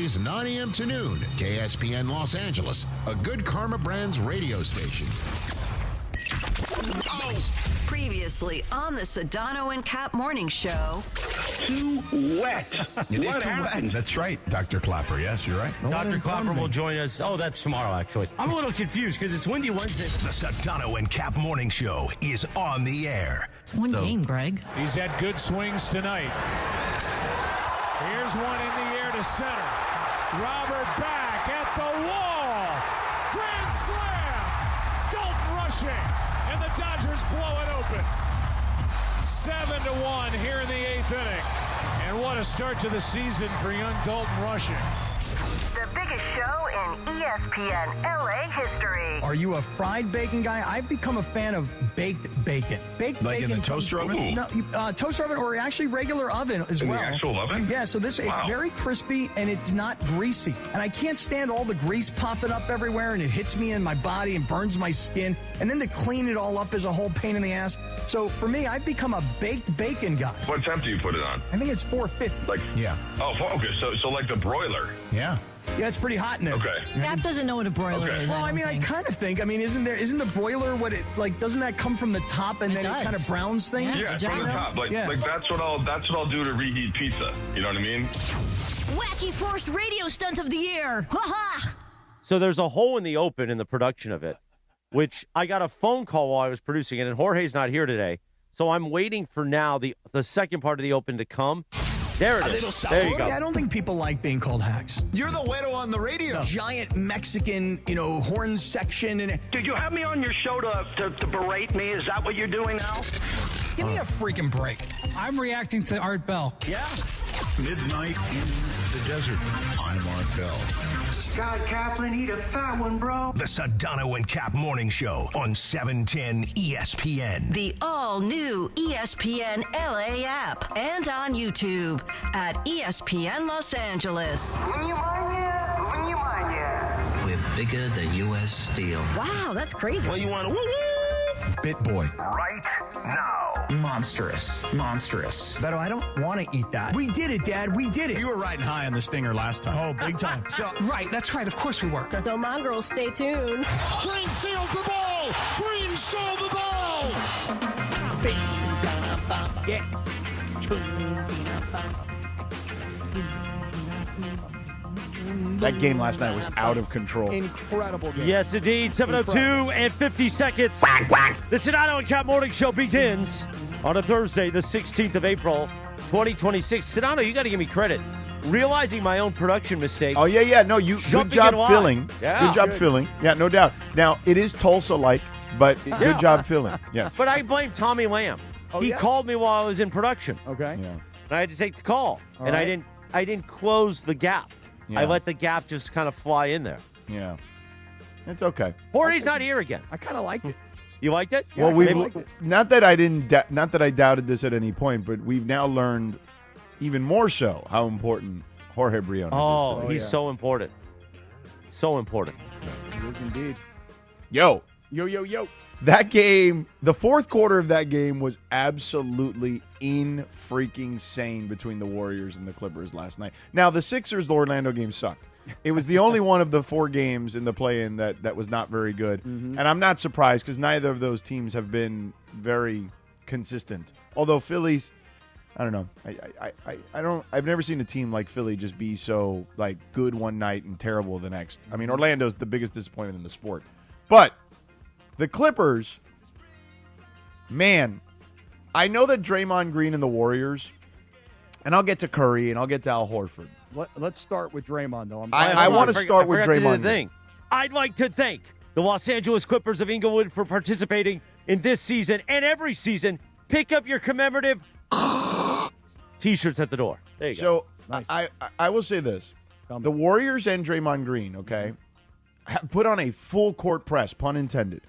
Weekdays, 9 a.m. to noon. KSPN Los Angeles, a Good Karma Brands radio station. Previously on the Sedano and Kap Morning Show. Too wet. It is too wet. That's right, Dr. Clapper. Yes, you're right. Dr. Clapper will join us. Oh, that's tomorrow, actually. I'm a little confused because it's Windy Wednesday. The Sedano and Kap Morning Show is on the air. It's one game, Greg. He's had good swings tonight. Here's one in the air to center. Robert back at the wall. Grand slam. Dalton rushing. And the Dodgers blow it open. 7-1 here in the 8th inning. And what a start to the season for young Dalton rushing. The biggest show in ESPN LA history. Are you a fried bacon guy? I've become a fan of baked bacon. Baked Like bacon. in the toaster oven? No, toaster oven or actually regular oven as well. In the actual oven? Yeah, so it's very crispy and it's not greasy. And I can't stand all the grease popping up everywhere and it hits me in my body and burns my skin. And then to clean it all up is a whole pain in the ass. So for me, I've become a baked bacon guy. What temp do you put it on? I think it's 450. Like, Yeah. oh, okay. So like the broiler. Yeah. Yeah, it's pretty hot in there. Okay. Kap doesn't know what a broiler Okay. is. Well, I mean, I kind of think. I mean, isn't the broiler what it like? Doesn't that come from the top and It then does. it kind of browns things? Yeah. Yeah, from the top. Like that's what I'll do to reheat pizza. You know what I mean? Wacky forced radio stunt of the year. Ha ha! So there's a hole in the open in the production of it, which I got a phone call while I was producing it, and Jorge's not here today. So I'm waiting for now the second part of the open to come. There it is. There you go. I don't think people like being called hacks. You're the widow on the radio. Giant Mexican, horn section. And Did you have me on your show to berate me? Is that what you're doing now? give me a freaking break. I'm reacting to Art Bell. Yeah. Midnight in the desert. I'm Art Bell. Scott Kaplan, eat a fat one, bro. The Sedano and Kap Morning Show on 710 ESPN. The all-new ESPN LA app and on YouTube at ESPN Los Angeles. We're bigger than U.S. Steel. Wow, that's crazy. Well, you want to Bit Boy. Right now. Monstrous. Beto, I don't want to eat that. We did it, Dad. We did it. You were riding high on the stinger last time. Oh, big time. Right, that's right. Of course we were. So, mongrels, stay tuned. Green seals the ball. Green stole the ball. That game last night was out of control. Incredible game. Yes, indeed. 7:02 and 50 seconds. The Sedano and Kap Morning Show begins on a Thursday, the 16th of April, 2026. Sedano, you got to give me credit. Realizing my own production mistake. Oh, yeah. No, you good Jumping job in live. filling. Yeah. Good job filling. Yeah, no doubt. Now, it is Tulsa-like, but good job filling. Yeah. But I blame Tommy Lamb. He called me while I was in production. Okay. Yeah. And I had to take the call. All and right. I didn't close the gap. Yeah. I let the gap just kind of fly in there. Yeah. It's okay. Jorge's not here again. I kind of liked it. You liked it? Well, I we kinda liked it. not that I doubted this at any point, but we've now learned even more so how important Jorge Briones Oh, is today. he's so important. So important. It is indeed. Yo. Yo. That game, the fourth quarter of that game was absolutely freaking sane between the Warriors and the Clippers last night. Now, the Sixers, the Orlando game sucked. It was the only one of the four games in the play-in that was not very good. Mm-hmm. And I'm not surprised because neither of those teams have been very consistent. Although Philly's, I don't know. I've never seen a team like Philly just be so like good one night and terrible the next. I mean, Orlando's the biggest disappointment in the sport. But the Clippers, man, I know that Draymond Green and the Warriors, and I'll get to Curry and I'll get to Al Horford. Let's start with Draymond, though. I want to start with I forgot to do Draymond the thing. I'd like to thank the Los Angeles Clippers of Inglewood for participating in this season and every season. Pick up your commemorative T-shirts at the door. There you go. So Nice. I will say this. The Warriors and Draymond Green, okay, have put on a full court press, pun intended,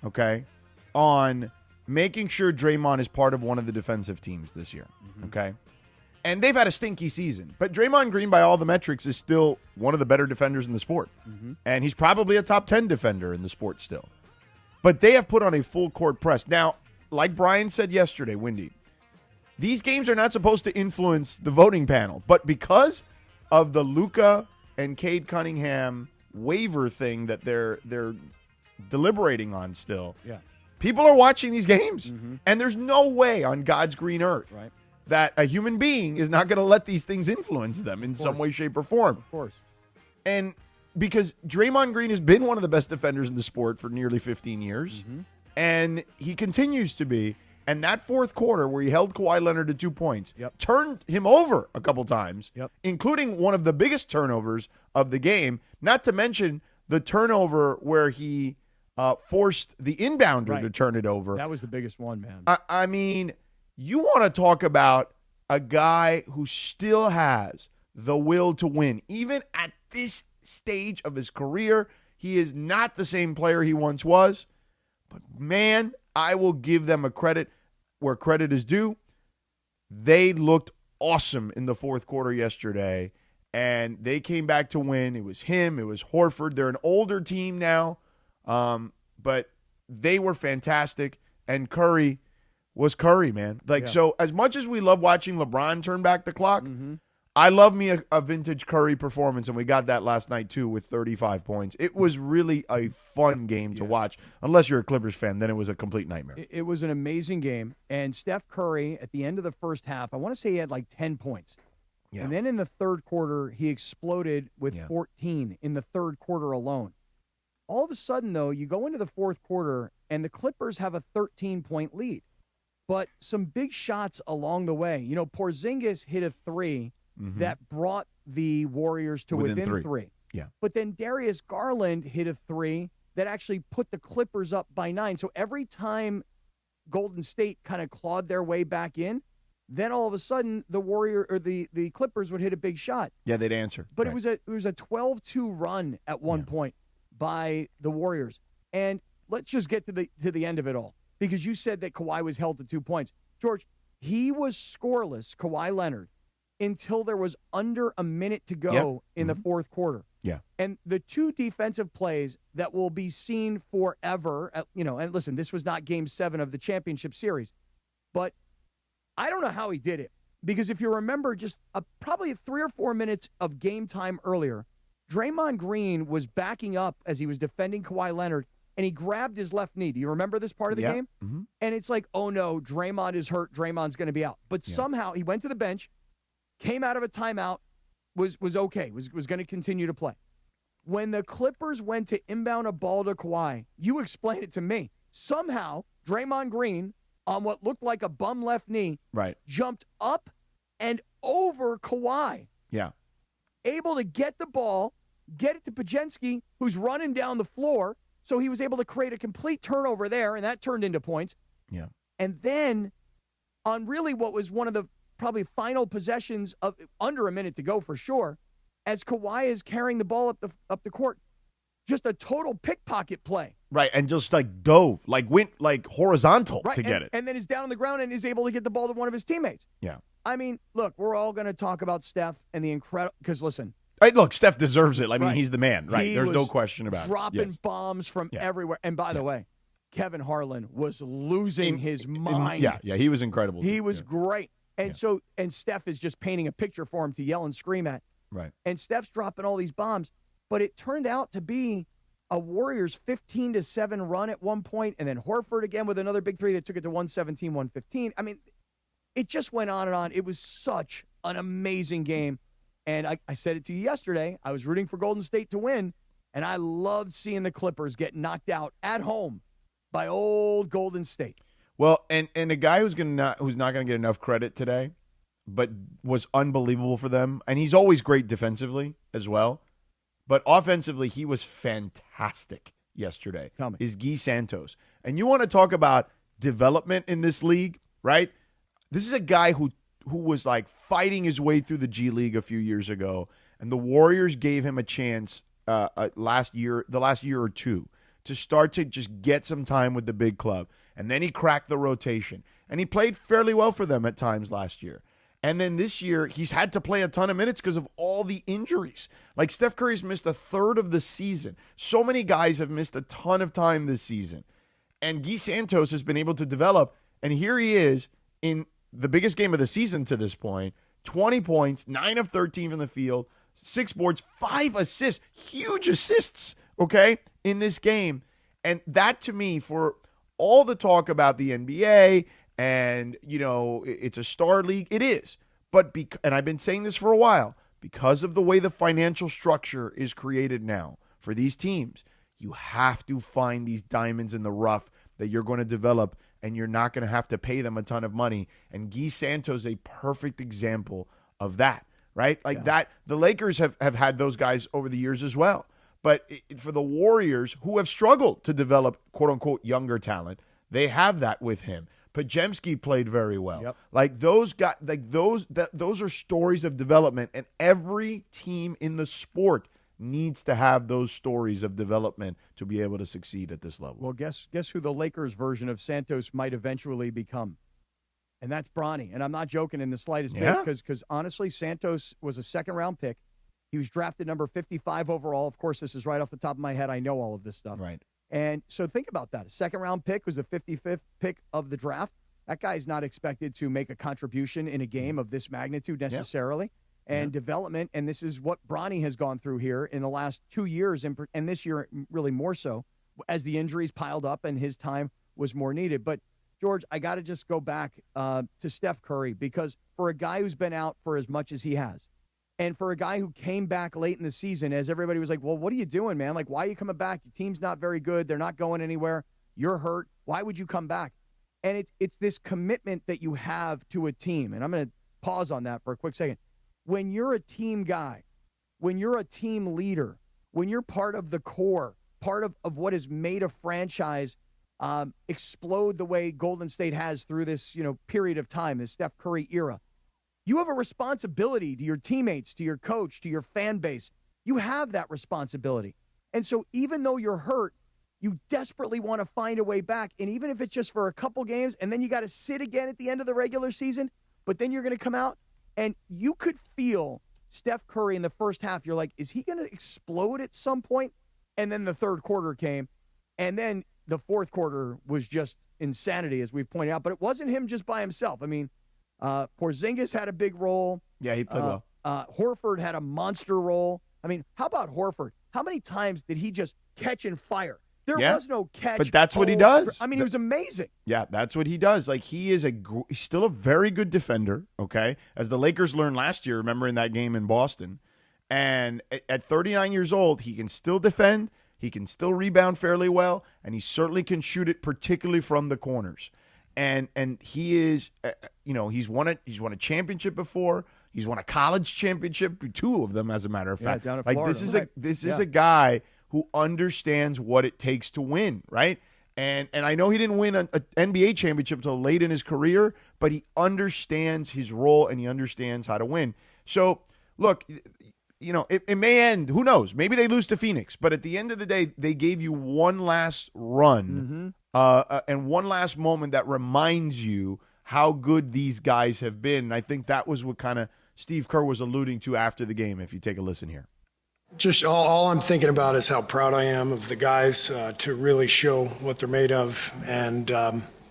okay, on making sure Draymond is part of one of the defensive teams this year, okay? And they've had a stinky season. But Draymond Green, by all the metrics, is still one of the better defenders in the sport. And he's probably a top 10 defender in the sport still. But they have put on a full court press. Now, like Brian said yesterday, Windy, these games are not supposed to influence the voting panel. But because of the Luka and Cade Cunningham waiver thing that they're deliberating on still. Yeah. People are watching these games, and there's no way on God's green earth that a human being is not going to let these things influence them in some way, shape, or form. Of course. And because Draymond Green has been one of the best defenders in the sport for nearly 15 years, and he continues to be. And that fourth quarter where he held Kawhi Leonard to 2 points turned him over a couple times, including one of the biggest turnovers of the game, not to mention the turnover where he forced the inbounder to turn it over. That was the biggest one, man. I mean, you want to talk about a guy who still has the will to win. Even at this stage of his career, he is not the same player he once was. But, man, I will give them a credit where credit is due. They looked awesome in the fourth quarter yesterday, and they came back to win. It was him. It was Horford. They're an older team now, but they were fantastic, and Curry was Curry, man. So as much as we love watching LeBron turn back the clock, I love me a vintage Curry performance, and we got that last night, too, with 35 points. It was really a fun game to watch. Unless you're a Clippers fan, then it was a complete nightmare. It was an amazing game, and Steph Curry, at the end of the first half, I want to say he had like 10 points. Yeah. And then in the third quarter, he exploded with 14 in the third quarter alone. All of a sudden, though, you go into the fourth quarter, and the Clippers have a 13-point lead. But some big shots along the way. You know, Porzingis hit a three that brought the Warriors to within three. Yeah. But then Darius Garland hit a three that actually put the Clippers up by 9. So every time Golden State kind of clawed their way back in, then all of a sudden the Clippers would hit a big shot. Yeah, they'd answer. But it was a 12-2 run at one point by the Warriors. And let's just get to the end of it all, because you said that Kawhi was held to 2 points. George, he was scoreless, Kawhi Leonard, until there was under a minute to go in the fourth quarter. Yeah. And the two defensive plays that will be seen forever, and listen, this was not Game 7 of the championship series, but I don't know how he did it, because if you remember just probably 3 or 4 minutes of game time earlier, Draymond Green was backing up as he was defending Kawhi Leonard, and he grabbed his left knee. Do you remember this part of the game? Mm-hmm. And it's like, oh no, Draymond is hurt. Draymond's going to be out. But somehow he went to the bench, came out of a timeout, was okay, was going to continue to play. When the Clippers went to inbound a ball to Kawhi, you explain it to me. Somehow, Draymond Green, on what looked like a bum left knee, jumped up and over Kawhi. Yeah. Able to get the ball, get it to Pajensky, who's running down the floor, so he was able to create a complete turnover there, and that turned into points. Yeah. And then, on really what was one of the probably final possessions of under a minute to go for sure, as Kawhi is carrying the ball up the court, just a total pickpocket play. Right, and just dove, went horizontal to get it. And then is down on the ground and is able to get the ball to one of his teammates. Yeah. I mean, look, we're all going to talk about Steph and the incredible, because listen. Hey, look, Steph deserves it. I mean, he's the man, right? There's no question about it. Dropping bombs from everywhere. And by the way, Kevin Harlan was losing his mind. Yeah, he was incredible. He was great. And and Steph is just painting a picture for him to yell and scream at. Right. And Steph's dropping all these bombs, but it turned out to be a Warriors 15-7 run at one point, and then Horford again with another big three that took it to 117-115. I mean, it just went on and on. It was such an amazing game. And I said it to you yesterday. I was rooting for Golden State to win, and I loved seeing the Clippers get knocked out at home by old Golden State. Well, and a guy who's not going to get enough credit today, but was unbelievable for them, and he's always great defensively as well, but offensively he was fantastic yesterday, is Guy Santos. And you want to talk about development in this league, right? This is a guy who was fighting his way through the G League a few years ago, and the Warriors gave him a chance the last year or two to start to just get some time with the big club. And then he cracked the rotation. And he played fairly well for them at times last year. And then this year, he's had to play a ton of minutes because of all the injuries. Steph Curry's missed a third of the season. So many guys have missed a ton of time this season. And Guy Santos has been able to develop. And here he is in the biggest game of the season to this point, 20 points, 9 of 13 from the field, 6 boards, 5 assists, huge assists, okay, in this game. And that, to me, for all the talk about the NBA and, it's a star league, it is. But and I've been saying this for a while, because of the way the financial structure is created now for these teams, you have to find these diamonds in the rough that you're going to develop, and you're not going to have to pay them a ton of money. And Guy Santos is a perfect example of that, right? That the Lakers have had those guys over the years as well. But for the Warriors, who have struggled to develop quote-unquote younger talent, they have that with him. Podziemski played very well. Yep. Those are stories of development, and every team in the sport needs to have those stories of development to be able to succeed at this level. Well, guess who the Lakers version of Santos might eventually become? And that's Bronny. And I'm not joking in the slightest bit, because honestly, Santos was a second-round pick. He was drafted number 55 overall. Of course, this is right off the top of my head. I know all of this stuff. Right. And so think about that. A second-round pick was the 55th pick of the draft. That guy's not expected to make a contribution in a game of this magnitude necessarily. And development, and this is what Bronny has gone through here in the last 2 years, and this year really more so, as the injuries piled up and his time was more needed. But, George, I got to just go back to Steph Curry, because for a guy who's been out for as much as he has, and for a guy who came back late in the season, as everybody was like, well, what are you doing, man? Why are you coming back? Your team's not very good. They're not going anywhere. You're hurt. Why would you come back? And it's this commitment that you have to a team. And I'm going to pause on that for a quick second. When you're a team guy, when you're a team leader, when you're part of the core, part of what has made a franchise explode the way Golden State has through this period of time, this Steph Curry era, you have a responsibility to your teammates, to your coach, to your fan base. You have that responsibility. And so even though you're hurt, you desperately want to find a way back. And even if it's just for a couple games, and then you got to sit again at the end of the regular season, but then you're going to come out, and you could feel Steph Curry in the first half. You're like, is he going to explode at some point? And then the third quarter came, and then the fourth quarter was just insanity, as we've pointed out. But it wasn't him just by himself. I mean, Porzingis had a big role. Yeah, he played well. Horford had a monster role. I mean, how about Horford? How many times did he just catch and fire? There was no catch. But that's what he does. I mean, he was amazing. Yeah, that's what he does. He's still a very good defender, okay? As the Lakers learned last year, remember in that game in Boston. And at 39 years old, he can still defend, he can still rebound fairly well, and he certainly can shoot it, particularly from the corners. And he is, he's won a championship before. He's won a college championship, 2 of them, as a matter of fact. Down in Florida. This is a guy who understands what it takes to win, right? And I know he didn't win an NBA championship until late in his career, but he understands his role and he understands how to win. So, look, it may end. Who knows? Maybe they lose to Phoenix. But at the end of the day, they gave you one last run and one last moment that reminds you how good these guys have been. And I think that was what kind of Steve Kerr was alluding to after the game, if you take a listen here. Just all I'm thinking about is how proud I am of the guys to really show what they're made of, and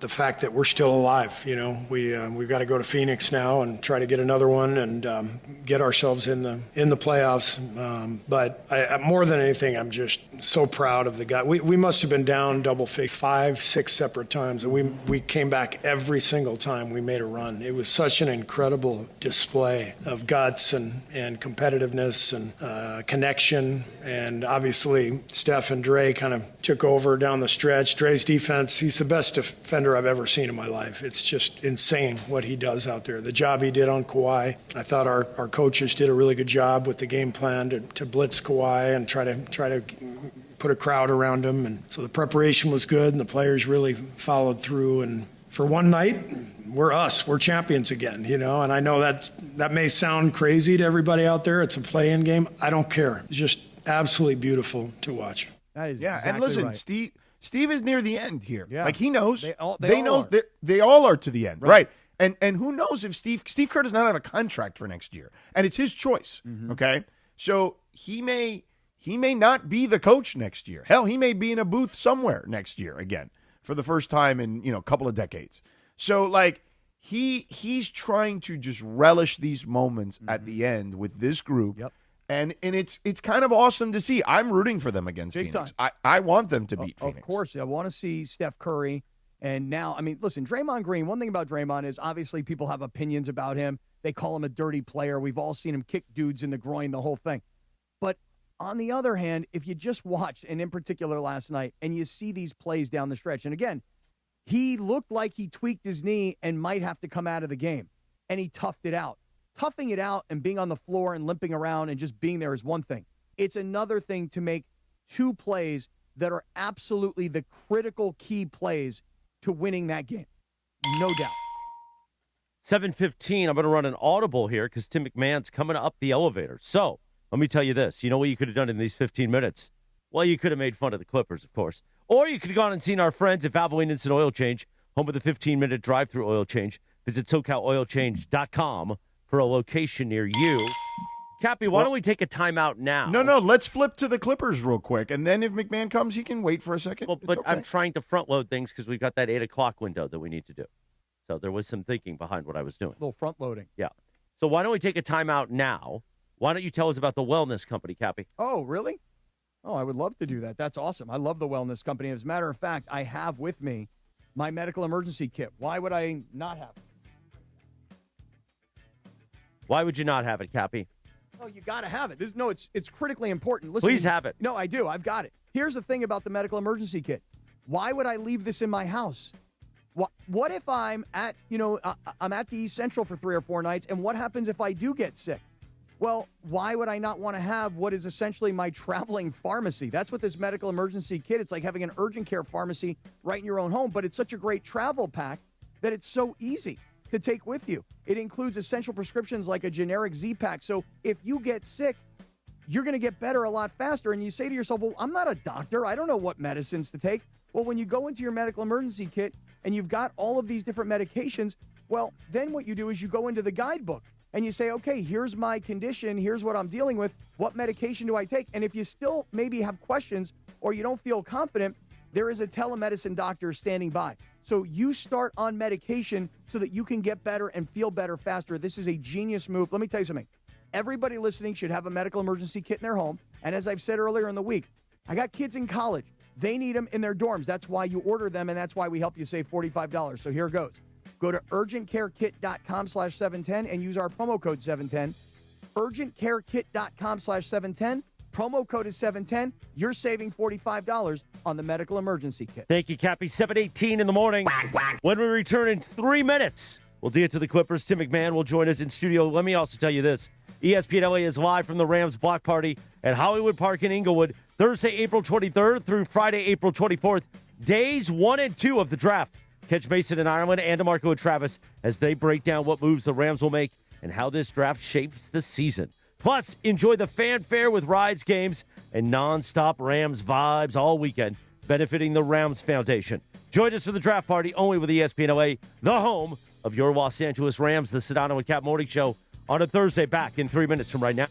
the fact that we're still alive. We've got to go to Phoenix now and try to get another one and get ourselves in the playoffs. But I more than anything, I'm just so proud of the guy. We must have been down double figures 5-6 separate times, and we came back every single time we made a run. It was such an incredible display of guts and competitiveness and connection. And obviously, Steph and Dre kind of took over down the stretch. Dre's defense, he's the best defender I've ever seen in my life. It's just insane what he does out there. The job he did on Kawhi. I thought our coaches did a really good job with the game plan to blitz Kawhi and try to put a crowd around him. And so the preparation was good, and the players really followed through. And for one night, we're champions again, And I know that may sound crazy to everybody out there. It's a play-in game. I don't care. It's just absolutely beautiful to watch. That is exactly and listen, right. Steve is near the end here. Yeah. He knows. They all are. They all are to the end, right? And who knows if Steve Kerr does not have a contract for next year, and it's his choice. Okay, so he may not be the coach next year. Hell, he may be in a booth somewhere next year again for the first time in a couple of decades. So he's trying to just relish these moments at the end with this group. Yep. And it's kind of awesome to see. I'm rooting for them against Big Phoenix. time. I want them to beat Phoenix. Of course. I want to see Steph Curry. And now, I mean, listen, Draymond Green, one thing about Draymond is obviously people have opinions about him. They call him a dirty player. We've all seen him kick dudes in the groin, the whole thing. But on the other hand, if you just watched, and in particular last night, and you see these plays down the stretch, and again, he looked like he tweaked his knee and might have to come out of the game, and he toughed it out. Toughing it out and being on the floor and limping around and just being there is one thing. It's another thing to make two plays that are absolutely the critical key plays to winning that game. No doubt. 7:15, I'm going to run an audible here because Tim McMahon's coming up the elevator. So let me tell you this. You know what you could have done in these 15 minutes? Well, you could have made fun of the Clippers, of course. Or you could have gone and seen our friends at Valvoline Instant Oil Change, home of the 15-minute drive-through oil change. Visit SoCalOilChange.com for a location near you. Cappy, why don't we take a timeout now? No, let's flip to the Clippers real quick. And then if McMahon comes, he can wait for a second. Well, but okay. I'm trying to front-load things because we've got that 8 o'clock window that we need to do. So there was some thinking behind what I was doing. A little front-loading. Yeah. So why don't we take a timeout now? Why don't you tell us about the wellness company, Cappy? Oh, really? Oh, I would love to do that. That's awesome. I love the wellness company. As a matter of fact, I have with me my medical emergency kit. Why would I not have it? Why would you not have it, Cappy? Oh, you got to have it. It's critically important. Listen, please have it. No, I do. I've got it. Here's the thing about the medical emergency kit. Why would I leave this in my house? What if I'm at the East Central for 3 or 4 nights, and what happens if I do get sick? Well, why would I not want to have what is essentially my traveling pharmacy? That's what this medical emergency kit, it's like having an urgent care pharmacy right in your own home, but it's such a great travel pack that it's so easy to take with you. It includes essential prescriptions like a generic Z-Pack. So if you get sick, you're going to get better a lot faster. And you say to yourself, well, I'm not a doctor. I don't know what medicines to take. Well, when you go into your medical emergency kit and you've got all of these different medications, well, then what you do is you go into the guidebook and you say, okay, here's my condition. Here's what I'm dealing with. What medication do I take? And if you still maybe have questions or you don't feel confident, there is a telemedicine doctor standing by. So you start on medication so that you can get better and feel better faster. This is a genius move. Let me tell you something. Everybody listening should have a medical emergency kit in their home. And as I've said earlier in the week, I got kids in college. They need them in their dorms. That's why you order them, and that's why we help you save $45. So here it goes. Go to urgentcarekit.com/710 and use our promo code 710. urgentcarekit.com/710. Promo code is 710. You're saving $45 on the medical emergency kit. Thank you, Cappy. 7:18 in the morning. When we return in 3 minutes, we'll get to the Clippers. Tim McMahon will join us in studio. Let me also tell you this. ESPN LA is live from the Rams block party at Hollywood Park in Inglewood, Thursday, April 23rd through Friday, April 24th. Days 1 and 2 of the draft. Catch Mason and Ireland and DeMarco and Travis as they break down what moves the Rams will make and how this draft shapes the season. Plus, enjoy the fanfare with rides, games, and nonstop Rams vibes all weekend, benefiting the Rams Foundation. Join us for the draft party only with ESPN LA, the home of your Los Angeles Rams, the Sedano and Kap Morning Show on a Thursday, back in 3 minutes from right now.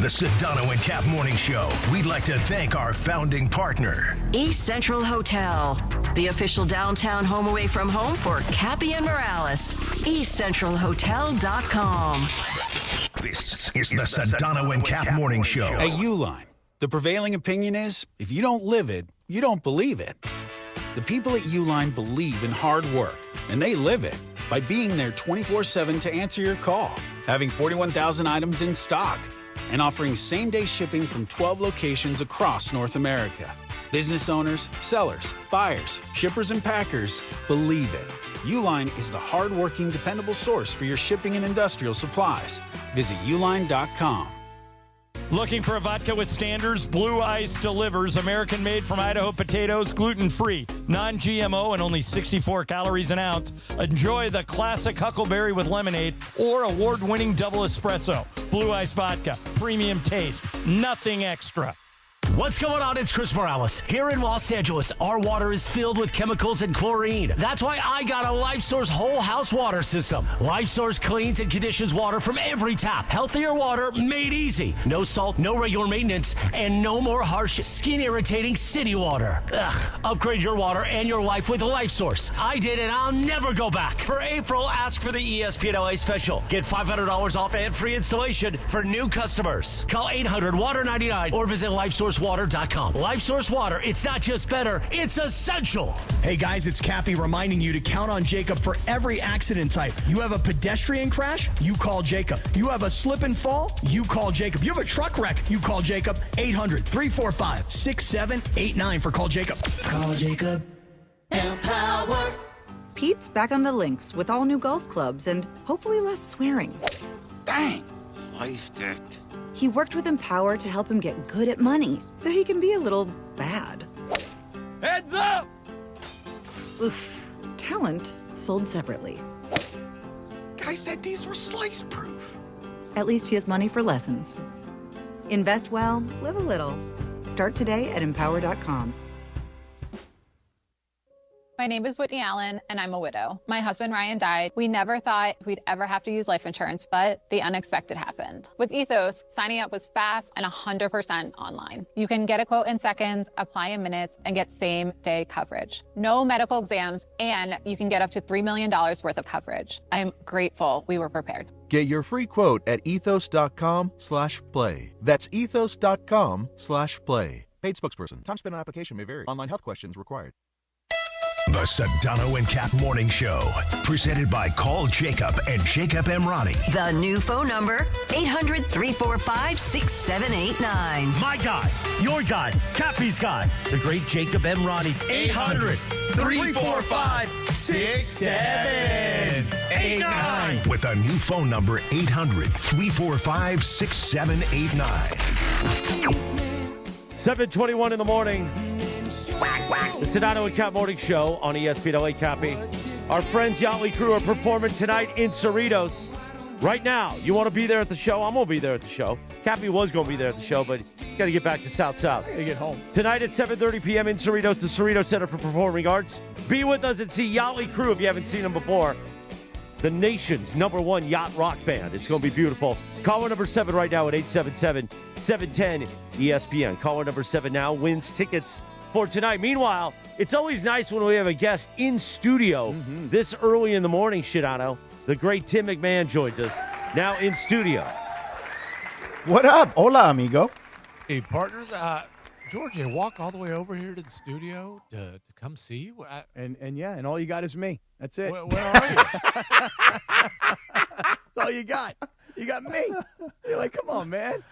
The Sedano and Kap Morning Show. We'd like to thank our founding partner, East Central Hotel, the official downtown home away from home for Cappy and Morales. EastCentralHotel.com. This is the Sedano and Kap Morning Show. At Uline, the prevailing opinion is, if you don't live it, you don't believe it. The people at Uline believe in hard work, and they live it by being there 24/7 to answer your call, having 41,000 items in stock, and offering same-day shipping from 12 locations across North America. Business owners, sellers, buyers, shippers, and packers believe it. Uline is the hard-working, dependable source for your shipping and industrial supplies. Visit uline.com. Looking for a vodka with standards? Blue Ice delivers. American-made from Idaho potatoes, gluten-free, non-GMO, and only 64 calories an ounce. Enjoy the classic Huckleberry with lemonade or award-winning double espresso. Blue Ice vodka, premium taste, nothing extra. What's going on? It's Chris Morales. Here in Los Angeles, our water is filled with chemicals and chlorine. That's why I got a LifeSource whole house water system. LifeSource cleans and conditions water from every tap. Healthier water made easy. No salt, no regular maintenance, and no more harsh, skin-irritating city water. Ugh. Upgrade your water and your life with LifeSource. I did, and I'll never go back. For April, ask for the ESPN LA special. Get $500 off and free installation for new customers. Call 800-WATER-99 or visit LifeSourceWater.com. LifeSource Water, it's not just better, it's essential. Hey guys, it's Cappy reminding you to count on Jacob for every accident type. You have a pedestrian crash, you call Jacob. You have a slip and fall, you call Jacob. You have a truck wreck, you call Jacob. 800-345-6789 for Call Jacob. Call Jacob. Empower. Pete's back on the links with all new golf clubs and hopefully less swearing. Dang, sliced it. He worked with Empower to help him get good at money so he can be a little bad. Heads up! Oof. Talent sold separately. Guy said these were slice proof. At least he has money for lessons. Invest well, live a little. Start today at empower.com. My name is Whitney Allen, and I'm a widow. My husband, Ryan, died. We never thought we'd ever have to use life insurance, but the unexpected happened. With Ethos, signing up was fast and 100% online. You can get a quote in seconds, apply in minutes, and get same-day coverage. No medical exams, and you can get up to $3 million worth of coverage. I'm grateful we were prepared. Get your free quote at ethos.com/play. That's ethos.com/play. Paid spokesperson. Time spent on application may vary. Online health questions required. The Sedano and Kap Morning Show, presented by Call Jacob and Jacob Emrani. The new phone number, 800-345-6789. My guy, your guy, Cappy's guy, the great Jacob Emrani. 800-345-6789. With a new phone number, 800-345-6789. 7:21 in the morning. The Sedano and Kap Morning Show on ESPN LA. Cappy. Our friends Yachtly Crew are performing tonight in Cerritos. Right now, you want to be there at the show? I'm going to be there at the show. Cappy was going to be there at the show, but got to get back to South. I got to get home. Tonight at 7:30 p.m. in Cerritos, the Cerritos Center for Performing Arts. Be with us and see Yachtly Crew if you haven't seen them before. The nation's #1 yacht rock band. It's going to be beautiful. Caller number 7 right now at 877-710-ESPN. Caller number 7 now wins tickets for tonight. Meanwhile, it's always nice when we have a guest in studio this early in the morning, Sedano. The great Tim McMahon joins us now in studio. What up? Hola, amigo. Hey, partners. George, you walk all the way over here to the studio to come see you? And all you got is me. That's it. Where are you? That's all you got. You got me. You're like, come on, man.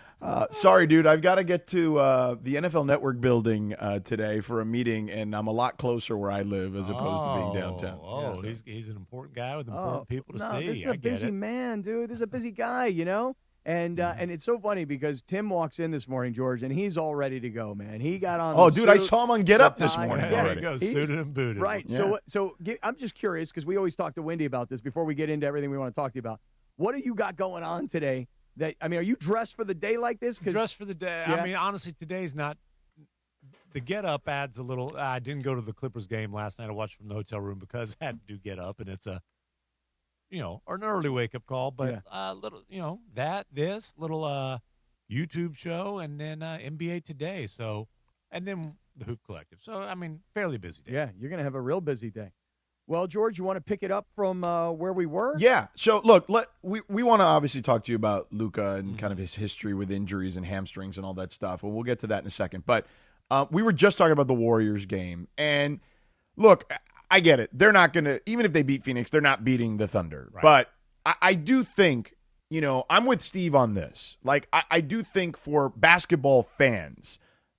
Sorry, dude. I've got to get to the NFL Network building today for a meeting, and I'm a lot closer where I live as opposed to being downtown. Oh, yeah, he's an important guy with important people to see. This is a busy man, dude. This is a busy guy, you know? And it's so funny because Tim walks in this morning, George, and he's all ready to go, man. He got on. Oh, dude, I saw him on Get Up this morning. There you go, suited and booted. Right. Yeah. I'm just curious because we always talk to Wendy about this before we get into everything we want to talk to you about. What do you got going on today? Are you dressed for the day like this? Dressed for the day. Yeah. I mean, honestly, today's not. The Get Up adds a little. I didn't go to the Clippers game last night. I watched from the hotel room because I had to do Get Up, and it's an early wake up call. But little, this little YouTube show, and then NBA Today. So, and then the Hoop Collective. So, I mean, fairly busy day. Yeah, you're gonna have a real busy day. Well, George, you want to pick it up from where we were? Yeah. So, look, we want to obviously talk to you about Luka and kind of his history with injuries and hamstrings and all that stuff. Well, we'll get to that in a second. But we were just talking about the Warriors game. And, look, I get it. They're not going to – even if they beat Phoenix, they're not beating the Thunder. Right. But I do think, I'm with Steve on this. Like, I do think for basketball fans,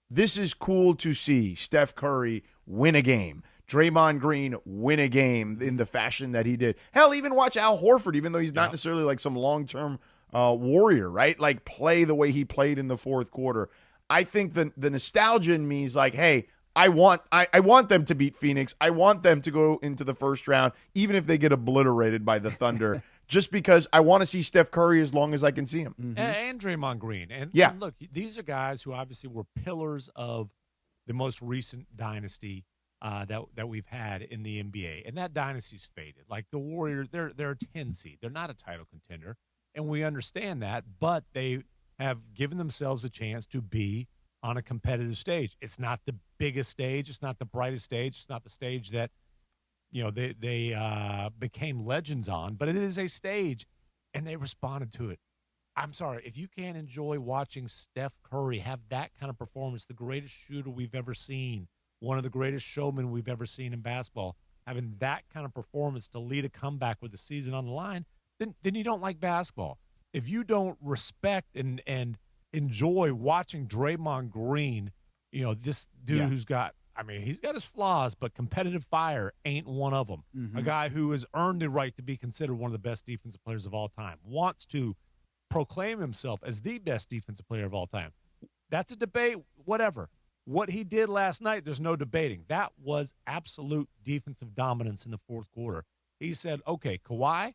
this is cool to see Steph Curry win a game. Draymond Green win a game in the fashion that he did. Hell, even watch Al Horford, even though he's not necessarily like some long-term warrior, right? Like play the way he played in the fourth quarter. I think the nostalgia in me is like, hey, I want them to beat Phoenix. I want them to go into the first round, even if they get obliterated by the Thunder. just because I want to see Steph Curry as long as I can see him. And Draymond Green. And look, these are guys who obviously were pillars of the most recent dynasty that we've had in the NBA. And that dynasty's faded. Like the Warriors, they're a 10 seed. They're not a title contender. And we understand that, but they have given themselves a chance to be on a competitive stage. It's not the biggest stage. It's not the brightest stage. It's not the stage that they became legends on, but it is a stage, and they responded to it. I'm sorry, if you can't enjoy watching Steph Curry have that kind of performance, the greatest shooter we've ever seen, one of the greatest showmen we've ever seen in basketball, having that kind of performance to lead a comeback with the season on the line, then you don't like basketball. If you don't respect and enjoy watching Draymond Green, this dude who's got, he's got his flaws, but competitive fire ain't one of them. A guy who has earned the right to be considered one of the best defensive players of all time, wants to proclaim himself as the best defensive player of all time. That's a debate, whatever. What he did last night, there's no debating. That was absolute defensive dominance in the fourth quarter. He said, okay, Kawhi,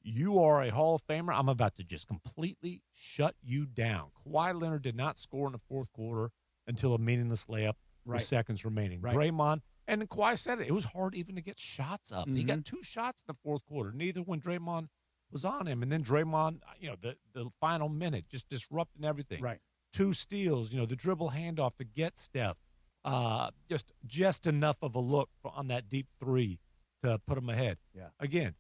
you are a Hall of Famer. I'm about to just completely shut you down. Kawhi Leonard did not score in the fourth quarter until a meaningless layup with seconds remaining. Draymond, and Kawhi said it was hard even to get shots up. He got 2 shots in the fourth quarter, neither when Draymond was on him. And then Draymond, the final minute, just disrupting everything. 2 steals, the dribble handoff to get Steph. Just enough of a look on that deep 3 to put him ahead. Again,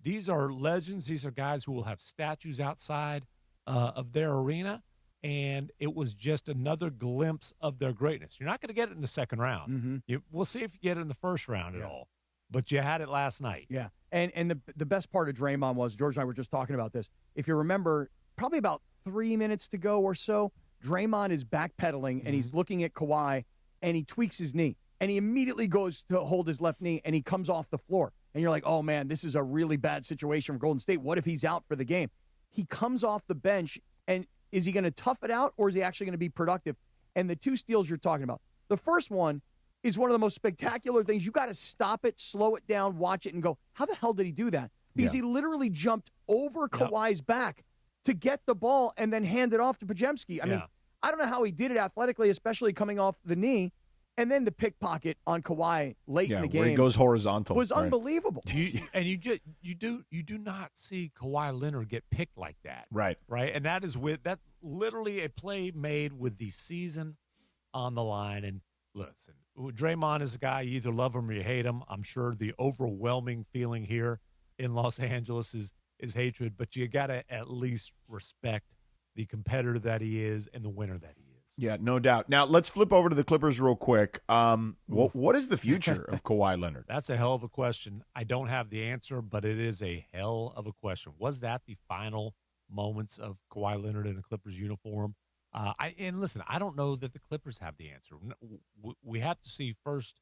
these are legends. These are guys who will have statues outside of their arena, and it was just another glimpse of their greatness. You're not going to get it in the second round. We'll see if you get it in the first round at all, but you had it last night. Yeah, and the best part of Draymond was, George and I were just talking about this, if you remember, probably about 3 minutes to go or so, Draymond is backpedaling, and he's looking at Kawhi, and he tweaks his knee, and he immediately goes to hold his left knee, and he comes off the floor. And you're like, oh, man, this is a really bad situation for Golden State. What if he's out for the game? He comes off the bench, and is he going to tough it out, or is he actually going to be productive? And the 2 steals you're talking about, the first one is one of the most spectacular things. You got to stop it, slow it down, watch it, and go, how the hell did he do that? Because he literally jumped over Kawhi's back to get the ball and then hand it off to Podziemski. I mean, I don't know how he did it athletically, especially coming off the knee. And then the pickpocket on Kawhi late in the game, where he goes horizontal, was unbelievable. You do not see Kawhi Leonard get picked like that, right? And that's literally a play made with the season on the line. And listen, Draymond is a guy, you either love him or you hate him. I'm sure the overwhelming feeling here in Los Angeles is hatred, but you got to at least respect the competitor that he is and the winner that he is. Yeah, no doubt. Now, let's flip over to the Clippers real quick. What is the future of Kawhi Leonard? That's a hell of a question. I don't have the answer, but it is a hell of a question. Was that the final moments of Kawhi Leonard in a Clippers uniform? And listen, I don't know that the Clippers have the answer. We have to see first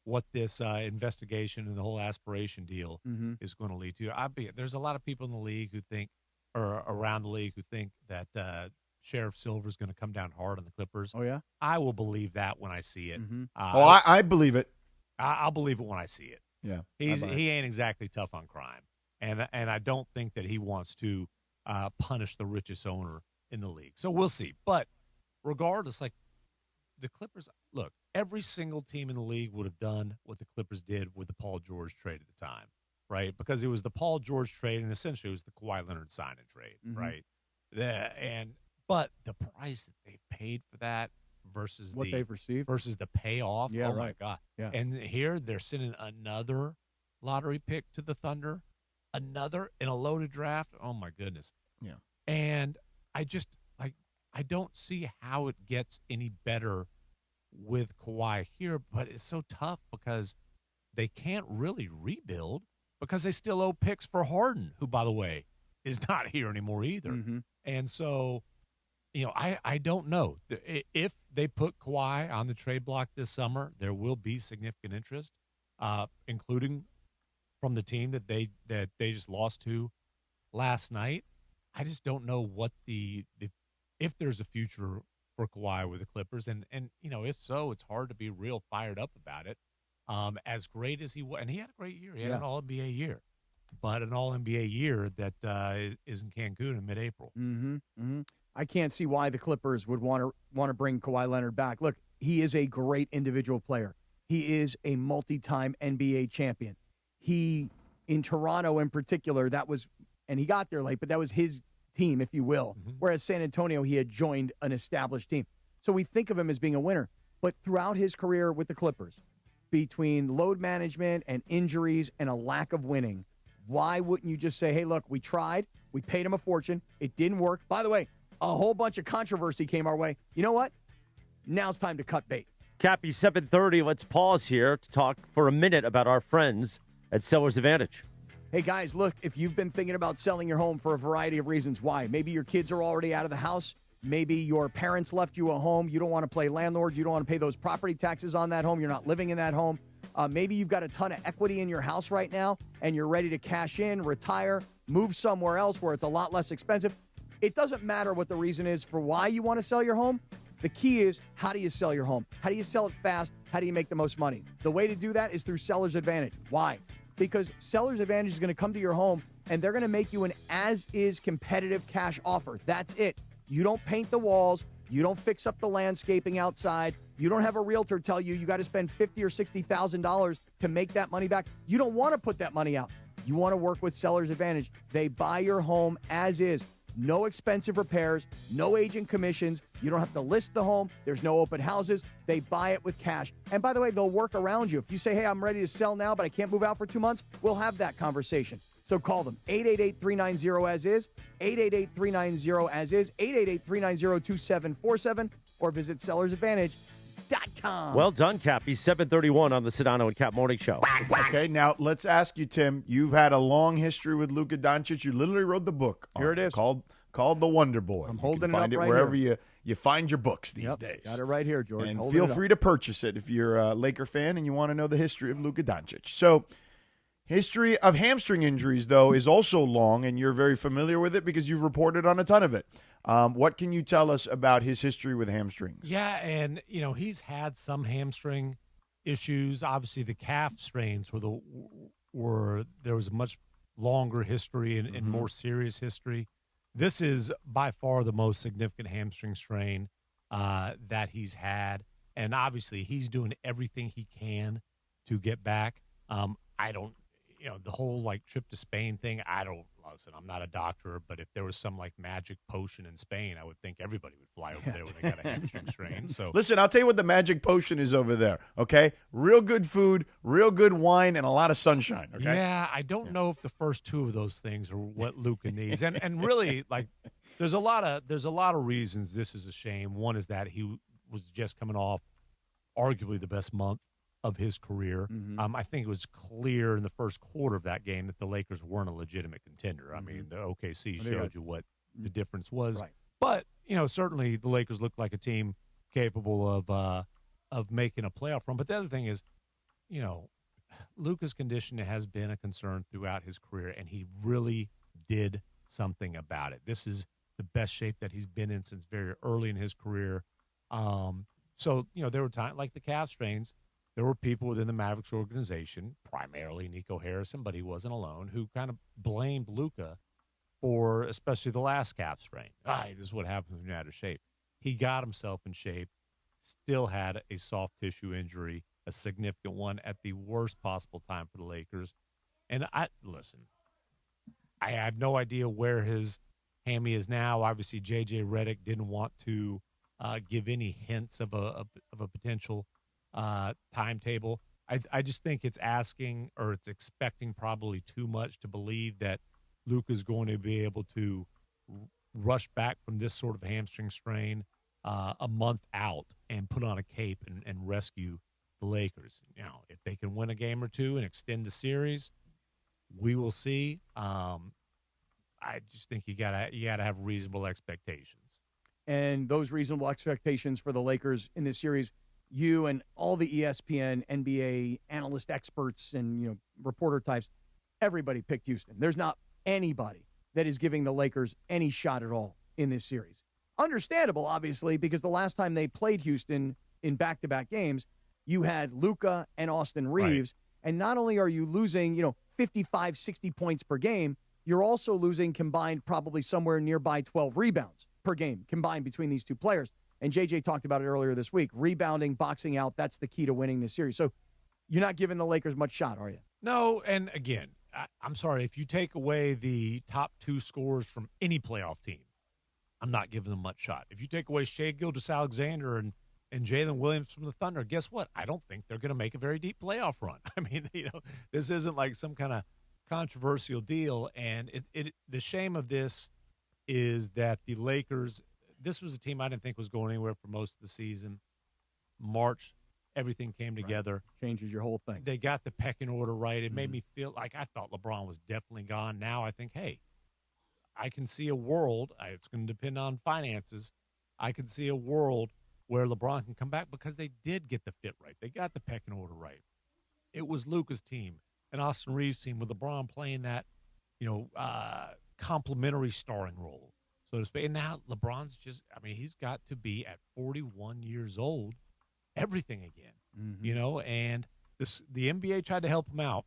what this investigation and the whole aspiration deal is going to lead to. There's a lot of people in the league who think, or around the league, who think that Sheriff Silver is going to come down hard on the Clippers. Oh, yeah? I will believe that when I see it. I believe it. I'll believe it when I see it. Yeah, he ain't exactly tough on crime, and I don't think that he wants to punish the richest owner in the league. So we'll see. But regardless, like the Clippers, look, every single team in the league would have done what the Clippers did with the Paul George trade at the time, right? Because it was the Paul George trade, and essentially it was the Kawhi Leonard sign and trade, right? But the price that they paid for that versus what they've received versus the payoff, my God. Yeah. And here they're sending another lottery pick to the Thunder, another in a loaded draft. Oh, my goodness. Yeah. And I just, I don't see how it gets any better with Kawhi here, but it's so tough because they can't really rebuild because they still owe picks for Harden, who, by the way, is not here anymore either. And so, I don't know. If they put Kawhi on the trade block this summer, there will be significant interest, including from the team that they just lost to last night. I just don't know what if there's a future for Kawhi with the Clippers, and if so, it's hard to be real fired up about it. As great as he was, and he had a great year. He had an All-NBA year. but an All-NBA year that is in Cancun in mid-April. I can't see why the Clippers would want to bring Kawhi Leonard back. Look, he is a great individual player. He is a multi-time NBA champion. He, in Toronto in particular, and he got there late, but that was his team, if you will. Whereas San Antonio, he had joined an established team. So we think of him as being a winner. But throughout his career with the Clippers, between load management and injuries and a lack of winning, why wouldn't you just say, hey, look, we tried. We paid him a fortune. It didn't work. By the way, a whole bunch of controversy came our way. You know what? Now it's time to cut bait. Cappy, 7:30. Let's pause here to talk for a minute about our friends at Seller's Advantage. Hey, guys, look, if you've been thinking about selling your home for a variety of reasons, why? Maybe your kids are already out of the house. Maybe your parents left you a home. You don't want to play landlord. You don't want to pay those property taxes on that home. You're not living in that home. Maybe you've got a ton of equity in your house right now, and you're ready to cash in, retire, move somewhere else where it's a lot less expensive. It doesn't matter what the reason is for why you want to sell your home. The key is, how do you sell your home? How do you sell it fast? How do you make the most money? The way to do that is through Seller's Advantage. Why? Because Seller's Advantage is going to come to your home, and they're going to make you an as-is competitive cash offer. That's it. You don't paint the walls. You don't fix up the landscaping outside. You don't have a realtor tell you got to spend $50,000 or $60,000 to make that money back. You don't want to put that money out. You want to work with Seller's Advantage. They buy your home as is. No expensive repairs, no agent commissions. You don't have to list the home. There's no open houses. They buy it with cash. And by the way, they'll work around you. If you say, hey, I'm ready to sell now, but I can't move out for 2 months, we'll have that conversation. So call them, 888-390-AS-IS, 888-390-AS-IS, 888-390-2747, or visit sellersadvantage.com. Well done, Cappy. 7:31 on the Sedano and Cap Morning Show. Okay, now let's ask you, Tim. You've had a long history with Luka Doncic. You literally wrote the book. Here it is. Called The Wonder Boy. I'm holding you can it find up right wherever here. you find your books these days. Got it right here, George. And Holding feel it up. free to purchase it if you're a Laker fan and you want to know the history of Luka Doncic. So, history of hamstring injuries, though, is also long, and you're very familiar with it because you've reported on a ton of it. What can you tell us about his history with hamstrings? Yeah, and, he's had some hamstring issues. Obviously, the calf strains were there was a much longer history and more serious history. This is by far the most significant hamstring strain that he's had, and obviously he's doing everything he can to get back. I don't, the whole trip to Spain thing. Listen, I'm not a doctor, but if there was some magic potion in Spain, I would think everybody would fly over there when they got a hamstring strain. So listen, I'll tell you what the magic potion is over there. Okay, real good food, real good wine, and a lot of sunshine. Okay. Yeah, I don't know if the first two of those things are what Luka needs, and really there's a lot of reasons this is a shame. One is that he was just coming off arguably the best month of his career. I think it was clear in the first quarter of that game that the Lakers weren't a legitimate contender. I mean, the OKC showed you what the difference was. Right. But, certainly the Lakers looked like a team capable of making a playoff run. But the other thing is, Luka's condition has been a concern throughout his career, and he really did something about it. This is the best shape that he's been in since very early in his career. So, there were times like the calf strains. There were people within the Mavericks organization, primarily Nico Harrison, but he wasn't alone, who kind of blamed Luka for especially the last calf strain. This is what happens when you're out of shape. He got himself in shape, still had a soft tissue injury, a significant one at the worst possible time for the Lakers. And I have no idea where his hammy is now. Obviously, J.J. Redick didn't want to give any hints of a potential timetable. I just think it's asking or it's expecting probably too much to believe that Luka's going to be able to rush back from this sort of hamstring strain a month out and put on a cape and rescue the Lakers. If they can win a game or two and extend the series, we will see. I just think you gotta have reasonable expectations. And those reasonable expectations for the Lakers in this series, you and all the ESPN, NBA analyst experts and reporter types, everybody picked Houston. There's not anybody that is giving the Lakers any shot at all in this series. Understandable, obviously, because the last time they played Houston in back-to-back games, you had Luka and Austin Reaves, and not only are you losing, 55, 60 points per game, you're also losing combined probably somewhere nearby 12 rebounds per game combined between these two players. And JJ talked about it earlier this week. Rebounding, boxing out, that's the key to winning this series. So you're not giving the Lakers much shot, are you? No, and again, I'm sorry, if you take away the top 2 scorers from any playoff team, I'm not giving them much shot. If you take away Shai Gilgeous-Alexander and Jalen Williams from the Thunder, guess what? I don't think they're going to make a very deep playoff run. I mean, this isn't like some kind of controversial deal, and the shame of this is that the Lakers, this was a team I didn't think was going anywhere for most of the season. March, everything came together. Changes your whole thing. They got the pecking order right. It made me feel like I thought LeBron was definitely gone. Now I think, hey, I can see a world, it's going to depend on finances, I can see a world where LeBron can come back because they did get the fit right. They got the pecking order right. It was Luka's team and Austin Reaves' team with LeBron playing that, complementary starring role, so to speak. And now LeBron's he's got to be at 41 years old, everything again, and the NBA tried to help him out.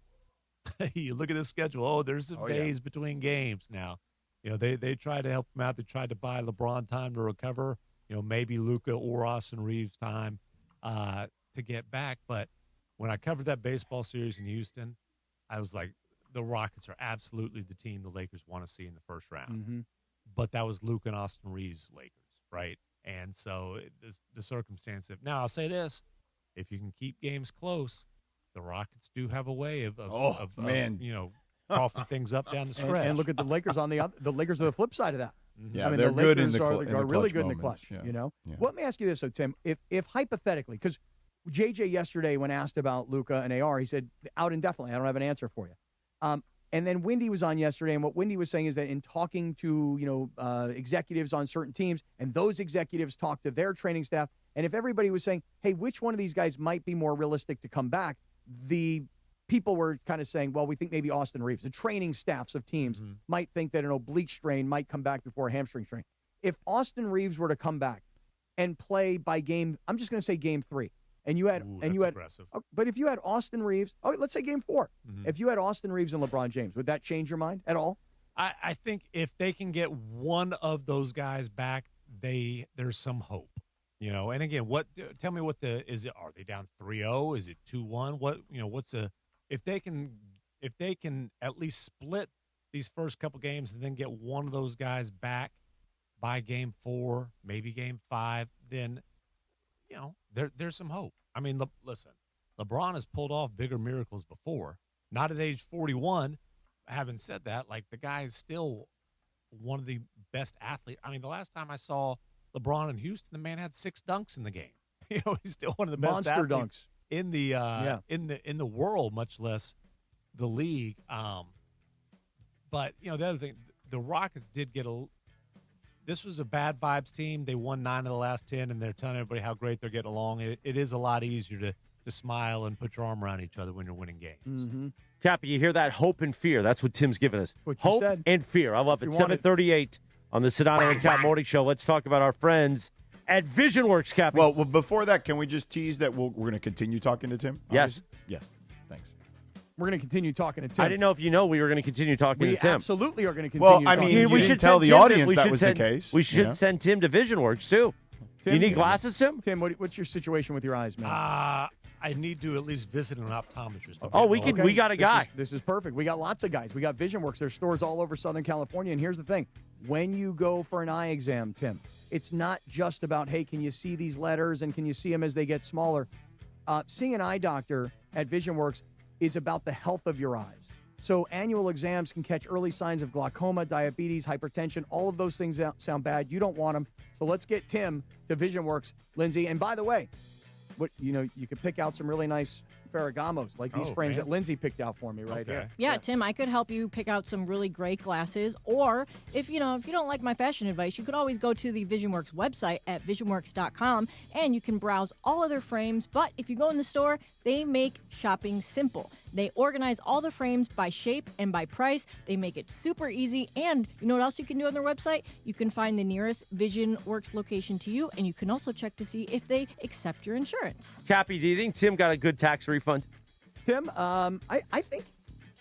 You look at this schedule. Oh, there's some days between games now. They tried to help him out. They tried to buy LeBron time to recover. Maybe Luka or Austin Reaves time to get back. But when I covered that baseball series in Houston, I was like, the Rockets are absolutely the team the Lakers want to see in the first round. Mm-hmm. But that was Luka and Austin Reaves' Lakers, right? And so the circumstance of – now I'll say this. If you can keep games close, the Rockets do have a way of coughing things up down the stretch. And look at the Lakers on the Lakers are the flip side of that. Yeah, the good Lakers in the are really good in the moments. clutch. Yeah. Well, let me ask you this, though, Tim. If hypothetically, because JJ yesterday, when asked about Luka and AR, he said out indefinitely. I don't have an answer for you. And then Wendy was on yesterday, and what Wendy was saying is that in talking to executives on certain teams, and those executives talk to their training staff, and if everybody was saying, hey, which one of these guys might be more realistic to come back, the people were kind of saying, well, we think maybe Austin Reaves. The training staffs of teams might think that an oblique strain might come back before a hamstring strain. If Austin Reaves were to come back and play by game, I'm just going to say game 3, and you had aggressive. But if you had Austin Reaves, let's say game 4. If you had Austin Reaves and LeBron James, would that change your mind at all? I think if they can get one of those guys back, there's some hope. And again, tell me what are they down 3-0? Is it 2-1? What's if they can at least split these first couple games and then get one of those guys back by game 4, maybe game 5, then there's some hope. I mean, listen, LeBron has pulled off bigger miracles before. Not at age 41. Having said that, the guy is still one of the best athletes. I mean, the last time I saw LeBron in Houston, the man had 6 dunks in the game. He's still one of the best monster athletes dunks in the in the world, much less the league. But the other thing, the Rockets did get this was a bad vibes team. They won 9 of the last 10, and they're telling everybody how great they're getting along. It is a lot easier to smile and put your arm around each other when you're winning games. Mm-hmm. Cappy, you hear that? Hope and fear. That's what Tim's giving us. Hope and fear. I love it. 7:38 on the Sedano and Kap Morning Show. Let's talk about our friends at VisionWorks, Cappy. Well, before that, can we just tease that we're going to continue talking to Tim? Yes. Yes. Thanks. We're going to continue talking to Tim. I didn't know if we were going to continue talking to Tim. We absolutely are going to continue talking to Tim. we should tell the audience that was the case. We should send Tim to VisionWorks, too. Tim, you need glasses, Tim? Tim, what's your situation with your eyes, man? I need to at least visit an optometrist. We got a guy. This is perfect. We got lots of guys. We got VisionWorks. There's stores all over Southern California. And here's the thing. When you go for an eye exam, Tim, it's not just about, hey, can you see these letters and can you see them as they get smaller? Seeing an eye doctor at VisionWorks is about the health of your eyes. So annual exams can catch early signs of glaucoma, diabetes, hypertension. All of those things sound bad. You don't want them. So let's get Tim to VisionWorks, Lindsay. And by the way, you could pick out some really nice Ferragamos, like these frames that Lindsay picked out for me here. Yeah, Tim, I could help you pick out some really great glasses. Or if you don't like my fashion advice, you could always go to the VisionWorks website at visionworks.com and you can browse all of their frames. But if you go in the store, they make shopping simple. They organize all the frames by shape and by price. They make it super easy. And you know what else you can do on their website? You can find the nearest VisionWorks location to you, and you can also check to see if they accept your insurance. Cappy, do you think Tim got a good tax refund? Tim, I think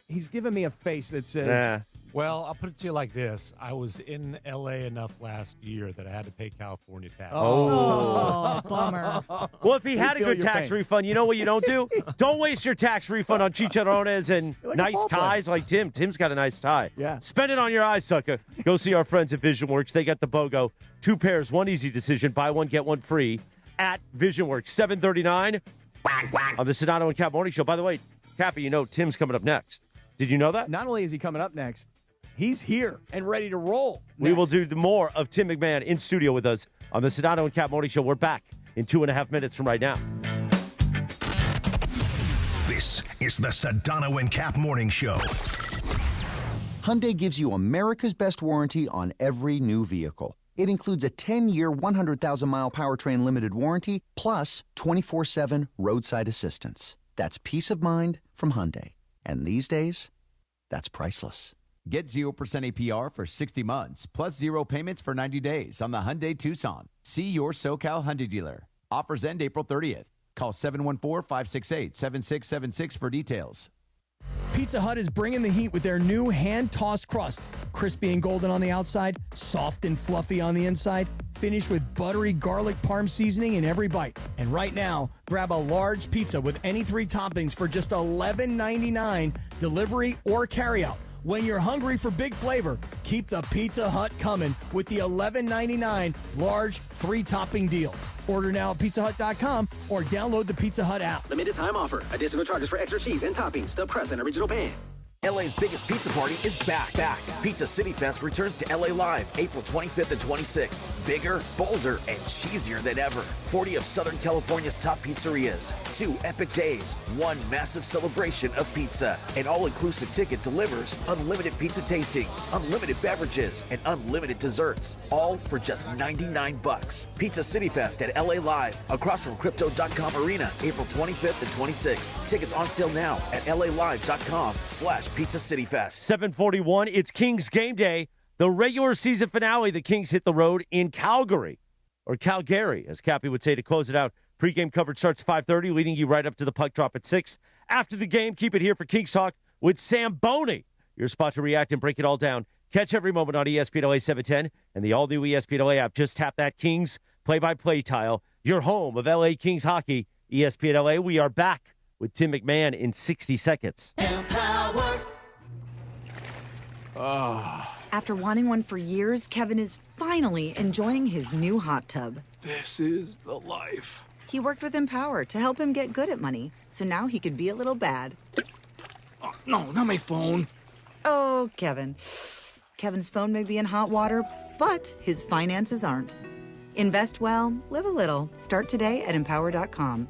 He's giving me a face that says... Nah. Well, I'll put it to you like this. I was in L.A. enough last year that I had to pay California tax. Oh, bummer. Well, if he had a feel good your tax pain. refund, you know what you don't do? Don't waste your tax refund on chicharrones and Like a nice ball player. ties like Tim. Tim's got a nice tie. Yeah. Spend it on your eyes, sucker. Go see our friends at VisionWorks. They got the BOGO. 2 pairs, 1 easy decision. Buy one, get one free at VisionWorks. 7:39 on the Sedano and Kap Morning Show. By the way, Cappy, you know Tim's coming up next. Did you know that? Not only is he coming up next, he's here and ready to roll. We will do more of Tim McMahon in studio with us on the Sedano and Kap Morning Show. We're back in 2.5 minutes from right now. This is the Sedano and Kap Morning Show. Hyundai gives you America's best warranty on every new vehicle. It includes a 10-year, 100,000-mile powertrain limited warranty, plus 24/7 roadside assistance. That's peace of mind from Hyundai. And these days, that's priceless. Get 0% APR for 60 months, plus 0 payments for 90 days on the Hyundai Tucson. See your SoCal Hyundai dealer. Offers end April 30th. Call 714-568-7676 for details. Pizza Hut is bringing the heat with their new hand-tossed crust. Crispy and golden on the outside, soft and fluffy on the inside, finished with buttery garlic parm seasoning in every bite. And right now, grab a large pizza with any 3 toppings for just $11.99, delivery or carryout. When you're hungry for big flavor, keep the Pizza Hut coming with the $11.99 large 3-topping deal. Order now at pizzahut.com or download the Pizza Hut app. Limited time offer. Additional charges for extra cheese and toppings, stuffed crust, and original pan. LA's biggest pizza party is back. Pizza City Fest returns to LA Live April 25th and 26th. Bigger, bolder, and cheesier than ever. 40 of Southern California's top pizzerias. 2 epic days. 1 massive celebration of pizza. An all-inclusive ticket delivers unlimited pizza tastings, unlimited beverages, and unlimited desserts. All for just $99. Pizza City Fest at LA Live, across from Crypto.com Arena, April 25th and 26th. Tickets on sale now at LALive.com/Pizza City Fest. 7:41. It's Kings game day. The regular season finale. The Kings hit the road in Calgary, or Calgary, as Cappy would say to close it out. Pre-game coverage starts at 5:30, leading you right up to the puck drop at 6. After the game, keep it here for Kings Talk with Sam Boney. Your spot to react and break it all down. Catch every moment on ESPN LA 710 and the all-new ESPN LA app. Just tap that Kings play-by-play tile. Your home of LA Kings hockey. ESPN LA. We are back with Tim McMahon in 60 seconds. Empower. After wanting one for years, Kevin is finally enjoying his new hot tub. This is the life. He worked with Empower to help him get good at money, so now he could be a little bad. Oh, no, not my phone. Oh, Kevin. Kevin's phone may be in hot water, but his finances aren't. Invest well, live a little. Start today at Empower.com.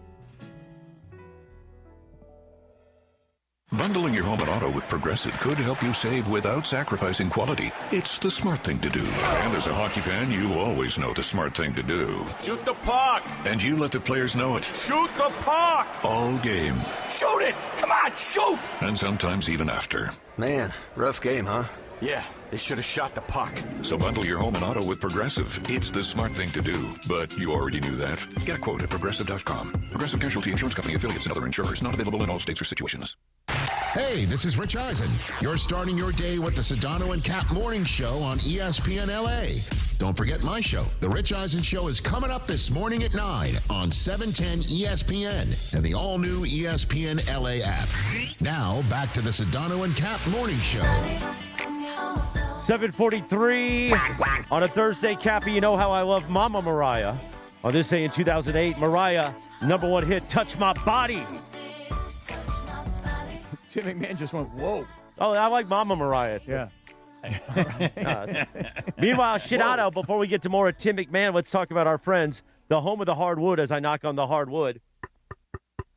Bundling your home and auto with Progressive could help you save without sacrificing quality. It's the smart thing to do. And as a hockey fan, you always know the smart thing to do. Shoot the puck. And you let the players know it. Shoot the puck. All game. Shoot it. Come on, shoot. And sometimes even after. Man, rough game, huh? Yeah, they should have shot the puck. So bundle your home and auto with Progressive. It's the smart thing to do. But you already knew that. Get a quote at Progressive.com. Progressive Casualty Insurance Company affiliates and other insurers. Not available in all states or situations. Hey, this is Rich Eisen. You're starting your day with the Sedano and Kap Morning Show on ESPN LA. Don't forget my show. The Rich Eisen Show is coming up this morning at 9 on 710 ESPN and the all-new ESPN LA app. Now, back to the Sedano and Kap Morning Show. 7:43 on a Thursday. Cappy, you know how I love Mama Mariah. On this day in 2008, Mariah, #1 hit, Touch My Body. Tim McMahon just went, whoa. Oh, I like Mama Mariah. Yeah. Meanwhile, Sedano, before we get to more of Tim McMahon, let's talk about our friends, the home of the hardwood, as I knock on the hardwood.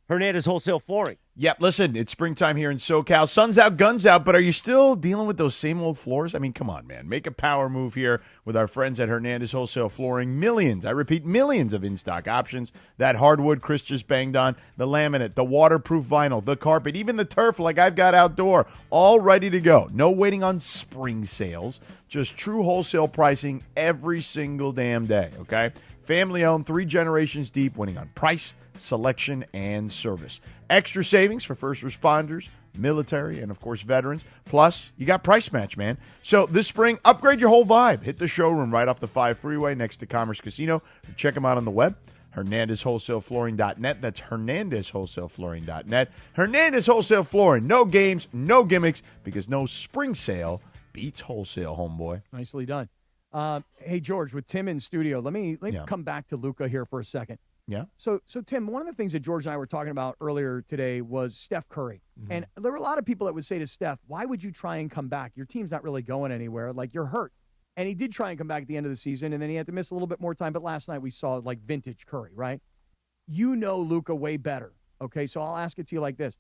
Hernandez Wholesale Flooring. Yep, listen, it's springtime here in SoCal. Sun's out, guns out, but are you still dealing with those same old floors? I mean, come on, man. Make a power move here with our friends at Hernandez Wholesale Flooring. Millions, I repeat, millions of in-stock options. That hardwood Chris just banged on, the laminate, the waterproof vinyl, the carpet, even the turf like I've got outdoor, all ready to go. No waiting on spring sales, just true wholesale pricing every single damn day, okay? Family-owned, 3 generations deep, winning on price, selection, and service. Extra savings for first responders, military, and, of course, veterans. Plus, you got Price Match, man. So this spring, upgrade your whole vibe. Hit the showroom right off the 5 freeway next to Commerce Casino. Or check them out on the web, HernandezWholesaleFlooring.net. That's HernandezWholesaleFlooring.net. Hernandez Wholesale Flooring. No games, no gimmicks, because no spring sale beats wholesale, homeboy. Nicely done. Hey, George, with Tim in studio, let me come back to Luka here for a second. Yeah. So Tim, one of the things that George and I were talking about earlier today was Steph Curry. Mm-hmm. And there were a lot of people that would say to Steph, why would you try and come back? Your team's not really going anywhere. Like, you're hurt. And he did try and come back at the end of the season, and then he had to miss a little bit more time. But last night we saw, like, vintage Curry, right? You know Luka way better, okay? So I'll ask it to you like this.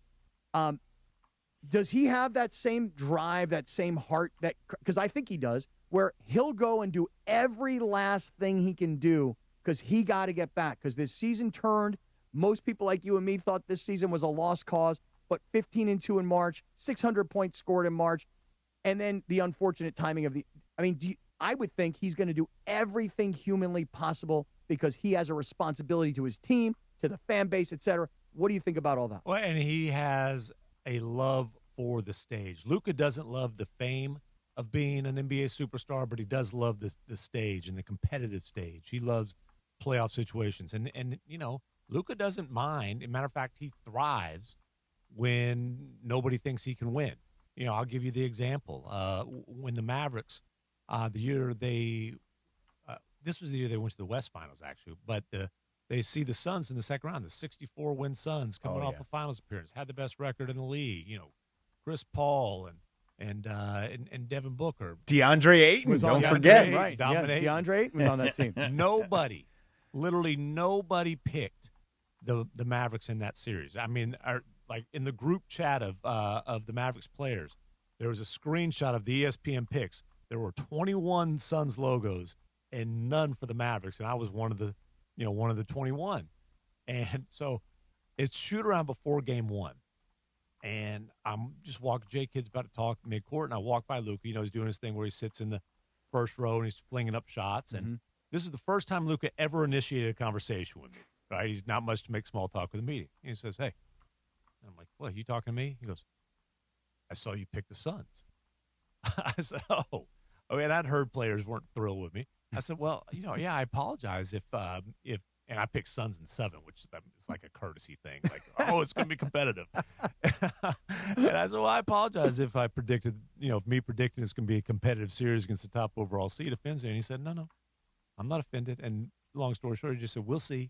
Does he have that same drive, that same heart? Because I think he does, where he'll go and do every last thing he can do because he got to get back. Because this season turned. Most people like you and me thought this season was a lost cause, but 15-2 in March, 600 points scored in March, and then the unfortunate timing of I would think he's going to do everything humanly possible because he has a responsibility to his team, to the fan base, etc. What do you think about all that? Well, and he has a love for the stage. Luka doesn't love the fame of being an NBA superstar, but he does love the stage and the competitive stage. He loves playoff situations. And you know, Luka doesn't mind. As a matter of fact, he thrives when nobody thinks he can win. You know, I'll give you the example. When the Mavericks, the year this was the year they went to the West Finals, actually, but they see the Suns in the second round, the 64-win Suns coming off a finals appearance, had the best record in the league. You know, Chris Paul and Devin Booker. DeAndre Ayton, don't forget. Right. Yeah, DeAndre Ayton was on that team. Literally nobody picked the Mavericks in that series. I mean, like in the group chat of the Mavericks players, there was a screenshot of the ESPN picks. There were 21 Suns logos and none for the Mavericks, and I was one of the 21. And so it's shoot around before game one. And I'm just walking. J-Kid's about to talk midcourt, and I walk by Luka. You know, he's doing his thing where he sits in the first row and he's flinging up shots. And this is the first time Luka ever initiated a conversation with me. Right? He's not much to make small talk with a meeting. And he says, "Hey," and I'm like, "What? You talking to me?" He goes, "I saw you pick the Suns." I said, "Oh." And I'd heard players weren't thrilled with me. I said, "Well, you know, yeah, I apologize if." And I picked Suns in 7, which is like a courtesy thing. Like, oh, it's going to be competitive. And I said, well, I apologize if I predicted, if me predicting it's going to be a competitive series against the top overall seed offends you. And he said, no, I'm not offended. And long story short, he just said, we'll see.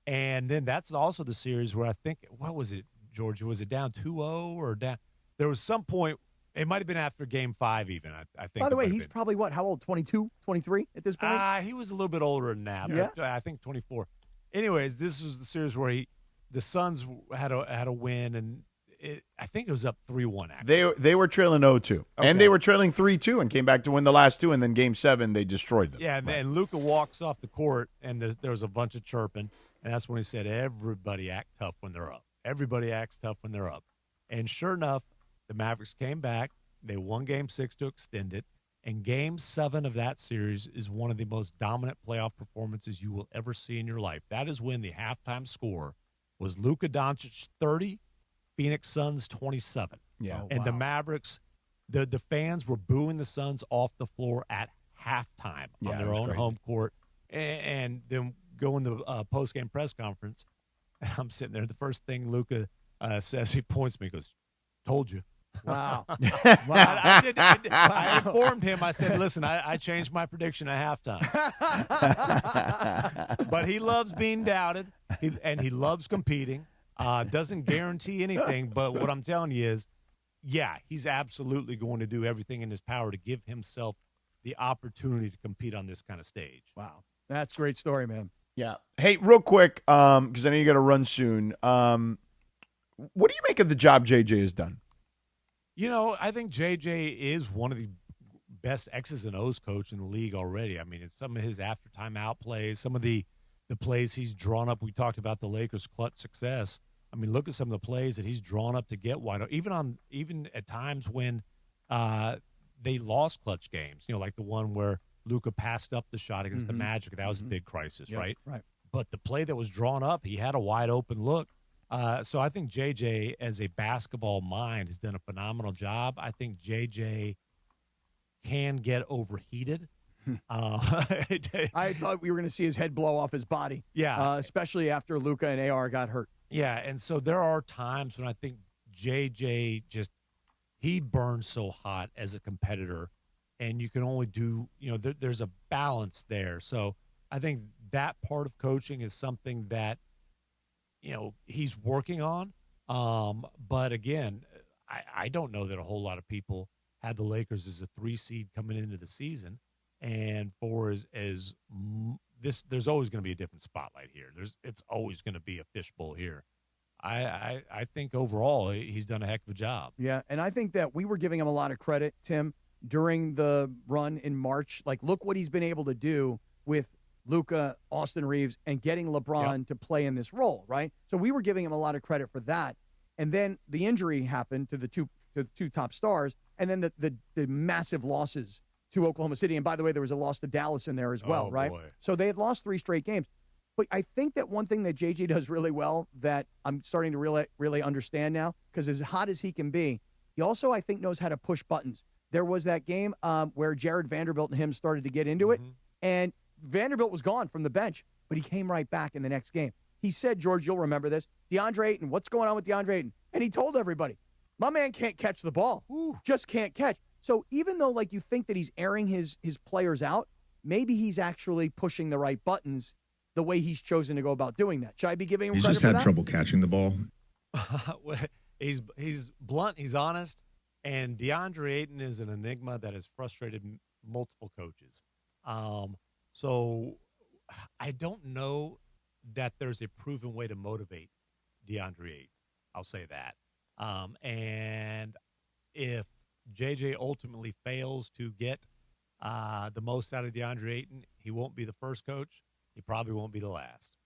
And then that's also the series where I think, what was it, Georgia? Was it down 2-0 or down? There was some point. It might have been after Game 5 even, I think. By the way, he's probably, how old, 22, 23 at this point? He was a little bit older than that. Yeah? But I think 24. Anyways, this was the series where the Suns had a win, and I think it was up 3-1, actually. They were trailing 0-2. Okay. And they were trailing 3-2 and came back to win the last two, and then Game 7, they destroyed them. Yeah, and Luka walks off the court, and there was a bunch of chirping, and that's when he said, everybody act tough when they're up. Everybody acts tough when they're up. And sure enough, the Mavericks came back. They won Game 6 to extend it. And Game 7 of that series is one of the most dominant playoff performances you will ever see in your life. That is when the halftime score was Luka Doncic 30, Phoenix Suns 27. Yeah. And the Mavericks, the fans were booing the Suns off the floor at halftime on their own home court. And then going to post-game press conference, and I'm sitting there. The first thing Luka says, he points to me and goes, told you. Wow. I informed him. I said, listen, I changed my prediction at halftime. But he loves being doubted, and he loves competing. Doesn't guarantee anything, but what I'm telling you is, yeah, he's absolutely going to do everything in his power to give himself the opportunity to compete on this kind of stage. Wow. That's a great story, man. Yeah. Hey, real quick, because I know you got to run soon. What do you make of the job JJ has done? You know, I think JJ is one of the best X's and O's coach in the league already. I mean, it's some of his after timeout plays, some of the plays he's drawn up. We talked about the Lakers' clutch success. I mean, look at some of the plays that he's drawn up to get wide open, even at times when they lost clutch games. You know, like the one where Luka passed up the shot against the Magic. That was a big crisis, right? Right. But the play that was drawn up, he had a wide open look. So I think JJ, as a basketball mind, has done a phenomenal job. I think JJ can get overheated. I thought we were going to see his head blow off his body. Yeah. Especially after Luka and AR got hurt. Yeah, and so there are times when I think JJ he burns so hot as a competitor, and you can only do, there's a balance there. So I think that part of coaching is something that, he's working on. But again, I don't know that a whole lot of people had the Lakers as a 3 seed coming into the season. And for there's always going to be a different spotlight here. It's always going to be a fishbowl here. I think overall he's done a heck of a job. Yeah, and I think that we were giving him a lot of credit, Tim, during the run in March. Like, look what he's been able to do with Luka, Austin Reaves, and getting LeBron to play in this role, right? So we were giving him a lot of credit for that. And then the injury happened to the two top stars, and then the massive losses to Oklahoma City. And by the way, there was a loss to Dallas in there as well, right? Boy. So they had lost 3 straight games. But I think that one thing that JJ does really well that I'm starting to really understand now, because as hot as he can be, he also, I think, knows how to push buttons. There was that game where Jared Vanderbilt and him started to get into it, and Vanderbilt was gone from the bench, but he came right back in the next game. He said, George, you'll remember this, DeAndre Ayton, what's going on with DeAndre Ayton? And he told everybody, my man can't catch the ball. Just can't catch. So even though, like, you think that he's airing his players out, maybe he's actually pushing the right buttons the way he's chosen to go about doing that. Should I be giving him He's credit just for had that? trouble catching the ball. He's blunt, he's honest, and DeAndre Ayton is an enigma that has frustrated multiple coaches. So I don't know that there's a proven way to motivate DeAndre Ayton. I'll say that. And if JJ ultimately fails to get the most out of DeAndre Ayton, he won't be the first coach. He probably won't be the last.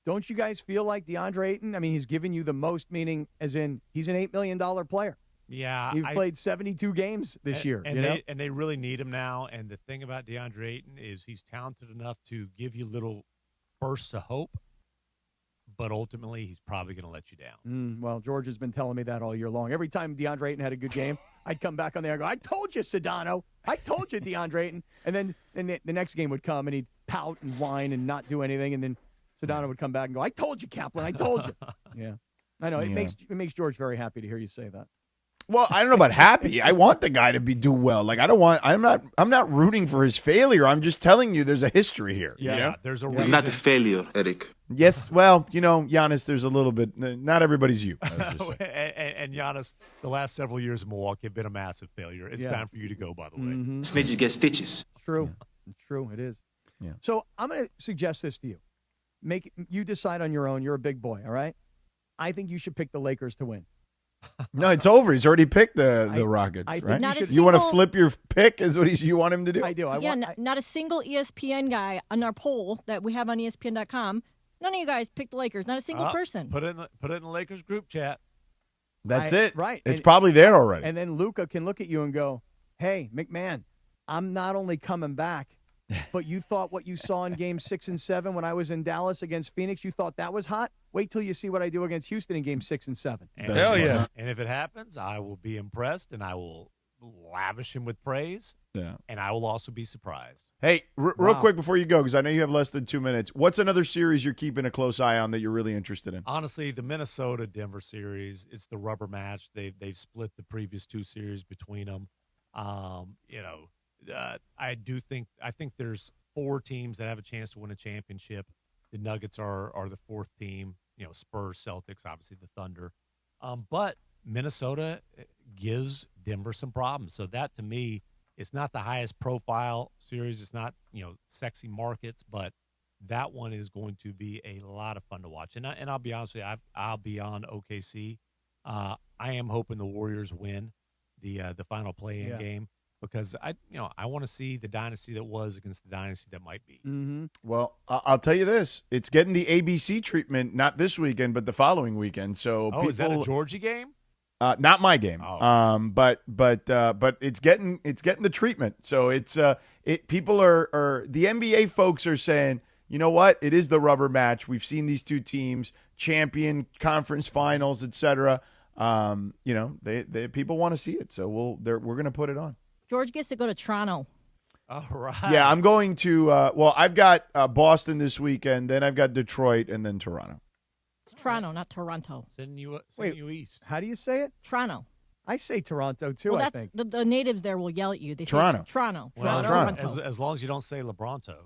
Don't you guys feel like DeAndre Ayton? I mean, he's given you the most, meaning as in he's an $8 million player. Yeah. He played 72 games this year. And they really need him now. And the thing about DeAndre Ayton is he's talented enough to give you little bursts of hope, but ultimately he's probably going to let you down. Well, George has been telling me that all year long. Every time DeAndre Ayton had a good game, I'd come back on there and go, I told you, Sedano. I told you, DeAndre Ayton. And then the next game would come, and he'd pout and whine and not do anything. And then Sedano would come back and go, I told you, Kaplan. I told you. Yeah. I know. It makes George very happy to hear you say that. Well, I don't know about happy. I want the guy to do well. Like, I'm not rooting for his failure. I'm just telling you there's a history here. Yeah, you know? There's a It's reason. not a failure, Eric. Yes, well, Giannis, there's a little bit. Not everybody's you. And Giannis, the last several years in Milwaukee have been a massive failure. It's time for you to go, by the way. Snitches get stitches. True. It's true. It is. Yeah. So I'm going to suggest this to you. You decide on your own. You're a big boy, all right? I think you should pick the Lakers to win. No, it's over. He's already picked the Rockets, I think right? Not a You want to single- flip your pick is what you want him to do? I do. Not a single ESPN guy on our poll that we have on ESPN.com. None of you guys picked the Lakers. Not a single person. Put it in the Lakers group chat. That's it. Right. It's probably there already. And then Luka can look at you and go, hey, McMahon, I'm not only coming back, but you thought what you saw in Game 6 and 7 when I was in Dallas against Phoenix, you thought that was hot? Wait till you see what I do against Houston in Game 6 and 7. Hell yeah. And if it happens, I will be impressed, and I will lavish him with praise. Yeah. And I will also be surprised. Hey, real quick before you go, because I know you have less than 2 minutes, what's another series you're keeping a close eye on that you're really interested in? Honestly, the Minnesota-Denver series, it's the rubber match. They've split the previous 2 series between them. I think there's 4 teams that have a chance to win a championship. The Nuggets are the 4th team. Spurs, Celtics, obviously the Thunder. But Minnesota gives Denver some problems. So that, to me, it's not the highest profile series. It's not, sexy markets, but that one is going to be a lot of fun to watch. And I'll be honest with you, I'll be on OKC. I am hoping the Warriors win the final play-in game, because I want to see the dynasty that was against the dynasty that might be. Mm-hmm. Well, I'll tell you this: it's getting the ABC treatment not this weekend, but the following weekend. So, is that a Georgia game? Not my game. Oh. But it's getting the treatment. So people are the NBA folks are saying, you know what? It is the rubber match. We've seen these two teams champion conference finals, etc. They people want to see it, so we're going to put it on. George gets to go to Toronto. All right. Yeah, I'm going to. I've got Boston this weekend, then I've got Detroit, and then Toronto. It's Toronto, not Toronto. Sending you east. How do you say it? Toronto. I say Toronto too. Well, I think the natives there will yell at you. They Toronto. say Toronto. Well, Toronto. as long as you don't say LeBronto.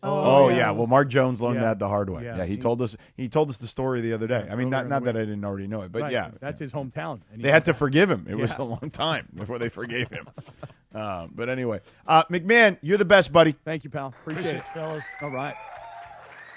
Oh yeah. Well, Mark Jones learned that the hard way. Yeah. He told us the story the other day. I mean, not that I didn't already know it, but right. That's his hometown. They had to forgive him. It was a long time before they forgave him. But anyway, McMahon, you're the best, buddy. Thank you, pal. Appreciate it, fellas. All right.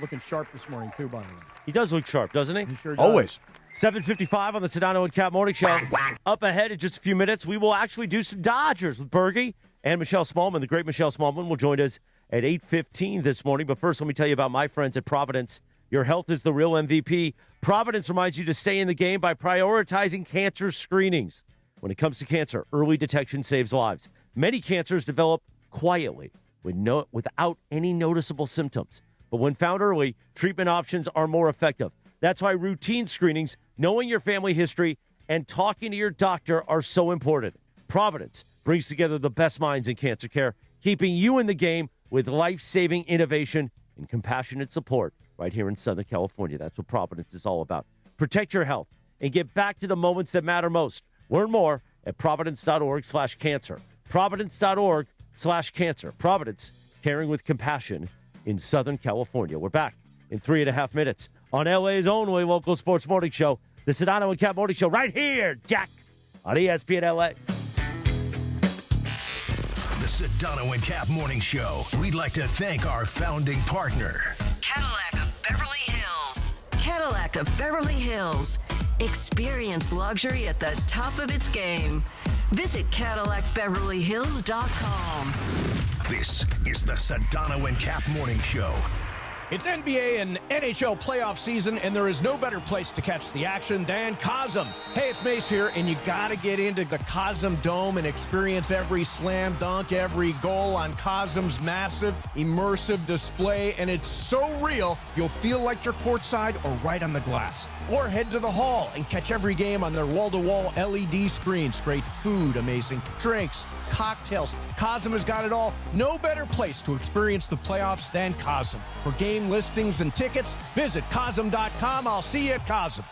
Looking sharp this morning too, by the way. He does look sharp, doesn't he? He sure does. Always. 7:55 on the Sedano and Kap Morning Show. Up ahead in just a few minutes, we will actually do some Dodgers with Bergie and Michelle Smallman. The great Michelle Smallman will join us at 8:15 this morning. But first, let me tell you about my friends at Providence. Your health is the real MVP. Providence reminds you to stay in the game by prioritizing cancer screenings. When it comes to cancer, early detection saves lives. Many cancers develop quietly without any noticeable symptoms. But when found early, treatment options are more effective. That's why routine screenings, knowing your family history, and talking to your doctor are so important. Providence brings together the best minds in cancer care, keeping you in the game with life-saving innovation and compassionate support right here in Southern California. That's what Providence is all about. Protect your health and get back to the moments that matter most. Learn more at providence.org/cancer. Providence.org/cancer. Providence, caring with compassion in Southern California. We're back in 3.5 minutes on LA's only local sports morning show, the Sedano and Kap Morning Show, right here, Jack, on ESPN LA. The Sedano and Kap Morning Show. We'd like to thank our founding partner, Cadillac of Beverly Hills. Cadillac of Beverly Hills. Experience luxury at the top of its game. Visit CadillacBeverlyHills.com. This is the Sedano and Kap Morning Show. It's NBA and NHL playoff season, and there is no better place to catch the action than Cosm. Hey, it's Mace here, and you got to get into the Cosm Dome and experience every slam dunk, every goal on Cosm's massive, immersive display, and it's so real, you'll feel like you're courtside or right on the glass. Or head to the hall and catch every game on their wall-to-wall LED screens. Great food, amazing drinks, cocktails. Cosm has got it all. No better place to experience the playoffs than Cosm. For game listings and tickets, visit Cosm.com. I'll see you at Cosm.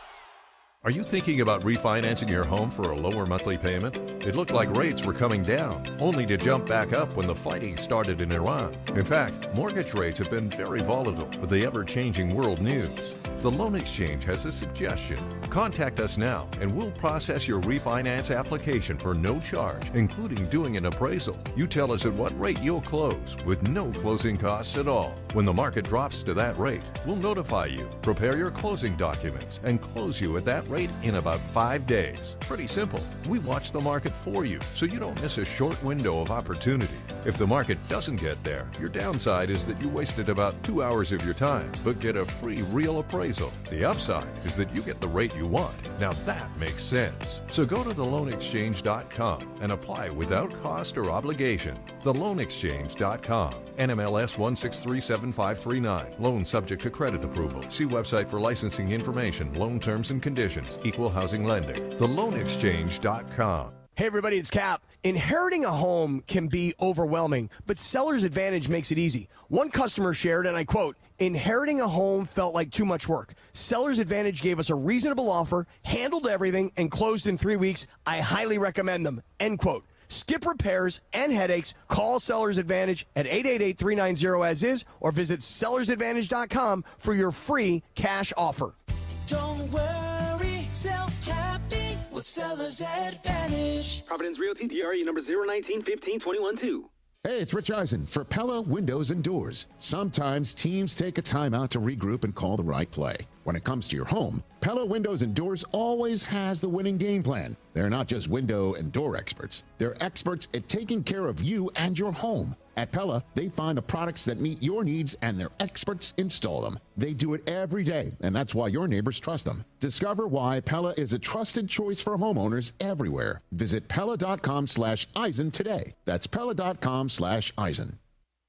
Are you thinking about refinancing your home for a lower monthly payment? It looked like rates were coming down, only to jump back up when the fighting started in Iran. In fact, mortgage rates have been very volatile with the ever-changing world news. The Loan Exchange has a suggestion. Contact us now and we'll process your refinance application for no charge, including doing an appraisal. You tell us at what rate you'll close with no closing costs at all. When the market drops to that rate, we'll notify you, prepare your closing documents, and close you at that rate in about 5 days. Pretty simple. We watch the market for you so you don't miss a short window of opportunity. If the market doesn't get there, your downside is that you wasted about 2 hours of your time, but get a free real appraisal. The upside is that you get the rate you want. Now that makes sense. So go to theloanexchange.com and apply without cost or obligation. Theloanexchange.com. NMLS 1637539. Loan subject to credit approval. See website for licensing information, loan terms and conditions. Equal housing lender. Theloanexchange.com. Hey everybody, it's Cap. Inheriting a home can be overwhelming, but Seller's Advantage makes it easy. One customer shared, and I quote, "Inheriting a home felt like too much work. Seller's Advantage gave us a reasonable offer, handled everything, and closed in 3 weeks. I highly recommend them." End quote. Skip repairs and headaches. Call Seller's Advantage at 888-390-AS-IS or visit sellersadvantage.com for your free cash offer. Don't worry, sell happy with Seller's Advantage. Providence Realty, DRE number 019-15-21-2. Hey, it's Rich Eisen for Pella Windows and Doors. Sometimes teams take a timeout to regroup and call the right play. When it comes to your home, Pella Windows and Doors always has the winning game plan. They're not just window and door experts. They're experts at taking care of you and your home. At Pella, they find the products that meet your needs and their experts install them. They do it every day, and that's why your neighbors trust them. Discover why Pella is a trusted choice for homeowners everywhere. Visit Pella.com/Eisen today. That's Pella.com/Eisen.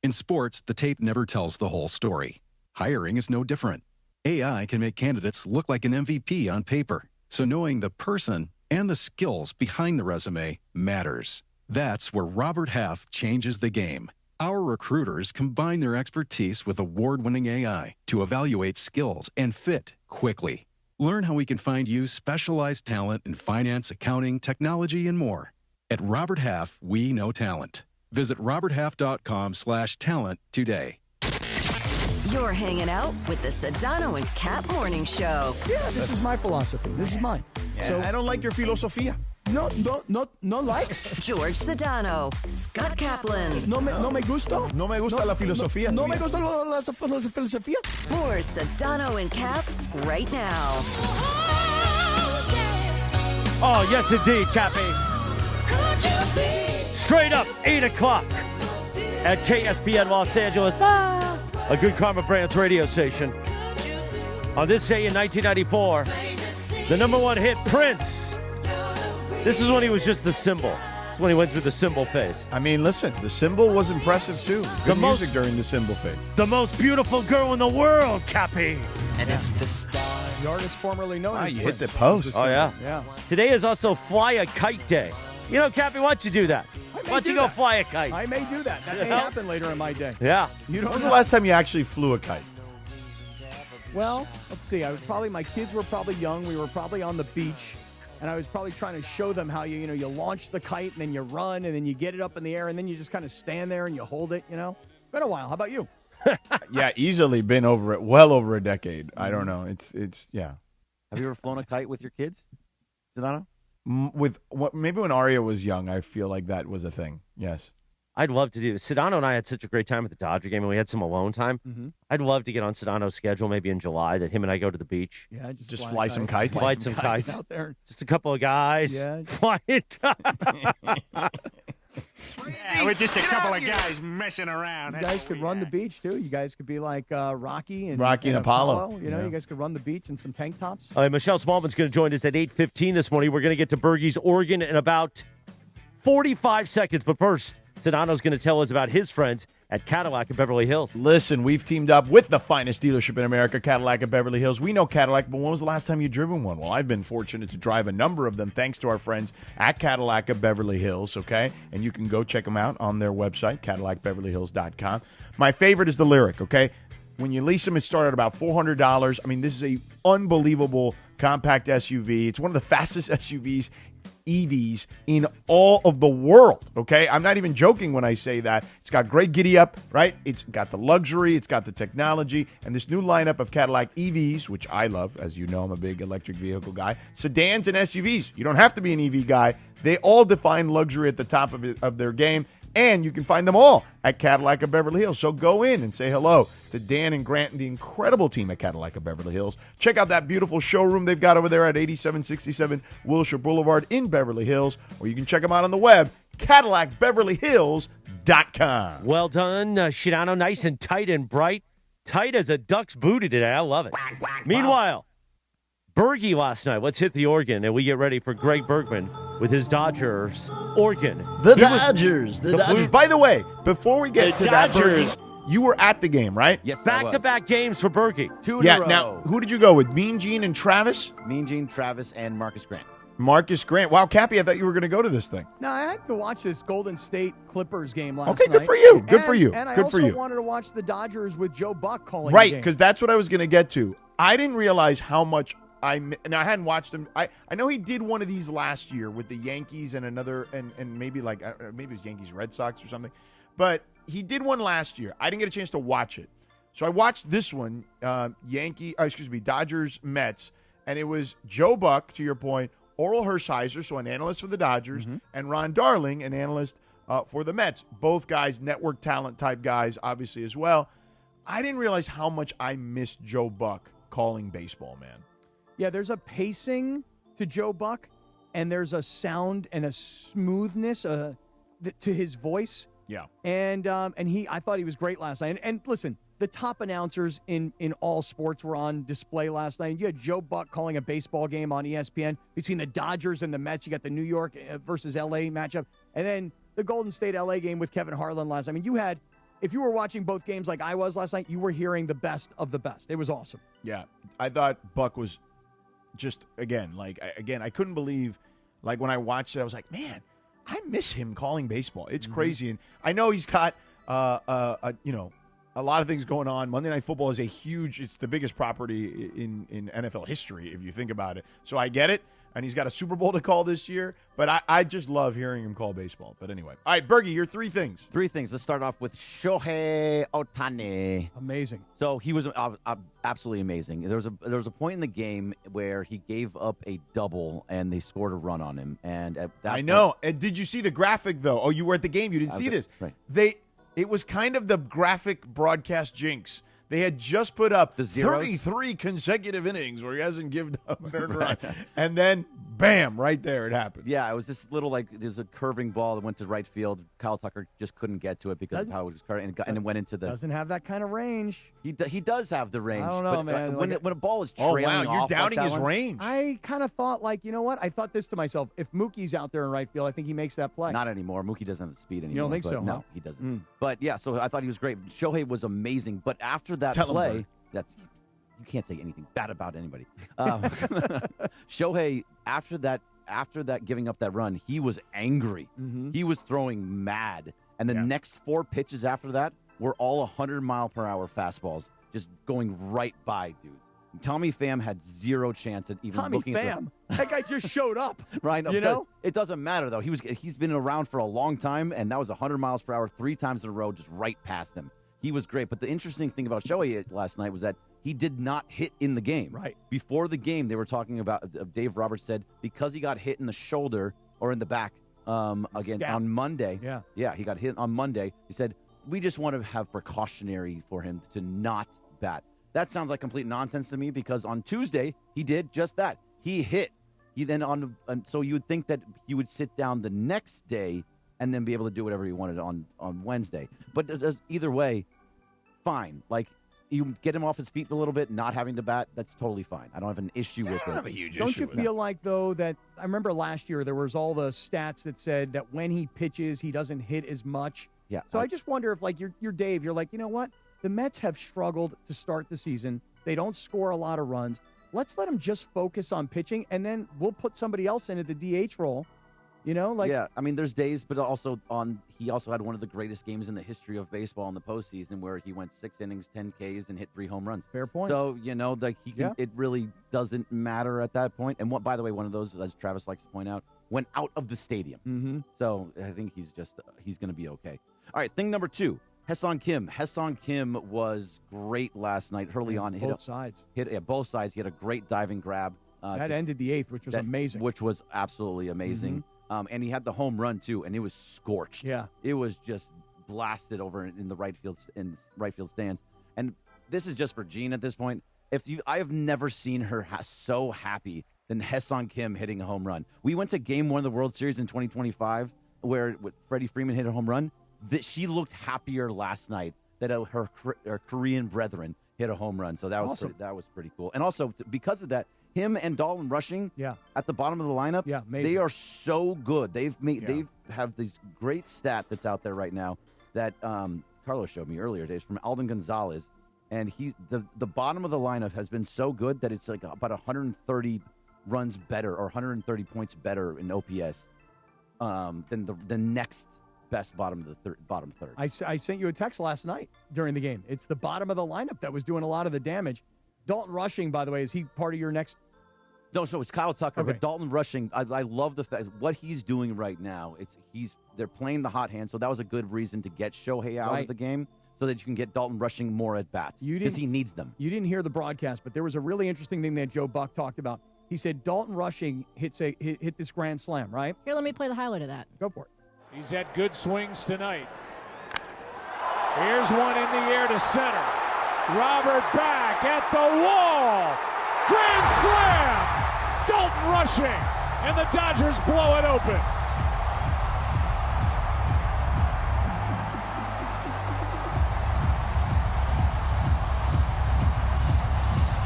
In sports, the tape never tells the whole story. Hiring is no different. AI can make candidates look like an MVP on paper, so knowing the person and the skills behind the resume matters. That's where Robert Half changes the game. Our recruiters combine their expertise with award-winning AI to evaluate skills and fit quickly. Learn how we can find you specialized talent in finance, accounting, technology, and more. At Robert Half, we know talent. Visit roberthalf.com/talent today. You're hanging out with the Sedano and Kap Morning Show. Yeah, this is my philosophy. This is mine. Yeah, so I don't like your filosofia. No like. George Sedano, Scott Kaplan. No me gusto. No me gusta la filosofía. No me gusta la filosofía. More Sedano and Kap right now. Oh, yes, indeed, Cappy. Straight up, 8 o'clock at KSPN Los Angeles, a Good Karma Brands radio station. On this day in 1994, the number one hit, Prince. This is when he was just the symbol. This is when he went through the symbol phase. I mean, listen, the symbol was impressive, too. Good music during the symbol phase. The most beautiful girl in the world, Cappy. And if the stars... The artist formerly known as you Prince. hit the post. Oh, yeah. Yeah. Today is also Fly a Kite Day. You know, Cappy, why don't you do that? Why don't you go fly a kite? I may do that. That may happen later in my day. Yeah. You don't When was know. the last time you actually flew a kite? Well, let's see. My kids were probably young. We were probably on the beach, and I was probably trying to show them how you launch the kite and then you run and then you get it up in the air and then you just kind of stand there and you hold it. It's been a while. How about you? Yeah, easily been well over a decade. I don't know. It's yeah. Have you ever flown a kite with your kids, Sedano? Maybe when Arya was young, I feel like that was a thing. Yes. I'd love to do this. Sedano and I had such a great time at the Dodger game, and we had some alone time. Mm-hmm. I'd love to get on Sedano's schedule maybe in July, that him and I go to the beach. Yeah, just fly some kites. Fly some kites out there. Just a couple of guys. Yeah. Flying kites. Yeah, we're just a couple of guys messing around. You guys could run the beach, too. You guys could be like Rocky and Apollo. You guys could run the beach in some tank tops. All right, Michelle Smallman's going to join us at 8:15 this morning. We're going to get to Bergie's Oregon in about 45 seconds. But first, Sedano's going to tell us about his friends at Cadillac in Beverly Hills. Listen, we've teamed up with the finest dealership in America, Cadillac at Beverly Hills. We know Cadillac, but when was the last time you've driven one? Well, I've been fortunate to drive a number of them thanks to our friends at Cadillac at Beverly Hills, okay? And you can go check them out on their website, CadillacBeverlyHills.com. My favorite is the Lyric, okay? When you lease them, it started at about $400. I mean, this is a unbelievable compact SUV. It's one of the fastest SUVs, EVs in all of the world, okay? I'm not even joking when I say that. It's got great giddy up, right? It's got the luxury, it's got the technology, and this new lineup of Cadillac EVs, which I love. As you know, I'm a big electric vehicle guy. Sedans and SUVs. You don't have to be an EV guy. They all define luxury at the top of their game, and you can find them all at Cadillac of Beverly Hills. So go in and say hello to Dan and Grant and the incredible team at Cadillac of Beverly Hills. Check out that beautiful showroom they've got over there at 8767 Wilshire Boulevard in Beverly Hills, or you can check them out on the web, CadillacBeverlyHills.com. Well done, Sedano. Nice and tight and bright. Tight as a duck's booty today. I love it. Meanwhile, Bergie last night. Let's hit the organ, and we get ready for Greg Bergman with his Dodgers organ. The Dodgers. By the way, before we get to that, Dodgers. Bergie, you were at the game, right? Yes, Back-to-back games for Bergie. 2 in a row. Now, who did you go with? Mean Gene and Travis? Mean Gene, Travis, and Marcus Grant. Marcus Grant. Wow, Cappy, I thought you were going to go to this thing. No, I had to watch this Golden State Clippers game last Okay, night. good for you. Good for you. And I Good also for you. wanted to watch the Dodgers with Joe Buck calling Right, the game. because that's what I was going to get to. I didn't realize how much I hadn't watched him. I know he did one of these last year with the Yankees and another, and maybe maybe it was Yankees Red Sox or something. But he did one last year. I didn't get a chance to watch it. So I watched this one, Dodgers Mets, and it was Joe Buck, to your point, Oral Hershiser, so an analyst for the Dodgers, and Ron Darling, an analyst for the Mets. Both guys, network talent type guys, obviously, as well. I didn't realize how much I missed Joe Buck calling baseball, man. Yeah, there's a pacing to Joe Buck, and there's a sound and a smoothness to his voice. Yeah. And I thought he was great last night. And listen, the top announcers in all sports were on display last night. You had Joe Buck calling a baseball game on ESPN between the Dodgers and the Mets. You got the New York versus L.A. matchup. And then the Golden State L.A. game with Kevin Harlan last night. I mean, you had if you were watching both games like I was last night, you were hearing the best of the best. It was awesome. Yeah, I thought Buck was just, again, I couldn't believe, like, when I watched it, I was like, man, I miss him calling baseball. It's crazy. And I know he's got, a lot of things going on. Monday Night Football is it's the biggest property in NFL history, if you think about it. So I get it. And he's got a Super Bowl to call this year. But I just love hearing him call baseball. But anyway. All right, Bergie, your 3 things. 3 things. Let's start off with Shohei Ohtani. Amazing. So he was absolutely amazing. There was a point in the game where he gave up a double and they scored a run on him. And at that I know. And did you see the graphic, though? Oh, you were at the game. You didn't see this. Right. It was kind of the graphic broadcast jinx. They had just put up the zeros? 33 consecutive innings where he hasn't given up a run. And then, bam, right there it happened. Yeah, it was this little, there's a curving ball that went to right field. Kyle Tucker just couldn't get to it because of how it was curving, and it went into the... Doesn't have that kind of range. He does have the range. I don't know, man. When a ball is trailing off you're doubting his range. I kind of thought, you know what? I thought this to myself. If Mookie's out there in right field, I think he makes that play. Not anymore. Mookie doesn't have the speed anymore. You don't think so, No, huh? he doesn't. But, yeah, so I thought he was great. Shohei was amazing. But after that play... You can't say anything bad about anybody. Shohei, after that giving up that run, he was angry. Mm-hmm. He was throwing mad. And the next 4 pitches after that were all 100-mile-per-hour fastballs just going right by dudes. Tommy Pham had 0 chance at even looking at Pham? That guy just showed up. Right. You know? It doesn't matter, though. He's been around for a long time, and that was 100 miles per hour 3 times in a row, just right past him. He was great. But the interesting thing about Shohei last night was that he did not hit in the game. Right. Before the game, they were talking about, Dave Roberts said, because he got hit in the shoulder or in the back on Monday. Yeah. Yeah, he got hit on Monday. He said, we just want to have precautionary for him to not bat. That sounds like complete nonsense to me because on Tuesday, he did just that. He hit. He then so you would think that he would sit down the next day and then be able to do whatever he wanted on Wednesday. But either way, fine. You get him off his feet a little bit, not having to bat, that's totally fine. I don't have an issue with it. I don't have a huge issue Don't you with feel like, though, that I remember last year there was all the stats that said that when he pitches, he doesn't hit as much. Yeah. So I just wonder if, you're Dave, you're like, you know what? The Mets have struggled to start the season. They don't score a lot of runs. Let's let them just focus on pitching, and then we'll put somebody else in at the DH role. You know, yeah, I mean, there's days, but he also had one of the greatest games in the history of baseball in the postseason where he went 6 innings, 10 Ks, and hit 3 home runs. Fair point. So, it really doesn't matter at that point. And by the way, one of those, as Travis likes to point out, went out of the stadium. Mm-hmm. So I think he's going to be okay. All right, thing number 2. Haesung Kim. Haesung Kim was great last night. Early on, both sides. Both sides. He had a great diving grab. That ended the 8th, which was amazing. Which was absolutely amazing. Mm-hmm. And he had the home run too, and it was scorched. Yeah, it was just blasted over in the right field stands. And this is just for Gene at this point. I have never seen her so happy than Haesung Kim hitting a home run. We went to Game 1 of the World Series in 2025, where Freddie Freeman hit a home run. That she looked happier last night that her Korean brethren hit a home run. So that was awesome. That was pretty cool. And also because of that, him and Dalton Rushing at the bottom of the lineup, they are so good. They have this great stat that's out there right now that Carlos showed me earlier today. It's from Alden Gonzalez, and the bottom of the lineup has been so good that it's like about 130 runs better or 130 points better in OPS than the next best bottom third. I sent you a text last night during the game. It's the bottom of the lineup that was doing a lot of the damage. Dalton Rushing, by the way, is he part of your next? No, so it's Kyle Tucker, Okay. but Dalton Rushing, I love the fact what he's doing right now. They're playing the hot hand, so that was a good reason to get Shohei out of the game so that you can get Dalton Rushing more at bats because he needs them. You didn't hear the broadcast, but there was a really interesting thing that Joe Buck talked about. He said Dalton Rushing hit this grand slam, right? Here, let me play the highlight of that. Go for it. He's had good swings tonight. Here's one in the air to center. Robert back at the wall. Grand slam! Dalton Rushing, and the Dodgers blow it open.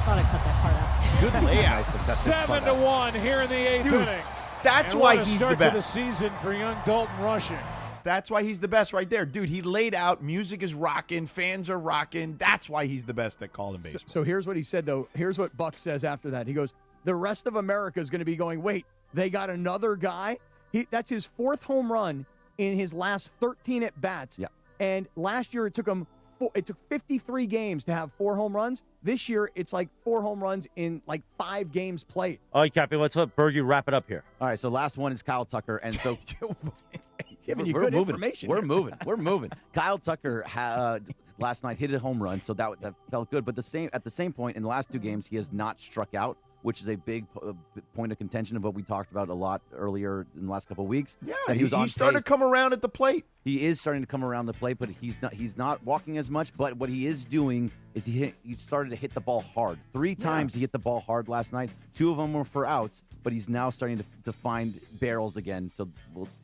Thought I cut that part out. Good layout. 7-1 here in the 8th inning. That's and why what a he's start the to the best. season for young Dalton Rushing. That's why he's the best right there. Dude, he laid out, music is rocking, fans are rocking. That's why he's the best at calling baseball. So here's what he said, though. Here's what Buck says after that. He goes, the rest of America is going to be going, wait, they got another guy? That's his 4th home run in his last 13 at-bats. Yeah. And last year it took 53 games to have 4 home runs. This year it's like 4 home runs in like 5 games played. All right, Cappy, let's let Bergie wrap it up here. All right, so last one is Kyle Tucker. And so giving you good information. We're moving. Kyle Tucker last night hit a home run, so that felt good. But at the same point, in the last 2 games, he has not struck out, which is a big point of contention of what we talked about a lot earlier in the last couple of weeks. Yeah, he started to come around at the plate. He is starting to come around the plate, but he's not walking as much. But what he is doing is he started to hit the ball hard. 3 times he hit the ball hard last night. 2 of them were for outs, but he's now starting to find barrels again. So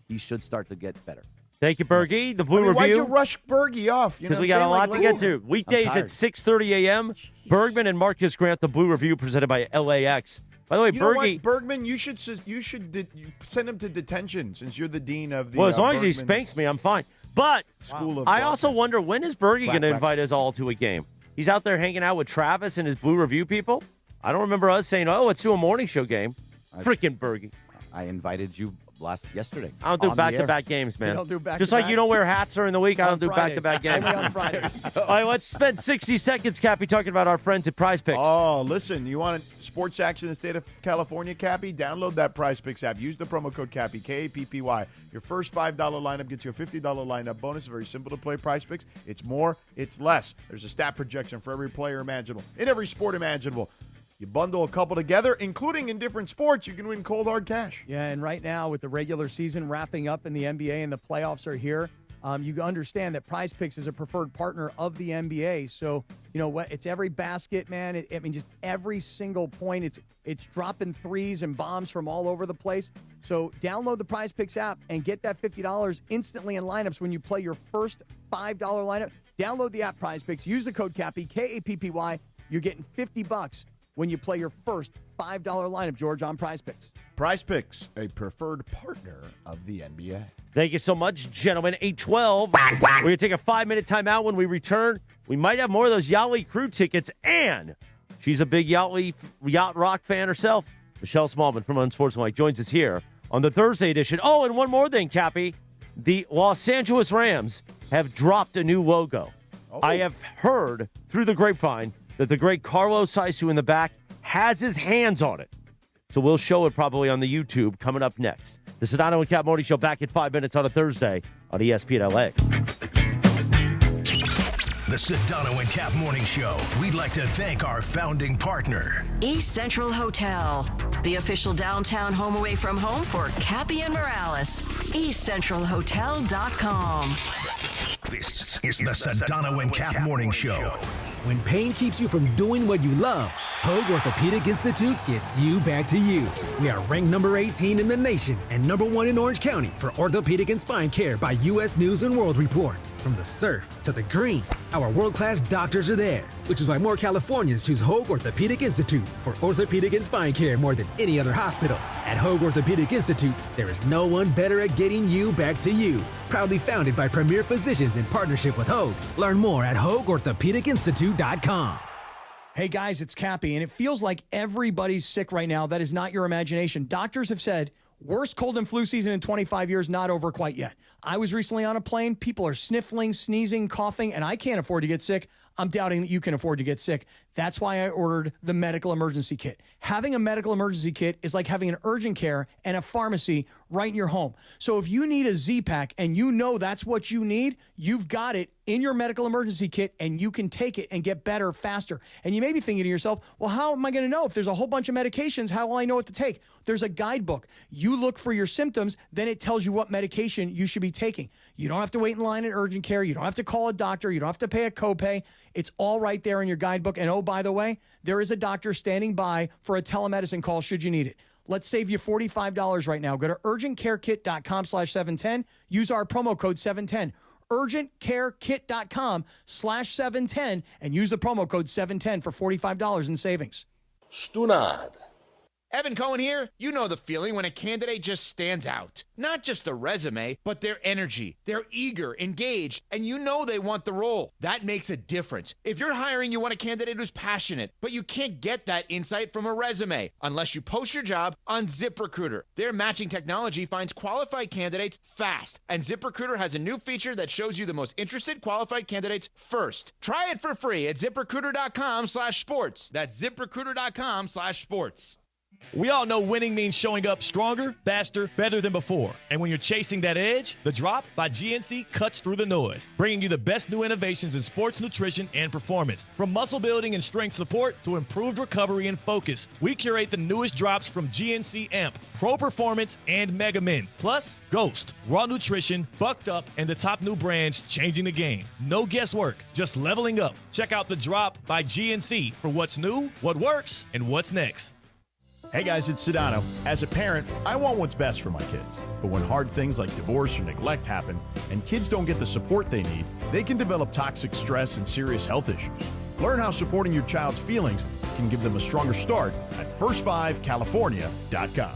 he should start to get better. Thank you, Bergie. The Blue Review. Why'd you rush Bergie off? Because we got a lot to get to. Weekdays at 6:30 a.m. Bergman and Marcus Grant, the Blue Review, presented by LAX. By the way, you Bergie. know what, Bergman, you should send him to detention since you're the dean of the. Well, as long as he Bergman spanks me, I'm fine. But I also wonder, when is Bergie going to invite us all to a game? He's out there hanging out with Travis and his Blue Review people. I don't remember us saying, "Oh, let's do a morning show game." Freaking Bergie. I invited you yesterday. I don't do back-to-back games, man. You don't do back-to-back. Just like you don't wear hats during the week, I don't do Fridays. back-to-back games. Only on Fridays. All right, let's spend 60 seconds, Cappy, talking about our friends at Prize Picks. Oh, listen, you want sports action in the state of California, Cappy? Download that Prize Picks app. Use the promo code Cappy, K-A-P-P-Y. Your first $5 lineup gets you a $50 lineup bonus. Very simple to play Prize Picks. It's more, it's less. There's a stat projection for every player imaginable, in every sport imaginable. You bundle a couple together, including in different sports, you can win cold, hard cash. Yeah, and right now with the regular season wrapping up in the NBA and the playoffs are here, you understand that Prize Picks is a preferred partner of the NBA. So, you know what? It's every basket, man. Just every single point. It's dropping threes and bombs from all over the place. So download the Prize Picks app and get that $50 instantly in lineups when you play your first $5 lineup. Download the app Prize Picks. Use the code Cappy, K-A-P-P-Y. You're getting $50 when you play your first $5 lineup, George, on Prize Picks. Prize Picks, a preferred partner of the NBA. Thank you so much, gentlemen. 8:12. We're going to take a 5-minute timeout. When we return, we might have more of those Yacht Crew tickets, and she's a big Yacht Rock fan herself. Michelle Smallman from Unsportsmanlike joins us here on the Thursday edition. Oh, and one more thing, Cappy. The Los Angeles Rams have dropped a new logo. Oh. I have heard through the grapevine that the great Carlos Saisu in the back has his hands on it. So we'll show it probably on the YouTube coming up next. The Sedano and Kap Morning Show back in 5 minutes on a Thursday on ESPN LA. The Sedano and Kap Morning Show. We'd like to thank our founding partner, East Central Hotel, the official downtown home away from home for Cappy and Morales. EastCentralHotel.com. This is the Sedano and Kap Morning Show. When pain keeps you from doing what you love, Hoag Orthopedic Institute gets you back to you. We are ranked number 18 in the nation and number 1 in Orange County for orthopedic and spine care by U.S. News and World Report. From the surf to the green, our world-class doctors are there, which is why more Californians choose Hoag Orthopedic Institute for orthopedic and spine care more than any other hospital. At Hoag Orthopedic Institute, there is no one better at getting you back to you. Proudly founded by premier physicians in partnership with Hoag. Learn more at HoagOrthopedicInstitute.com. Hey guys, it's Cappy, and it feels like everybody's sick right now. That is not your imagination. Doctors have said, worst cold and flu season in 25 years, not over quite yet. I was recently on a plane. People are sniffling, sneezing, coughing, and I can't afford to get sick. I'm doubting that you can afford to get sick. That's why I ordered the medical emergency kit. Having a medical emergency kit is like having an urgent care and a pharmacy right in your home. So if you need a Z-Pack and you know that's what you need, you've got it in your medical emergency kit and you can take it and get better faster. And you may be thinking to yourself, well, how am I going to know if there's a whole bunch of medications? How will I know what to take? There's a guidebook. You look for your symptoms, then it tells you what medication you should be taking. You don't have to wait in line at urgent care. You don't have to call a doctor. You don't have to pay a copay. It's all right there in your guidebook. And oh, by the way, there is a doctor standing by for a telemedicine call should you need it. Let's save you $45 right now. Go to urgentcarekit.com/710. Use our promo code 710. urgentcarekit.com/710 and use the promo code 710 for $45 in savings. Stunad. Evan Cohen here. You know the feeling when a candidate just stands out. Not just their resume, but their energy. They're eager, engaged, and you know they want the role. That makes a difference. If you're hiring, you want a candidate who's passionate, but you can't get that insight from a resume unless you post your job on ZipRecruiter. Their matching technology finds qualified candidates fast, and ZipRecruiter has a new feature that shows you the most interested qualified candidates first. Try it for free at ZipRecruiter.com/sports. That's ZipRecruiter.com/sports. We all know winning means showing up stronger, faster, better than before. And when you're chasing that edge, the Drop by GNC cuts through the noise, bringing you the best new innovations in sports nutrition and performance. From muscle building and strength support to improved recovery and focus, we curate the newest drops from GNC Amp, Pro Performance, and Mega Min. Plus, Ghost, Raw Nutrition, Bucked Up, and the top new brands changing the game. No guesswork, just leveling up. Check out the Drop by GNC for what's new, what works, and what's next. Hey guys, it's Sedano. As a parent, I want what's best for my kids. But when hard things like divorce or neglect happen, and kids don't get the support they need, they can develop toxic stress and serious health issues. Learn how supporting your child's feelings can give them a stronger start at first5california.com.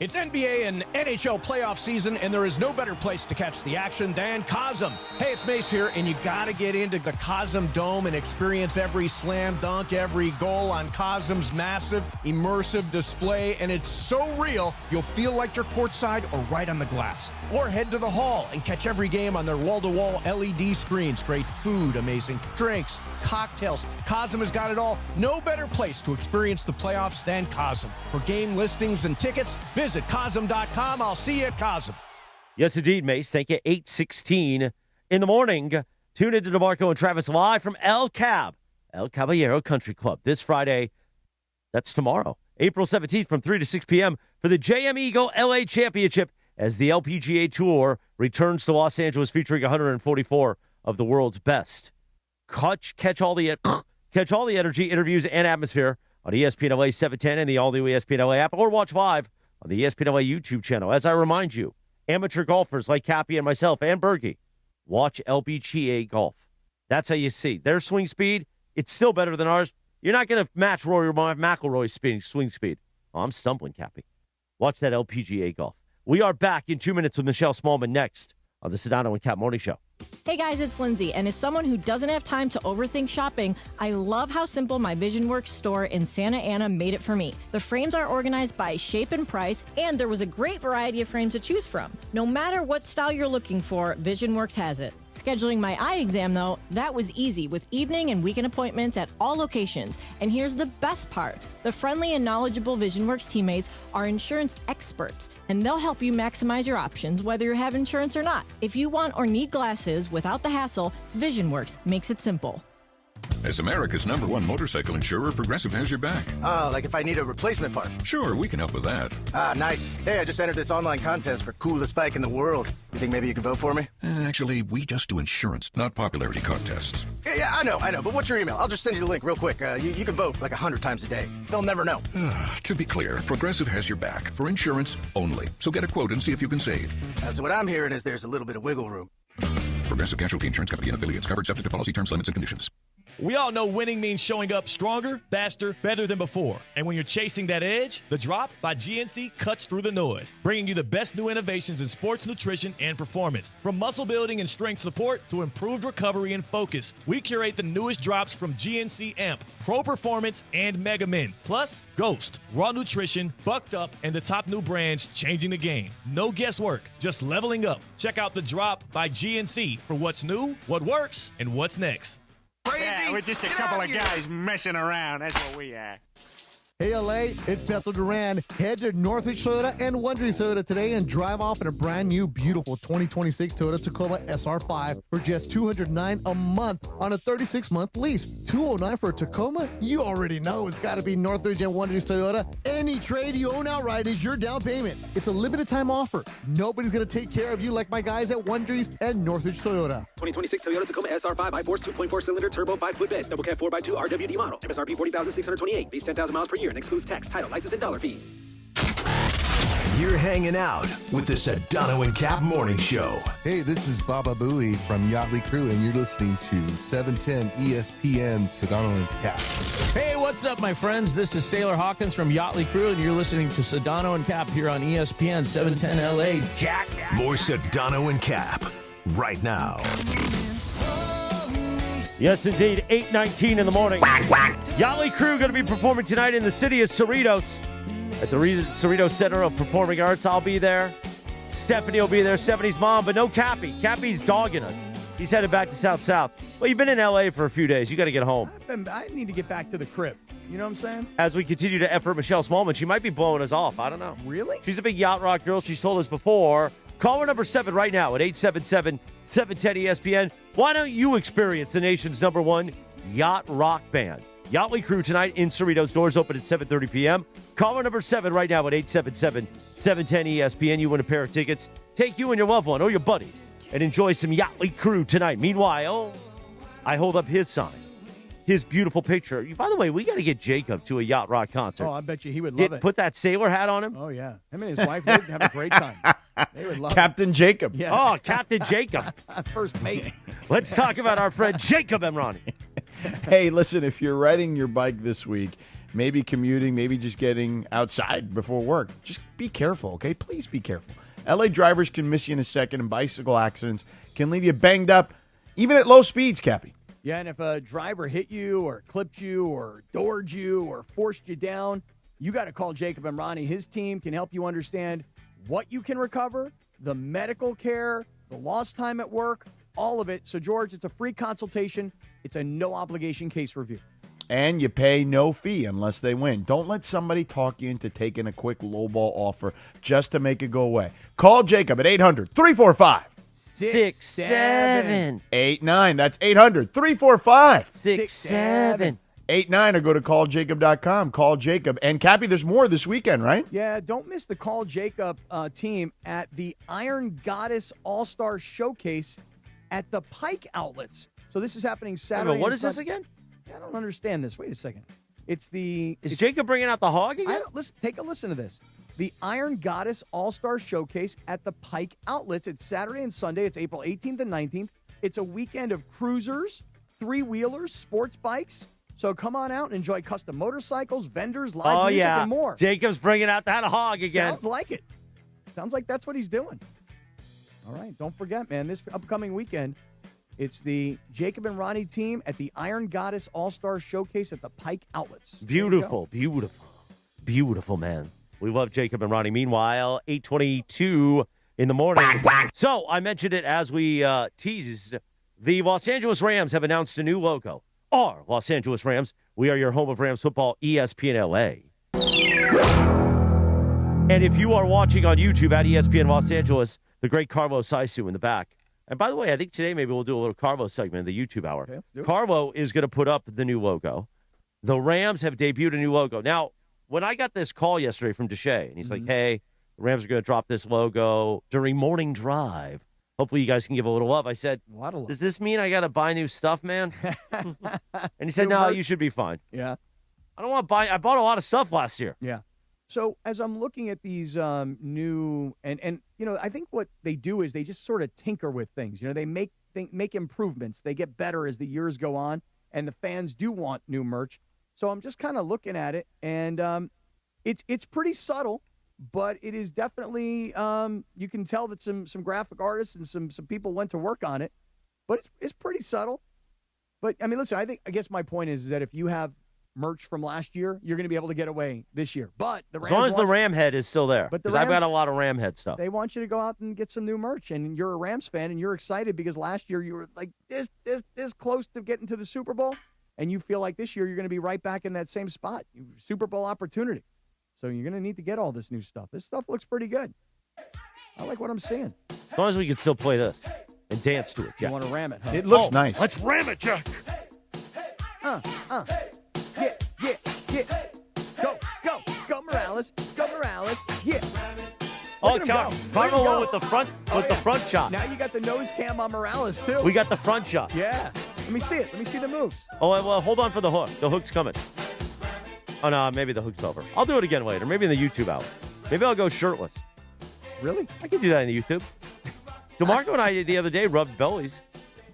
It's NBA and NHL playoff season, and there is no better place to catch the action than Cosm. Hey, it's Mace here, and you got to get into the Cosm Dome and experience every slam dunk, every goal on Cosm's massive, immersive display, and it's so real, you'll feel like you're courtside or right on the glass. Or head to the hall and catch every game on their wall-to-wall LED screens. Great food, amazing drinks, cocktails. Cosm has got it all. No better place to experience the playoffs than Cosm. For game listings and tickets, visit Cosm.com. I'll see you at Cosm. Yes, indeed, Mace. Thank you. 8:16 in the morning. Tune into DeMarco and Travis live from El Caballero Country Club this Friday. That's tomorrow, April 17th from 3 to 6 p.m. for the JM Eagle LA Championship as the LPGA Tour returns to Los Angeles featuring 144 of the world's best. Catch all the energy, interviews, and atmosphere on ESPN LA 710 and the all-new ESPN LA app, or watch live on the ESPN LA YouTube channel. As I remind you, amateur golfers like Cappy and myself and Bergie, watch LPGA Golf. That's how you see their swing speed. It's still better than ours. You're not going to match Rory McIlroy's swing speed. Oh, I'm stumbling, Cappy. Watch that LPGA Golf. We are back in 2 minutes with Michelle Smallman next on the Sedano and Kap Morning Show. Hey guys, it's Lindsay, and as someone who doesn't have time to overthink shopping, I love how simple my VisionWorks store in Santa Ana made it for me. The frames are organized by shape and price, and there was a great variety of frames to choose from. No matter what style you're looking for, VisionWorks has it. Scheduling my eye exam, though, that was easy with evening and weekend appointments at all locations. And here's the best part. The friendly and knowledgeable VisionWorks teammates are insurance experts, and they'll help you maximize your options whether you have insurance or not. If you want or need glasses without the hassle, VisionWorks makes it simple. As America's #1 motorcycle insurer, Progressive has your back. Oh, like if I need a replacement part? Sure, we can help with that. Ah, nice. Hey, I just entered this online contest for coolest bike in the world. You think maybe you can vote for me? Actually, we just do insurance, not popularity contests. Yeah, I know. But what's your email? I'll just send you the link real quick. You can vote like 100 times a day. They'll never know. To be clear, Progressive has your back for insurance only. So get a quote and see if you can save. So what I'm hearing is there's a little bit of wiggle room. Progressive Casualty Insurance Company and affiliates, covered subject to policy terms, limits, and conditions. We all know winning means showing up stronger, faster, better than before. And when you're chasing that edge, the Drop by GNC cuts through the noise, bringing you the best new innovations in sports nutrition and performance. From muscle building and strength support to improved recovery and focus, we curate the newest drops from GNC Amp, Pro Performance, and Mega Min. Plus, Ghost, Raw Nutrition, Bucked Up, and the top new brands changing the game. No guesswork, just leveling up. Check out the Drop by GNC for what's new, what works, and what's next. Yeah, we're just a couple of guys messing around. That's what we are. Hey, LA, it's Bethel Duran. Head to Northridge Toyota and Wondering Toyota today and drive off in a brand new, beautiful 2026 Toyota Tacoma SR5 for just $209 a month on a 36-month lease. $209 for a Tacoma? You already know it's got to be Northridge and Wondering Toyota. Any trade you own outright is your down payment. It's a limited-time offer. Nobody's going to take care of you like my guys at Wondering and Northridge Toyota. 2026 Toyota Tacoma SR5 i-Force 2.4-cylinder turbo 5-foot bed, double cab 4x2 RWD model. MSRP $40,628. Base 10,000 miles per year and excludes tax, title, license, and dollar fees. You're hanging out with the Sedano and Kap Morning Show. Hey, this is Baba Booey from Yachtly Crew, and you're listening to 710 ESPN Sedano and Kap. Hey, what's up, my friends? This is Sailor Hawkins from Yachtly Crew, and you're listening to Sedano and Kap here on ESPN 710 LA. Jack. More Sedano and Kap right now. Yes, indeed. 8:19 in the morning. Yachtly Crew going to be performing tonight in the city of Cerritos at the Cerritos Center of Performing Arts. I'll be there. Stephanie will be there. Stephanie's mom, but no Cappy. Cappy's dogging us. He's headed back to South. Well, you've been in L.A. for a few days. You got to get home. I need to get back to the crib. You know what I'm saying? As we continue to effort Michelle Smallman, she might be blowing us off. I don't know. Really? She's a big yacht rock girl. She's told us before. Caller number 7 right now at 877-710-ESPN. Why don't you experience the nation's #1 yacht rock band? Yachtly Crew tonight in Cerritos. Doors open at 7:30 p.m. Caller number 7 right now at 877-710-ESPN. You win a pair of tickets. Take you and your loved one or your buddy and enjoy some Yachtly Crew tonight. Meanwhile, I hold up his sign, his beautiful picture. By the way, we got to get Jacob to a yacht rock concert. Oh, I bet you he would love it. Put that sailor hat on him. Oh, yeah. Him and his wife would have a great time. They would love Captain Jacob. Yeah. Oh, Captain Jacob. First mate. Let's talk about our friend Jacob Emrani. Hey, listen, if you're riding your bike this week, maybe commuting, maybe just getting outside before work, just be careful, okay? Please be careful. LA drivers can miss you in a second, and bicycle accidents can leave you banged up, even at low speeds, Cappy. Yeah, and if a driver hit you or clipped you or doored you or forced you down, you got to call Jacob Emrani. His team can help you understand what you can recover, the medical care, the lost time at work, all of it. So, George, it's a free consultation. It's a no-obligation case review. And you pay no fee unless they win. Don't let somebody talk you into taking a quick lowball offer just to make it go away. Call Jacob at 800-345-6789. That's 800-345-6789. Or go to calljacob.com. Call Jacob. And, Cappy, there's more this weekend, right? Yeah, don't miss the Call Jacob team at the Iron Goddess All-Star Showcase at the Pike Outlets. So this is happening Saturday. What is this again? I don't understand this. Wait a second. Is Jacob bringing out the hog again? Take a listen to this. The Iron Goddess All-Star Showcase at the Pike Outlets. It's Saturday and Sunday. It's April 18th and 19th. It's a weekend of cruisers, three-wheelers, sports bikes. So come on out and enjoy custom motorcycles, vendors, live music, and more. Jacob's bringing out that hog again. Sounds like it. Sounds like that's what he's doing. All right. Don't forget, man, this upcoming weekend, it's the Jacob and Ronnie team at the Iron Goddess All-Star Showcase at the Pike Outlets. Beautiful, man. We love Jacob and Ronnie. Meanwhile, 8:22 in the morning. So I mentioned it as we teased. The Los Angeles Rams have announced a new logo. Our Los Angeles Rams. We are your home of Rams football, ESPN LA. And if you are watching on YouTube at ESPN Los Angeles, the great Carlo Saisu in the back. And by the way, I think today maybe we'll do a little Carlo segment in the YouTube hour. Okay, Carlo is going to put up the new logo. The Rams have debuted a new logo. Now, when I got this call yesterday from Deshae, and he's like, hey, the Rams are going to drop this logo during morning drive. Hopefully you guys can give a little love. I said, does this mean I got to buy new stuff, man? And he said, no, you should be fine. Yeah. I don't want to buy. I bought a lot of stuff last year. Yeah. So as I'm looking at these new, and you know, I think what they do is they just sort of tinker with things. You know, they make improvements. They get better as the years go on, and the fans do want new merch. So I'm just kind of looking at it, and it's pretty subtle. But it is definitely, you can tell that some graphic artists and some people went to work on it. But it's pretty subtle. But, I mean, listen, I guess my point is that if you have merch from last year, you're going to be able to get away this year. But the Rams, as long as the Ram head is still there, because I've got a lot of Ram head stuff. They want you to go out and get some new merch. And you're a Rams fan, and you're excited because last year you were like this close to getting to the Super Bowl. And you feel like this year you're going to be right back in that same spot. Super Bowl opportunity. So you're going to need to get all this new stuff. This stuff looks pretty good. I like what I'm seeing. As long as we can still play this and dance to it, Jack. You want to ram it, huh? It looks nice. Let's ram it, Jack. Yeah. Go Morales. Yeah. Oh, Carlo with the front shot. Now you got the nose cam on Morales too. We got the front shot. Yeah. Let me see it. Let me see the moves. Oh, well, hold on for the hook. The hook's coming. Oh, no, maybe the hook's over. I'll do it again later. Maybe in the YouTube hour. Maybe I'll go shirtless. Really? I can do that on YouTube. DeMarco and I the other day rubbed bellies,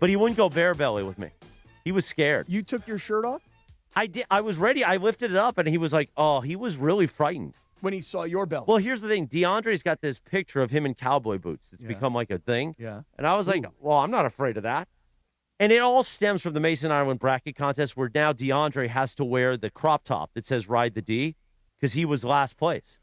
but he wouldn't go bare belly with me. He was scared. You took your shirt off? I did. I was ready. I lifted it up, and he was like, "Oh," he was really frightened when he saw your belly. Well, here's the thing: DeAndre's got this picture of him in cowboy boots. It's become like a thing. Yeah. And I was like, "Well, I'm not afraid of that." And it all stems from the Mason Ireland bracket contest, where now DeAndre has to wear the crop top that says "Ride the D" because he was last place.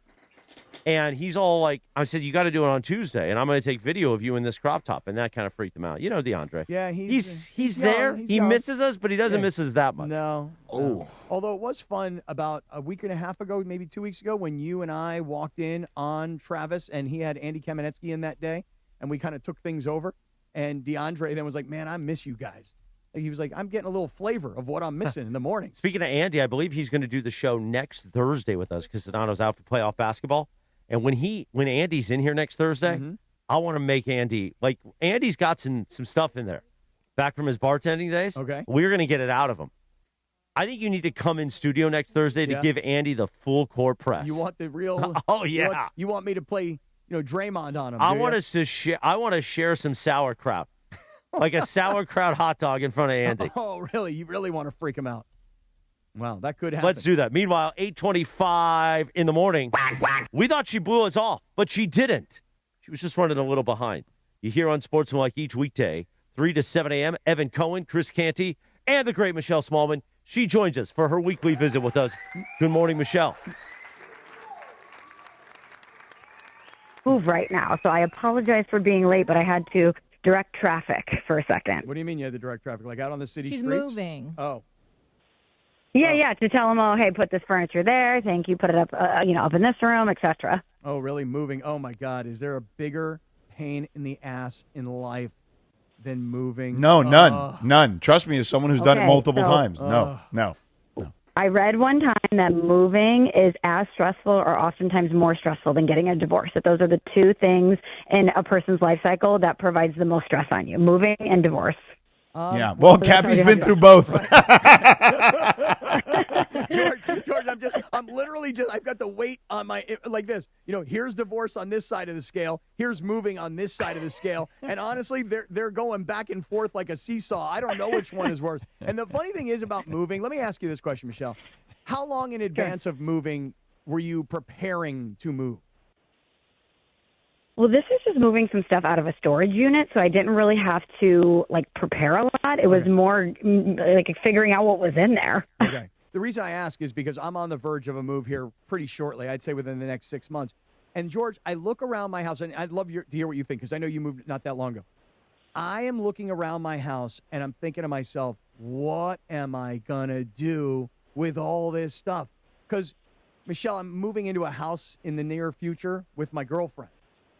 And he's all like, I said, you got to do it on Tuesday, and I'm going to take video of you in this crop top. And that kind of freaked him out. You know, DeAndre. Yeah, he's young, there. he's he young. misses us, but he doesn't miss us that much. No. Oh. Although it was fun about a week and a half ago, maybe 2 weeks ago, when you and I walked in on Travis, and he had Andy Kamenetsky in that day, and we kind of took things over. And DeAndre then was like, man, I miss you guys. He was like, I'm getting a little flavor of what I'm missing in the mornings. Speaking of Andy, I believe he's going to do the show next Thursday with us because Sedano's out for playoff basketball. And when Andy's in here next Thursday, I want to make Andy, like, Andy's got some stuff in there back from his bartending days. Okay. We're going to get it out of him. I think you need to come in studio next Thursday to give Andy the full court press. You want the real? Oh, yeah. You want me to play, Draymond on him? I want us to share. I want to share some sauerkraut, like a sauerkraut hot dog in front of Andy. Oh, really? You really want to freak him out? Wow, that could happen. Let's do that. Meanwhile, 8:25 in the morning. We thought she blew us off, but she didn't. She was just running a little behind. You hear on Sportsmanlike each weekday, 3 to 7 a.m., Evan Cohen, Chris Canty, and the great Michelle Smallman. She joins us for her weekly visit with us. Good morning, Michelle. Move right now, so I apologize for being late, but I had to direct traffic for a second. What do you mean you had to direct traffic? Like out on the city She's streets? moving. Oh. Yeah, to tell them, oh, hey, put this furniture there. Thank you. Put it up, up in this room, etc. Oh, really? Moving? Oh, my God. Is there a bigger pain in the ass in life than moving? No, none. Trust me, as someone who's done it multiple times. No. I read one time that moving is as stressful or oftentimes more stressful than getting a divorce. That those are the two things in a person's life cycle that provides the most stress on you, moving and divorce. Yeah. Well, Cappy's been through both. George, I'm literally I've got the weight on my, like this. Here's divorce on this side of the scale. Here's moving on this side of the scale. And honestly, they're going back and forth like a seesaw. I don't know which one is worse. And the funny thing is about moving, let me ask you this question, Michelle. How long in advance of moving were you preparing to move? Well, this is just moving some stuff out of a storage unit, so I didn't really have to, prepare a lot. It was more like figuring out what was in there. Okay. The reason I ask is because I'm on the verge of a move here pretty shortly, I'd say within the next 6 months. And, George, I look around my house, and I'd love to hear what you think, because I know you moved not that long ago. I am looking around my house, and I'm thinking to myself, what am I going to do with all this stuff? Because, Michelle, I'm moving into a house in the near future with my girlfriend.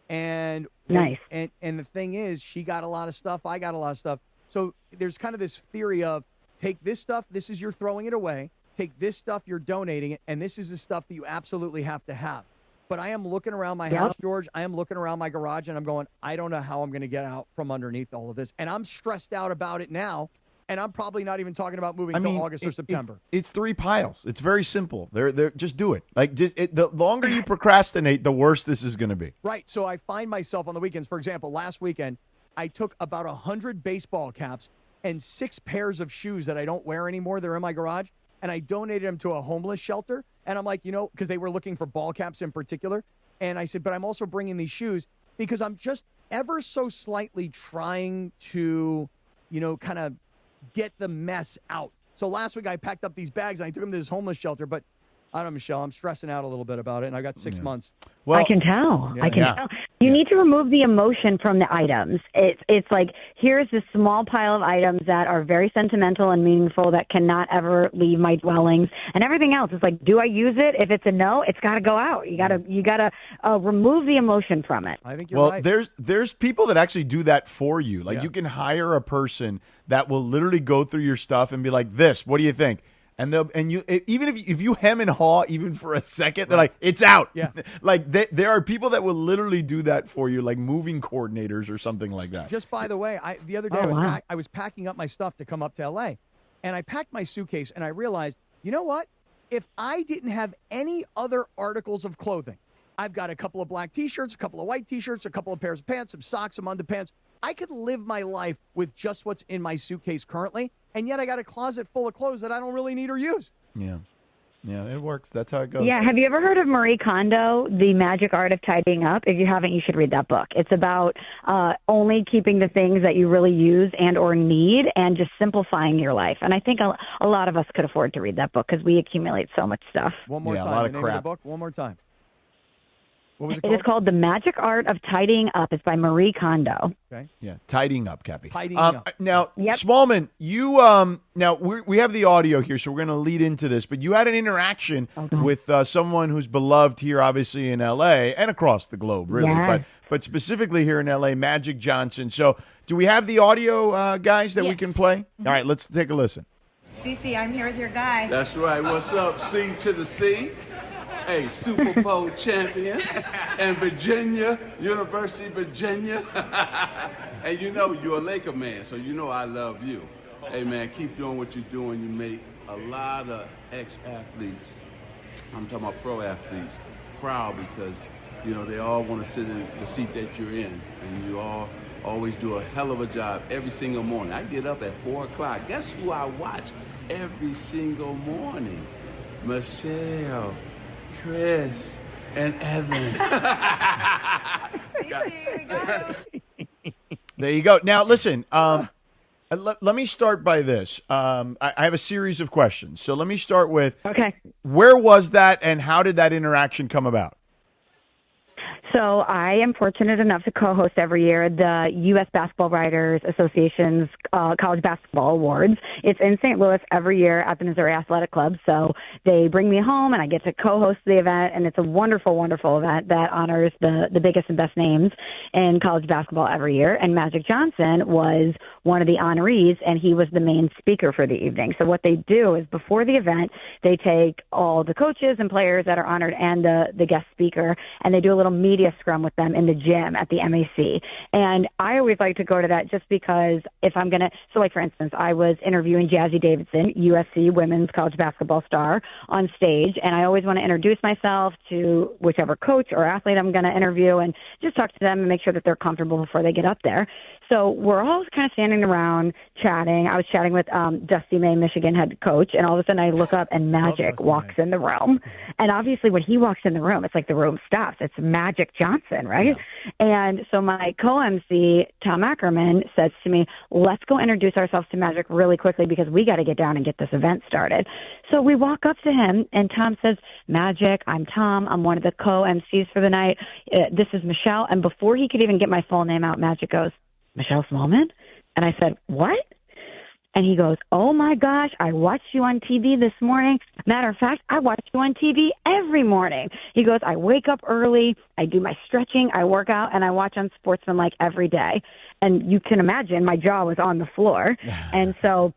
And nice. And the thing is, she got a lot of stuff. I got a lot of stuff. So there's kind of this theory of take this stuff. This is you're throwing it away. Take this stuff. You're donating it. And this is the stuff that you absolutely have to have. But I am looking around my house, George. I am looking around my garage, and I'm going, I don't know how I'm going to get out from underneath all of this. And I'm stressed out about it now. And I'm probably not even talking about moving until August or September. It's 3 piles. It's very simple. They're just do it. The longer you procrastinate, the worse this is going to be. Right. So I find myself on the weekends. For example, last weekend, I took about 100 baseball caps and 6 pairs of shoes that I don't wear anymore. They're in my garage, and I donated them to a homeless shelter. And I'm like, because they were looking for ball caps in particular. And I said, but I'm also bringing these shoes because I'm just ever so slightly trying to, kind of get the mess out. So last week I packed up these bags and I took them to this homeless shelter, but I don't know, Michelle, I'm stressing out a little bit about it, and I got 6 months. Well, I can tell. I can tell. You need to remove the emotion from the items. It's like, here's this small pile of items that are very sentimental and meaningful that cannot ever leave my dwellings, and everything else is like, do I use it? If it's a no, it's got to go out. You gotta remove the emotion from it. I think you're right. There's people that actually do that for you. Like you can hire a person that will literally go through your stuff and be like, "This, what do you think?" And even if you hem and haw even for a second, they're like, it's out. Yeah. Like there are people that will literally do that for you, like moving coordinators or something like that. Just by the way, the other day I was packing up my stuff to come up to L.A., and I packed my suitcase, and I realized, you know what? If I didn't have any other articles of clothing, I've got a couple of black T-shirts, a couple of white T-shirts, a couple of pairs of pants, some socks, some underpants. I could live my life with just what's in my suitcase currently, and yet I got a closet full of clothes that I don't really need or use. Yeah. Yeah, it works. That's how it goes. Yeah, have you ever heard of Marie Kondo, The Magic Art of Tidying Up? If you haven't, you should read that book. It's about only keeping the things that you really use and or need and just simplifying your life. And I think a lot of us could afford to read that book because we accumulate so much stuff. One more time. a lot of the name crap. Of the book. One more time. What was it It called? is called The Magic Art of Tidying Up. It's by Marie Kondo. Okay. Yeah, tidying up, Cappy. Tidying up. Now, Smallman, you now we have the audio here, so we're going to lead into this. But you had an interaction with someone who's beloved here, obviously in L.A. and across the globe, really. Yes. But specifically here in L.A., Magic Johnson. So, do we have the audio, guys, that we can play? All right, let's take a listen. Cece, I'm here with your guy. That's right. What's up, C to the C? Hey, Super Bowl champion and Virginia, University of Virginia. And you know, you're a Laker man, so you know I love you. Hey, man, keep doing what you're doing. You make a lot of ex-athletes, I'm talking about pro athletes, proud because, you know, they all want to sit in the seat that you're in. And you all always do a hell of a job every single morning. I get up at 4 o'clock. Guess who I watch every single morning? Michelle, Chris, and Evan. There you go. Now, listen, let me start by this. I have a series of questions. So let me start with, where was that and how did that interaction come about? So I am fortunate enough to co-host every year the U.S. Basketball Writers Association's College Basketball Awards. It's in St. Louis every year at the Missouri Athletic Club. So they bring me home and I get to co-host the event, and it's a wonderful, wonderful event that honors the biggest and best names in college basketball every year. And Magic Johnson was one of the honorees, and he was the main speaker for the evening. So what they do is before the event, they take all the coaches and players that are honored and the guest speaker, and they do a little media scrum with them in the gym at the MAC. And I always like to go to that just because if I'm going to, so like for instance, I was interviewing Jazzy Davidson, USC women's college basketball star, on stage, and I always want to introduce myself to whichever coach or athlete I'm going to interview and just talk to them and make sure that they're comfortable before they get up there. So we're all kind of standing around chatting. I was chatting with Dusty May, Michigan head coach, and all of a sudden I look up and Magic walks in the room. And obviously when he walks in the room, it's like the room stops. It's Magic Johnson, right? Yeah. And so my co-MC, Tom Ackerman, says to me, let's go introduce ourselves to Magic really quickly because we got to get down and get this event started. So we walk up to him, and Tom says, Magic, I'm Tom. I'm one of the co-MCs for the night. This is Michelle. And before he could even get my full name out, Magic goes, Michelle Smallman? And I said, what? And he goes, oh, my gosh, I watched you on TV this morning. Matter of fact, I watch you on TV every morning. He goes, I wake up early, I do my stretching, I work out, and I watch Unsportsmanlike every day. And you can imagine my jaw was on the floor. And so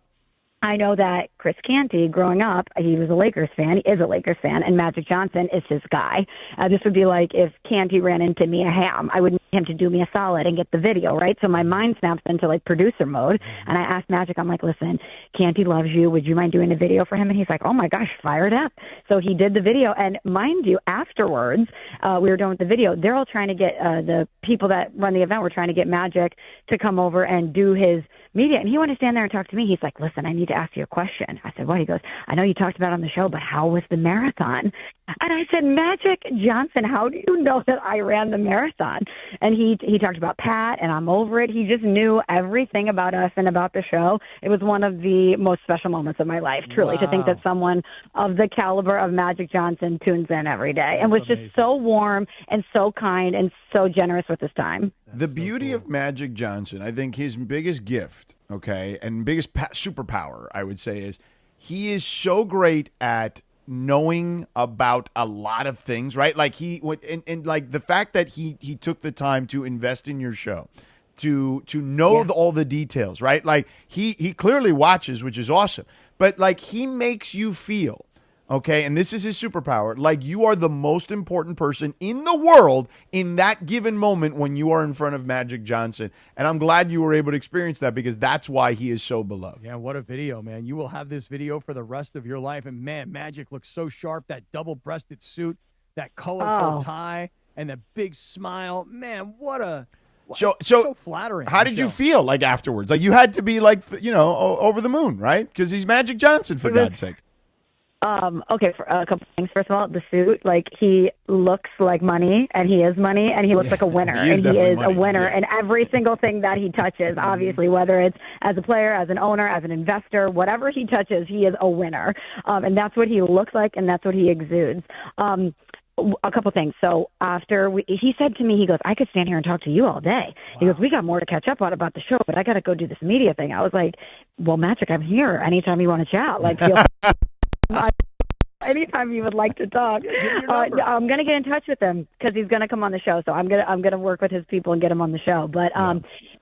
I know that Chris Canty, growing up, he was a Lakers fan. He is a Lakers fan, and Magic Johnson is his guy. This would be like if Canty ran into Mia Hamm. I would need him to do me a solid and get the video, right? So my mind snaps into, like, producer mode, and I asked Magic, I'm like, listen, Canty loves you. Would you mind doing a video for him? And he's like, oh, my gosh, fire it up. So he did the video, and mind you, afterwards, we were done with the video. They're all trying to get the people that run the event were trying to get Magic to come over and do his media, and he wanted to stand there and talk to me. He's like, listen, I need to ask you a question. I said, what? He goes, I know you talked about it on the show, but how was the marathon? And I said, Magic Johnson, how do you know that I ran the marathon? And he talked about Pat, and I'm over it. He just knew everything about us and about the show. It was one of the most special moments of my life, truly, to think that someone of the caliber of Magic Johnson tunes in every day and was just so warm and so kind and so generous with his time. The beauty of Magic Johnson, I think his biggest gift, okay, and biggest superpower, I would say, is he is so great at knowing about a lot of things, right? Like and like the fact that he took the time to invest in your show, to know all the details, right? Like he clearly watches, which is awesome, but like he makes you feel, okay, and this is his superpower, like you are the most important person in the world in that given moment when you are in front of Magic Johnson. And I'm glad you were able to experience that because that's why he is so beloved. Yeah, what a video, man. You will have this video for the rest of your life. And, man, Magic looks so sharp, that double-breasted suit. that colorful tie and the big smile. Man, So flattering. How did you feel like afterwards? Like you had to be like, over the moon, right? Because he's Magic Johnson, for God's sake. Okay, for a couple things. First of all, the suit, like he looks like money, and he is money, and he looks like a winner, He is a winner in every single thing that he touches. Obviously, whether it's as a player, as an owner, as an investor, whatever he touches, he is a winner, and that's what he looks like, and that's what he exudes. A couple things. So after he said to me, he goes, I could stand here and talk to you all day. Wow. He goes, we got more to catch up on about the show, but I got to go do this media thing. I was like, well, Magic, I'm here anytime you want to chat. Like, anytime you would like to talk. I'm going to get in touch with him because he's going to come on the show. So I'm going to work with his people and get him on the show. But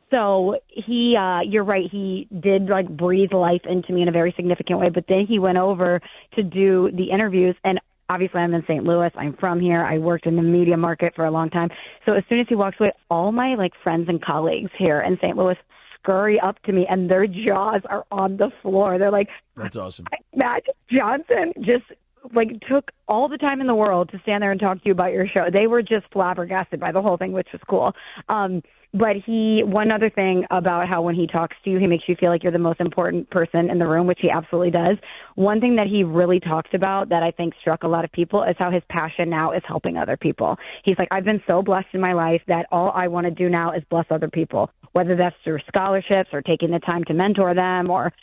so he, you're right. He did like breathe life into me in a very significant way. But then he went over to do the interviews, and obviously I'm in St. Louis. I'm from here. I worked in the media market for a long time. So as soon as he walks away, all my like friends and colleagues here in St. Louis scurry up to me, and their jaws are on the floor. They're like, that's awesome. Magic Johnson just like took all the time in the world to stand there and talk to you about your show. They were just flabbergasted by the whole thing, which was cool. But one other thing about how when he talks to you, he makes you feel like you're the most important person in the room, which he absolutely does. One thing that he really talks about that I think struck a lot of people is how his passion now is helping other people. He's like, I've been so blessed in my life that all I want to do now is bless other people, whether that's through scholarships or taking the time to mentor them or,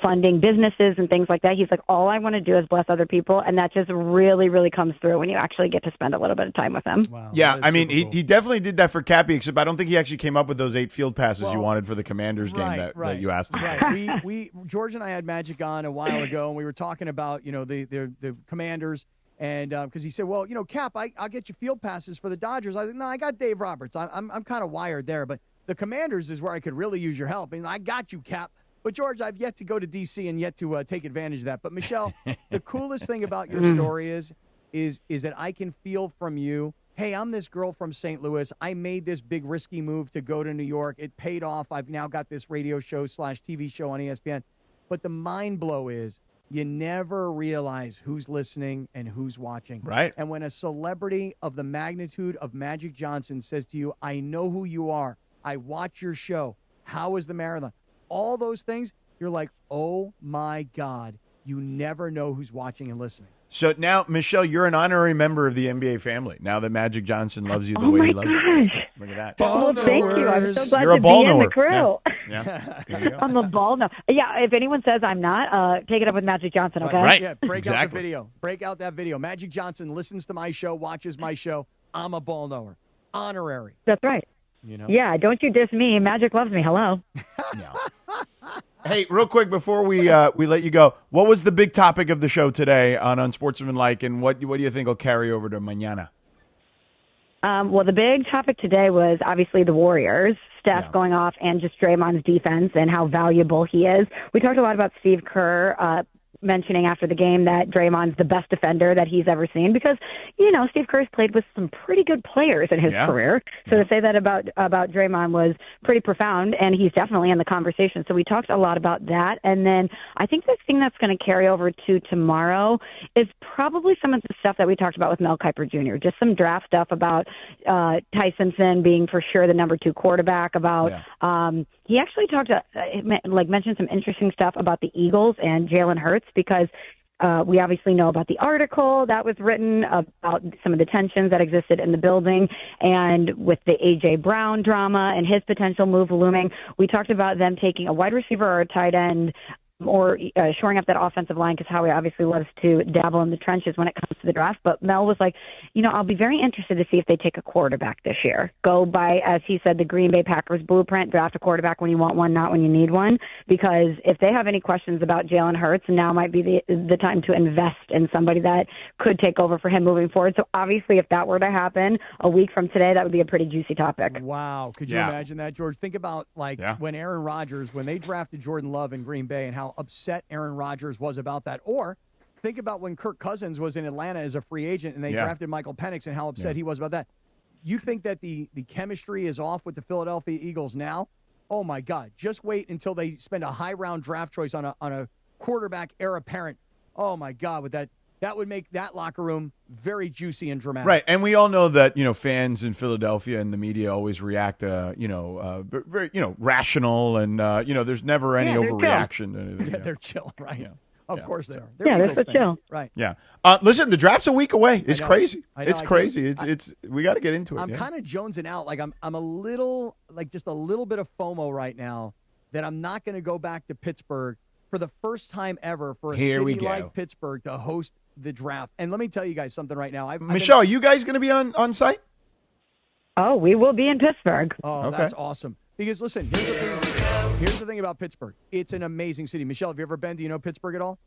funding businesses and things like that. He's like, all I want to do is bless other people. And that just really, really comes through when you actually get to spend a little bit of time with him. Wow, yeah, I mean, he definitely did that for Cappy, except I don't think he actually came up with those 8 field passes you wanted for the Commanders game that you asked him for. Right. George and I had Magic on a while ago, and we were talking about, the Commanders. And because he said, well, Cap, I'll get you field passes for the Dodgers. I was like, no, I got Dave Roberts. I'm kind of wired there. But the Commanders is where I could really use your help. And I got you, Cap. But, George, I've yet to go to D.C. and yet to take advantage of that. But, Michelle, the coolest thing about your story is that I can feel from you, hey, I'm this girl from St. Louis. I made this big risky move to go to New York. It paid off. I've now got this radio show / TV show on ESPN. But the mind blow is you never realize who's listening and who's watching. Right. And when a celebrity of the magnitude of Magic Johnson says to you, I know who you are. I watch your show. How is the marathon? All those things, you're like, oh, my God. You never know who's watching and listening. So now, Michelle, you're an honorary member of the NBA family. Now that Magic Johnson loves you the way he loves you. Look at that. Well, thank you. I'm so glad You're a to ball be in knower. the crew. Yeah. I'm a ball knower. Yeah, if anyone says I'm not, take it up with Magic Johnson, okay? Right. Yeah, break out the video. Break out that video. Magic Johnson listens to my show, watches my show. I'm a ball knower. Honorary. That's right. Yeah, don't you diss me. Magic loves me. Hello. Hey, real quick before we let you go, what was the big topic of the show today on Unsportsmanlike, and what do you think will carry over to mañana? Well, the big topic today was obviously the Warriors, Steph going off, and just Draymond's defense and how valuable he is. We talked a lot about Steve Kerr mentioning after the game that Draymond's the best defender that he's ever seen because, Steve Kerr's played with some pretty good players in his career. So to say that about Draymond was pretty profound, and he's definitely in the conversation. So we talked a lot about that. And then I think the thing that's going to carry over to tomorrow is probably some of the stuff that we talked about with Mel Kiper Jr., just some draft stuff about Tysonson being for sure the number 2 quarterback, about he actually mentioned some interesting stuff about the Eagles and Jalen Hurts because we obviously know about the article that was written about some of the tensions that existed in the building and with the A.J. Brown drama and his potential move looming. We talked about them taking a wide receiver or a tight end or shoring up that offensive line because Howie obviously loves to dabble in the trenches when it comes to the draft. But Mel was like, I'll be very interested to see if they take a quarterback this year. Go by, as he said, the Green Bay Packers blueprint, draft a quarterback when you want one, not when you need one. Because if they have any questions about Jalen Hurts, now might be the time to invest in somebody that could take over for him moving forward. So obviously, if that were to happen a week from today, that would be a pretty juicy topic. Wow. Could you imagine that, George? Think about when Aaron Rodgers, when they drafted Jordan Love in Green Bay and how upset Aaron Rodgers was about that. Or think about when Kirk Cousins was in Atlanta as a free agent and they drafted Michael Penix and how upset he was about that. You think that the chemistry is off with the Philadelphia Eagles now? Oh, my God. Just wait until they spend a high-round draft choice on a quarterback heir apparent. Oh, my God, with that that would make that locker room very juicy and dramatic. Right, and we all know that fans in Philadelphia and the media always react, very rational, and there's never any overreaction. To anything. Yeah, they're chill, right? Yeah. Of course they are. They're so chill. Right. Yeah. Listen, the draft's a week away. It's crazy. It's crazy. It's we got to get into it. I'm kind of jonesing out. Like I'm a little, like just a little bit of FOMO right now that I'm not going to go back to Pittsburgh for the first time ever for a city like Pittsburgh to host the draft. And let me tell you guys something right now. Michelle, are you guys going to be on site? Oh, we will be in Pittsburgh. Oh, okay. That's awesome. Because listen, here's the thing about Pittsburgh. It's an amazing city. Michelle, have you ever been? Do you know Pittsburgh at all?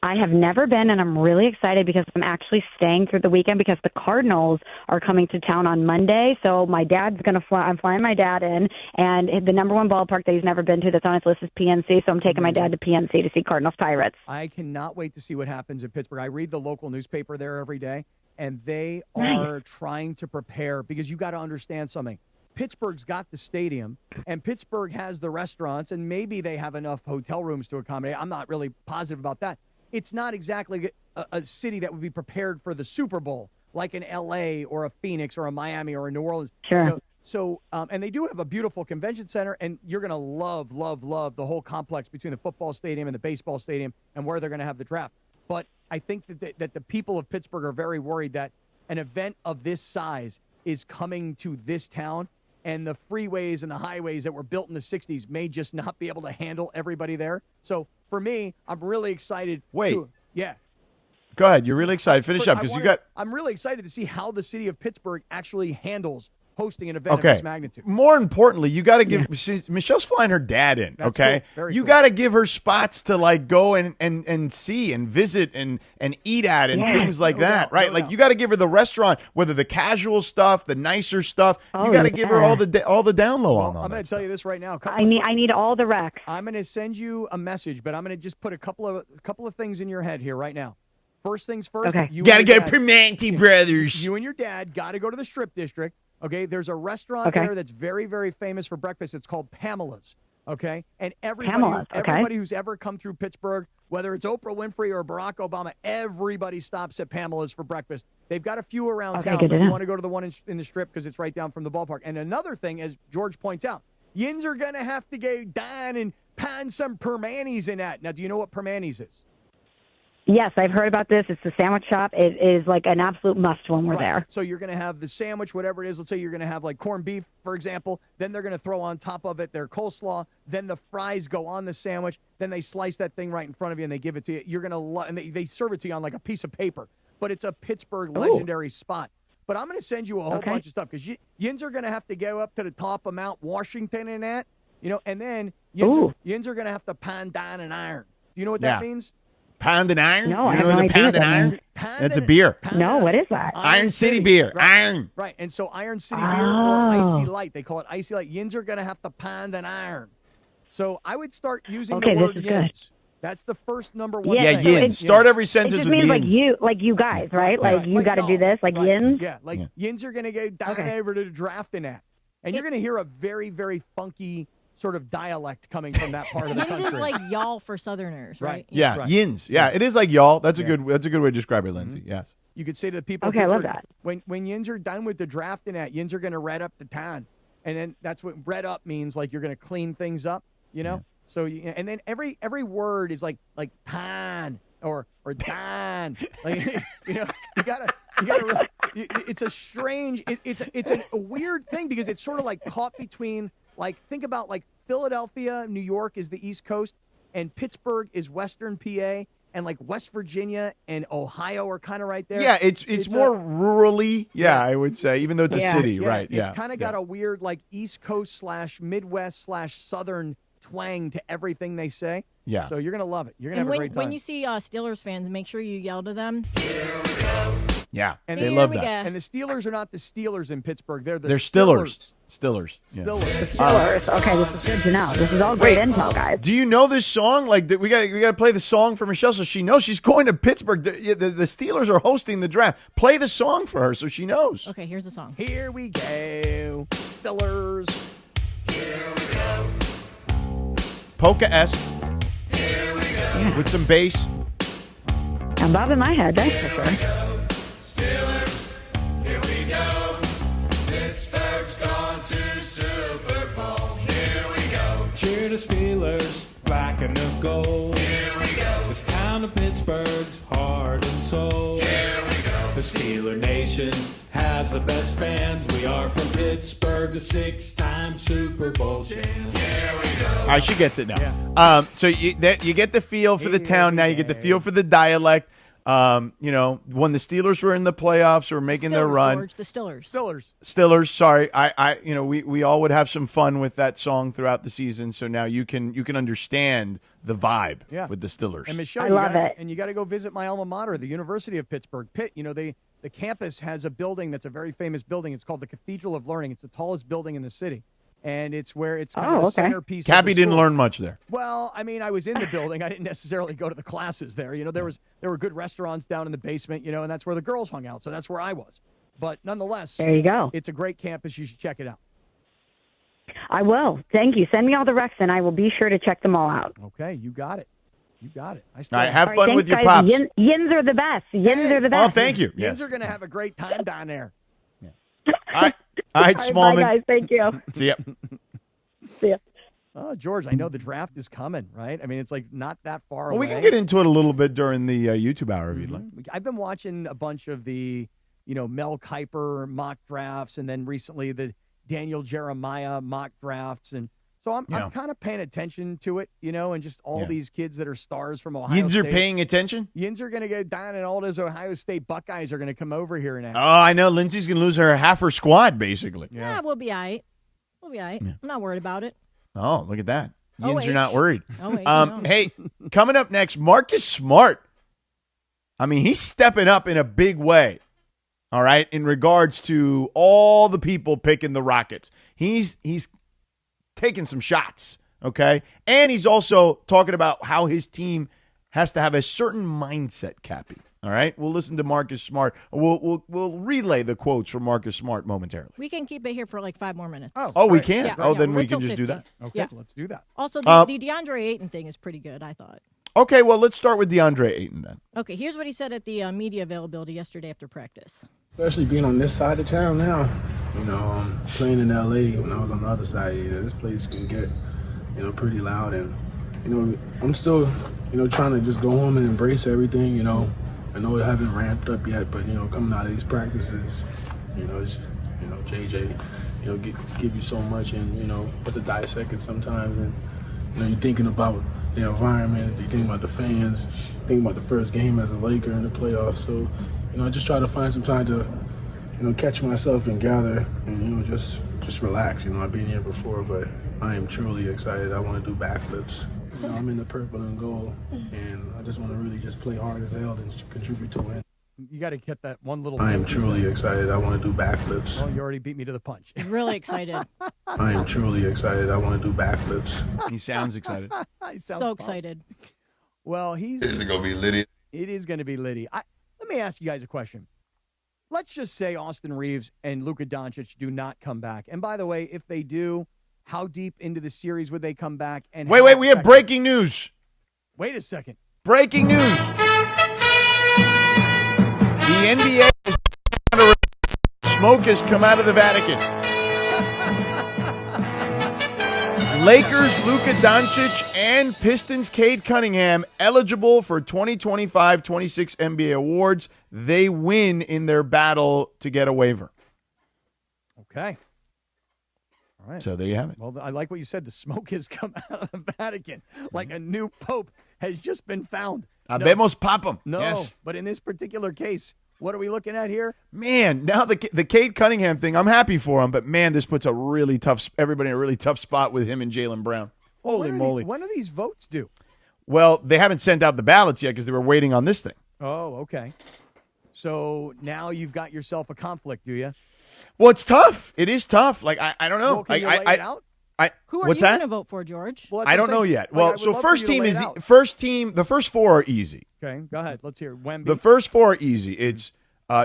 I have never been, and I'm really excited because I'm actually staying through the weekend because the Cardinals are coming to town on Monday. So my dad's going to fly. I'm flying my dad in, and the number one ballpark that he's never been to that's on his list is PNC. So I'm taking my dad to PNC to see Cardinals Pirates. I cannot wait to see what happens in Pittsburgh. I read the local newspaper there every day, and they are trying to prepare because you got to understand something. Pittsburgh's got the stadium, and Pittsburgh has the restaurants, and maybe they have enough hotel rooms to accommodate. I'm not really positive about that. It's not exactly a city that would be prepared for the Super Bowl, like an L.A. or a Phoenix or a Miami or a New Orleans. Sure. So, and they do have a beautiful convention center, and you're going to love the whole complex between the football stadium and the baseball stadium and where they're going to have the draft. But I think that the people of Pittsburgh are very worried that an event of this size is coming to this town, and the freeways and the highways that were built in the 60s may just not be able to handle everybody there. So for me, I'm really excited. Yeah. Go ahead. You're really excited. Finish up because I'm really excited to see how the city of Pittsburgh actually handles hosting an event of this magnitude. More importantly, you got to give Michelle's flying her dad in. That's okay, cool. You got to give her spots to like go and see and visit and eat at and things like that, right? Like you got to give her the restaurant, whether the casual stuff, the nicer stuff. You got to give her all the down low on. I'm going to tell you this right now. I need all the recs. I'm going to send you a message, but I'm going to just put a couple of things in your head here right now. First things first. Okay. You got to go Primanti Brothers. You and your dad got to go to the Strip District. Okay, there's a restaurant there that's very, very famous for breakfast. It's called Pamela's. Okay, and everybody who's ever come through Pittsburgh, whether it's Oprah Winfrey or Barack Obama, everybody stops at Pamela's for breakfast. They've got a few around town, but you want to go to the one in the Strip because it's right down from the ballpark. And another thing, as George points out, yins are gonna have to go down and pan some permanis in that. Now, do you know what permanis is? Yes, I've heard about this. It's the sandwich shop. It is like an absolute must when we're there. So you're going to have the sandwich, whatever it is. Let's say you're going to have like corned beef, for example. Then they're going to throw on top of it their coleslaw. Then the fries go on the sandwich. Then they slice that thing right in front of you and they give it to you. You're going to love, and they serve it to you on like a piece of paper. But it's a Pittsburgh legendary spot. But I'm going to send you a whole bunch of stuff because yins are going to have to go up to the top of Mount Washington and that, and then yins are going to have to pound down an iron. Do you know what that means? Pound and iron? No, I have no idea. Pound and iron? That's a beer. No, what is that? Iron City beer. Right. Iron. Right. And so Iron City beer or Icy Light. They call it Icy Light. Yins are going to have to pound an iron. So I would start using the word yins. That's the first number one thing. Yeah, yins. Start every sentence with yins. It just means like you guys, right? Like you got to do this, like yins. Yeah, yins are going to go down over to the draft and that. And you're going to hear a very, very funky sort of dialect coming from that part of the country. Yins is like y'all for Southerners, right? Yeah, right. Yins. Yeah, it is like y'all. That's a good way to describe it, Lindsay. Yes. You could say to the people, I love that. When yins are done with the draft and that, yins are going to red up the town, and then that's what red up means. Like you're going to clean things up, Yeah. So and then every word is like pan or dan. Like you gotta. It's a strange. It's a weird thing because it's sort of like caught between. Like, think about, like, Philadelphia, New York is the East Coast, and Pittsburgh is Western PA, and, like, West Virginia and Ohio are kind of right there. Yeah, it's more rurally, I would say, even though it's a city, right? It's kind of got a weird, like, East Coast / Midwest / Southern twang to everything they say. Yeah. So you're going to love it. You're going to have a great time. When you see Steelers fans, make sure you yell to them. Yeah, and they love that. And the Steelers are not the Steelers in Pittsburgh. They're Stillers. Stillers. Yeah. Stillers. Okay, this is good to know. This is all great intel, guys. Do you know this song? Like, we got to play the song for Michelle so she knows she's going to Pittsburgh. The Steelers are hosting the draft. Play the song for her so she knows. Okay, here's the song. Here we go, Steelers. Here we go. Polka-esque with some bass. I'm bobbing my head, that's for sure. Steelers, here we go. Pittsburgh's gone to Super Bowl. Here we go. Cheer the Steelers, black and the gold. Here we go. This town of Pittsburgh's heart and soul. Here we go. The Steeler Nation has the best fans. We are from Pittsburgh, the 6-time Super Bowl champs. Here we go. All right, she gets it now. So you get the feel for the town now. You get the feel for the dialect. When the Steelers were in the playoffs or making their run. George, the Stillers. Stillers, sorry. We all would have some fun with that song throughout the season. So now you can understand the vibe with the Stillers. And Michelle, I love it. And you got to go visit my alma mater, the University of Pittsburgh. Pitt, the campus has a building that's a very famous building. It's called the Cathedral of Learning. It's the tallest building in the city. And it's where it's kind of the centerpiece. Cappy of the didn't school. learn much there. Well, I mean, I was in the building. I didn't necessarily go to the classes there. There were good restaurants down in the basement, and that's where the girls hung out. So that's where I was. But nonetheless, there you go. It's a great campus. You should check it out. I will. Thank you. Send me all the recs, and I will be sure to check them all out. Okay, you got it. You got it. All right, have All fun right, with your thanks, pops. guys. Yins are the best. Yins are the best. Oh, thank you. Yins are going to have a great time down there. All right, Smallman. Bye, guys. Thank you. See ya. See ya. Oh, George, I know the draft is coming, right? I mean, it's like not that far Well, away. we can get into it a little bit during the YouTube hour if you'd like. I've been watching a bunch of the, Mel Kiper mock drafts, and then recently the Daniel Jeremiah mock drafts, and so I'm kind of paying attention to it, and just all these kids that are stars from Ohio Yins are State. paying attention? Yins are going to go down, and all those Ohio State Buckeyes are going to come over here now. Oh, I know. Lindsay's going to lose half her squad, basically. Yeah, we'll be all right. We'll be all right. I'm not worried about it. Oh, look at that. Yins OH. are not worried. OH, Hey, coming up next, Marcus Smart. I mean, he's stepping up in a big way, all right, in regards to all the people picking the Rockets. He's taking some shots, okay? And he's also talking about how his team has to have a certain mindset, Cappy. All right, we'll listen to Marcus Smart. We'll relay the quotes from Marcus Smart momentarily. We can keep it here for like 5 more minutes. Oh, we can? Yeah, Then we're we can till just do 50. that. Okay, let's do that. Also, the DeAndre Ayton thing is pretty good, I thought. Okay, well, let's start with DeAndre Ayton then. Okay, here's what he said at the media availability yesterday after practice. Especially being on this side of town now, playing in LA when I was on the other side, this place can get, pretty loud. And, I'm still, trying to just go home and embrace everything, I know it haven't ramped up yet, but, coming out of these practices, it's, JJ, give you so much and, but to dissect it sometimes. And, you're thinking about the environment, you're thinking about the fans, thinking about the first game as a Laker in the playoffs. So, I just try to find some time to, catch myself and gather and, just relax. I've been here before, but I am truly excited. I want to do backflips. I'm in the purple and gold, and I just want to really just play hard as hell and contribute to win. You got to get that one little. I am truly excited. I want to do backflips. Oh, you already beat me to the punch. Really excited. I am truly excited. I want to do backflips. He sounds excited. He sounds So pumped. excited. Well, This is gonna be litty. It is going to be litty. Let me ask you guys a question. Let's just say Austin Reaves and Luka Doncic do not come back. And by the way, if they do, how deep into the series would they come back? And Wait, we have breaking news. Wait a second. Breaking news. The NBA is smoke has come out of the Vatican. Lakers, Luka Doncic, and Pistons, Cade Cunningham, eligible for 2025-26 NBA awards. They win in their battle to get a waiver. Okay. All right. So there you have it. Well, I like what you said. The smoke has come out of the Vatican. Like a new pope has just been found. Habemos papam. No, Yes. but in this particular case, what are we looking at here? Man, now the Cade Cunningham thing, I'm happy for him, but man, this puts everybody in a really tough spot with him and Jaylen Brown. Holy moly. When are these votes due? Well, they haven't sent out the ballots yet because they were waiting on this thing. Oh, okay. So now you've got yourself a conflict, do you? Well, it's tough. It is tough. Like, I don't know. Well, can you lay it out? Who are what's you that? going to vote for, George? Well, I don't know yet. Like, I Well, would so love first for you to team lay is it out. the first four are easy. Okay, go ahead. Let's hear it. Wemby. The first four are easy. It's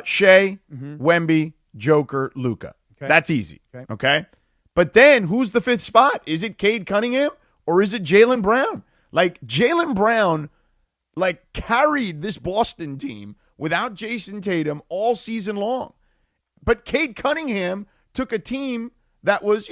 Shea, Wemby, Joker, Luka. Okay. That's easy. Okay. Okay. But then who's the fifth spot? Is it Cade Cunningham or is it Jaylen Brown? Like Jaylen Brown, like carried this Boston team without Jason Tatum all season long. But Cade Cunningham took a team that was,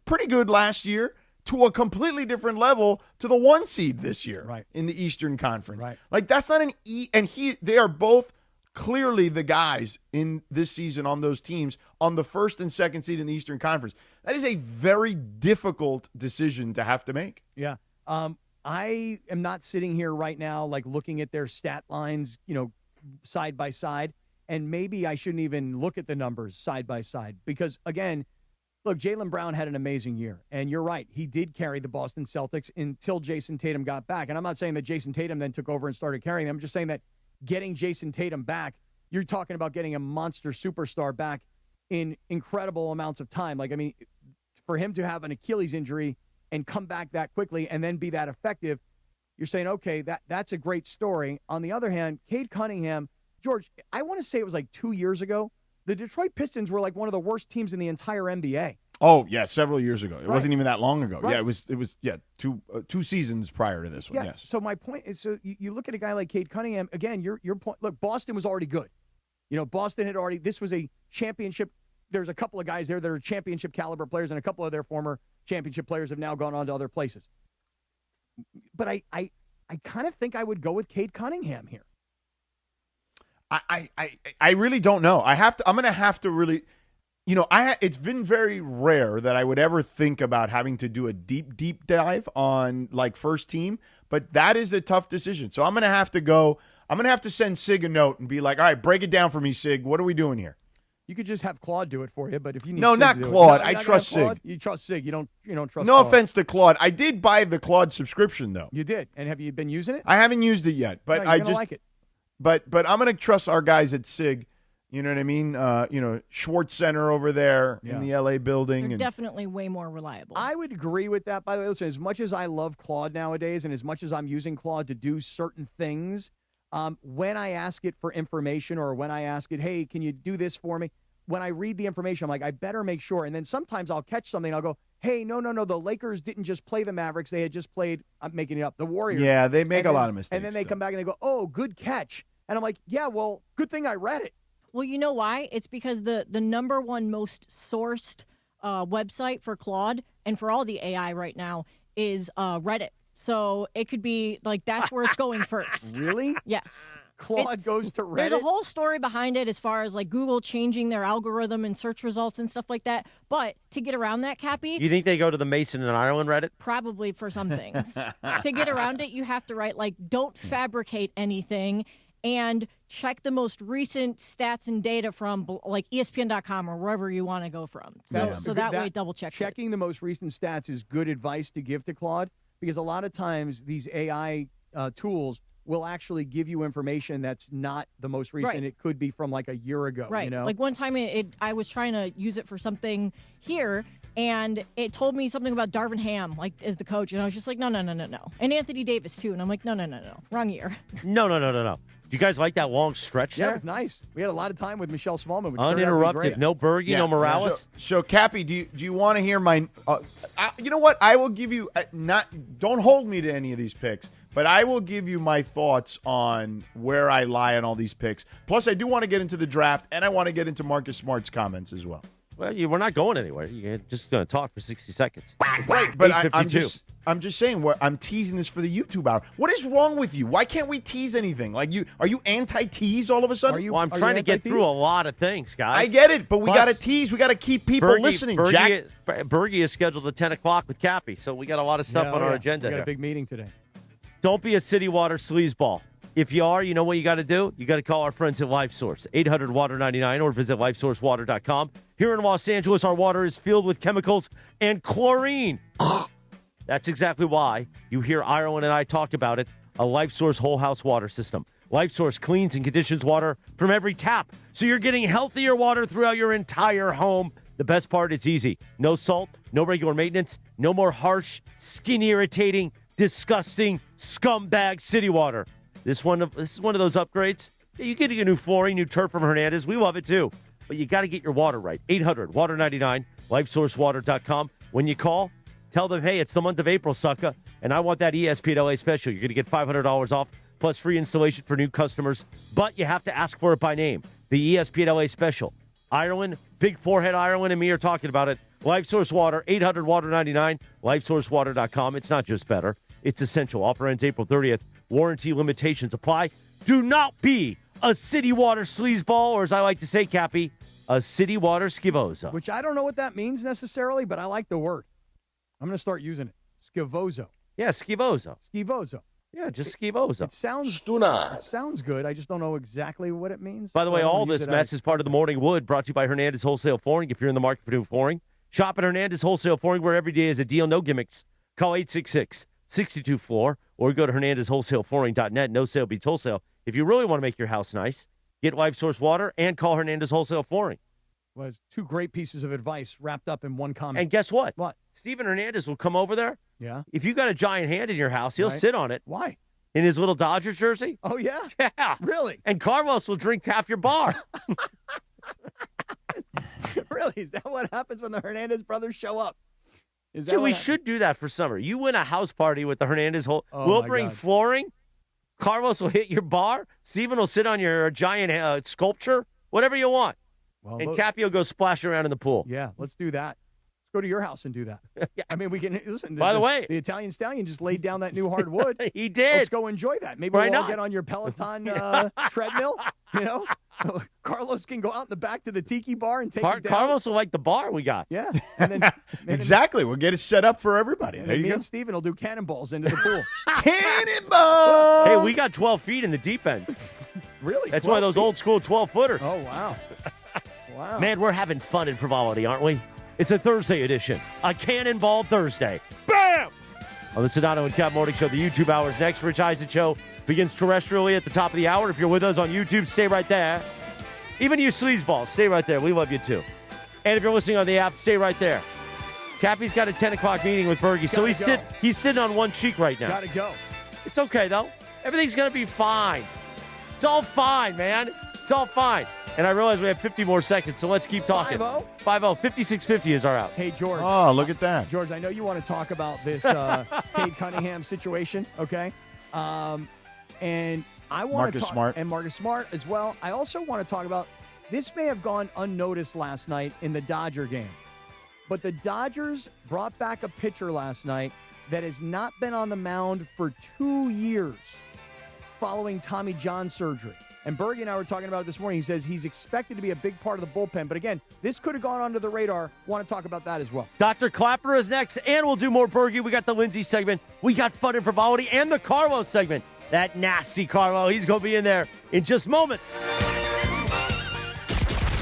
pretty good last year to a completely different level to the 1 seed this year in the Eastern Conference. Right. Like that's not they are both clearly the guys in this season on those teams on the 1st and 2nd seed in the Eastern Conference. That is a very difficult decision to have to make. Yeah. I am not sitting here right now like looking at their stat lines, side by side, and maybe I shouldn't even look at the numbers side by side because, again, look, Jaylen Brown had an amazing year, and you're right. He did carry the Boston Celtics until Jason Tatum got back, and I'm not saying that Jason Tatum then took over and started carrying them. I'm just saying that getting Jason Tatum back, you're talking about getting a monster superstar back in incredible amounts of time. Like, I mean, for him to have an Achilles injury and come back that quickly and then be that effective, you're saying, okay, that's a great story. On the other hand, Cade Cunningham, George, I want to say it was like 2 years ago, the Detroit Pistons were like one of the worst teams in the entire NBA. Oh, yeah, several years ago. It Right. wasn't even that long ago. Right. Yeah, it was 2 seasons prior to this one, Yeah. yes. So my point is, so you look at a guy like Cade Cunningham, again, your point, look, Boston was already good. Boston had already, this was a championship. There's a couple of guys there that are championship caliber players, and a couple of their former championship players have now gone on to other places. But I kind of think I would go with Cade Cunningham here. I really don't know. I'm going to have to really, it's been very rare that I would ever think about having to do a deep dive on like first team, but that is a tough decision. So I'm going to have to send Sig a note and be like, all right, break it down for me, Sig. What are we doing here? You could just have Claude do it for you, but if you need No, Sig not to do Claude. It, I trust Sig. You trust Sig. You don't trust. No Claude. offense to Claude. I did buy the Claude subscription though. You did, and have you been using it? I haven't used it yet, but No, I you're gonna just like it. But I'm going to trust our guys at Sig. You know what I mean? Schwartz Center over there in the LA building. They're definitely way more reliable. I would agree with that. By the way, listen, as much as I love Claude nowadays, and as much as I'm using Claude to do certain things, when I ask it for information or when I ask it, hey, can you do this for me? When I read the information, I'm like, I better make sure. And then sometimes I'll catch something. I'll go, hey, no. The Lakers didn't just play the Mavericks. They had just played, I'm making it up, the Warriors. Yeah, they make And a then- lot of mistakes. And then they come back and they go, oh, good catch. And I'm like, yeah, well, good thing I read it. Well, you know why? It's because the number one most sourced website for Claude and for all the AI right now is Reddit. So it could be like that's where it's going first. Really? Yes. Claude goes to Reddit? There's a whole story behind it as far as like Google changing their algorithm and search results and stuff like that. But to get around that, Cappy, You think they go to the Mason and Ireland Reddit? probably for some things. To get around it, you have to write like don't fabricate anything and check the most recent stats and data from like ESPN.com or wherever you want to go from. So that way double checks it. Checking the most recent stats is good advice to give to Claude because a lot of times these AI tools will actually give you information that's not the most recent. Right. It could be from like a year ago. Right. You know? Like one time I was trying to use it for something here, and it told me something about Darvin Ham, like, as the coach. And I was just like, no. And Anthony Davis, too. And I'm like, no. Wrong year. No. Do you guys like that long stretch Yeah, there? it was nice. We had a lot of time with Michelle Smallman. which turned out to be Uninterrupted. great. No Berge, no Morales. So Cappy, do you want to hear my? You know what? I will give you Don't hold me to any of these picks, but I will give you my thoughts on where I lie on all these picks. Plus, I do want to get into the draft, and I want to get into Marcus Smart's comments as well. Well, we're not going anywhere. You're just going to talk for 60 seconds. Right, but I'm 8:52. just saying. I'm teasing this for the YouTube hour. What is wrong with you? Why can't we tease anything? Like are you anti-tease all of a sudden? Well, I'm trying to get through a lot of things, guys. I get it, but we Plus, got to tease. We got to keep people listening. Jack, Berge is scheduled at 10 o'clock with Cappy, so we got a lot of stuff on our agenda We got here. a big meeting today. Don't be a city water sleazeball. If you are, you know what you got to do? You got to call our friends at LifeSource, 800-WATER-99, or visit LifeSourceWater.com. Here in Los Angeles, our water is filled with chemicals and chlorine. That's exactly why you hear Ireland and I talk about it, a LifeSource whole house water system. LifeSource cleans and conditions water from every tap, so you're getting healthier water throughout your entire home. The best part, it's easy. No salt, no regular maintenance, no more harsh, skin-irritating, disgusting, scumbag city water. This is one of those upgrades. You get a new flooring, new turf from Hernandez. We love it too. But you got to get your water right. 800-WATER-99, LifeSourceWater.com. When you call, tell them, hey, it's the month of April, sucker, and I want that ESPN LA special. You're going to get $500 off, plus free installation for new customers, but you have to ask for it by name. The ESPN LA special. Ireland, big forehead Ireland and me are talking about it. Life Source Water, 800-WATER-99, lifesourcewater.com. It's not just better. It's essential. Offer ends April 30th. Warranty limitations apply. Do not be a City Water sleazeball, or as I like to say, Cappy, a City Water skivosa. Which I don't know what that means necessarily, but I like the word. I'm going to start using it. Skivoso. Yeah, skivoso. Skivoso. Yeah, just skivoso. It sounds good. I just don't know exactly what it means. By the way, all this mess is part of the Morning Wood, brought to you by Hernandez Wholesale Flooring. If you're in the market for new flooring, shop at Hernandez Wholesale Flooring, where every day is a deal, no gimmicks. Call 866-62-FLOOR or go to HernandezWholesaleFlooring.net. No sale beats wholesale. If you really want to make your house nice, get Life Source Water and call Hernandez Wholesale Flooring. Was two great pieces of advice wrapped up in one comment. And guess what? What? Steven Hernandez will come over there. Yeah. If you got a giant hand in your house, he'll Right. sit on it. Why? In his little Dodgers jersey. Oh, yeah? Yeah. Really? And Carlos will drink half your bar. Really? Is that what happens when the Hernandez brothers show up? Is that Dude, what we happens? should do that for summer. You win a house party with the Hernandez whole. Oh, we'll my bring God. flooring. Carlos will hit your bar. Steven will sit on your giant sculpture. Whatever you want. Well, And look- Cappy will go splash around in the pool. Yeah, let's do that. Let's go to your house and do that. I mean, we can listen. By the way- the Italian Stallion just laid down that new hardwood. He did. Let's go enjoy that. Maybe Why we'll all not? get on your Peloton treadmill. You know, Carlos can go out in the back to the tiki bar and take it down. Carlos will like the bar we got. Yeah, and then Exactly. We'll get it set up for everybody. and There then you me go. and Steven will do cannonballs into the pool. Cannonballs! Hey, we got 12 feet in the deep end. Really? That's one of those 12 old school 12-footers. Oh wow, wow. Man, we're having fun in frivolity, aren't we? It's a Thursday edition. A Cannonball Thursday. Bam! On the Sedano and Kap Morning Show, the YouTube hour's next. Rich Eisen Show begins terrestrially at the top of the hour. If you're with us on YouTube, stay right there. Even you sleazeballs, stay right there. We love you too. And if you're listening on the app, stay right there. Cappy's got a 10 o'clock meeting with Bergie, so he's sitting on one cheek right now. Gotta go. It's okay, though. Everything's going to be fine. It's all fine, man. It's all fine. And I realize we have 50 more seconds, so let's keep talking. 5-0? 5-0. 56-50 is our out. Hey, George. Oh, look at that. George, I know you want to talk about this Cade Cunningham situation, okay? And I want to Marcus talk Smart. and Marcus Smart as well. I also want to talk about this may have gone unnoticed last night in the Dodger game, but the Dodgers brought back a pitcher last night that has not been on the mound for 2 years following Tommy John surgery. And Bergie and I were talking about it this morning. He says he's expected to be a big part of the bullpen. But again, this could have gone under the radar. Want to talk about that as well. Dr. Clapper is next, and we'll do more Bergie. We got the Lindsay segment. We got fun and frivolity and the Carlo segment. That nasty Carlo. He's going to be in there in just moments.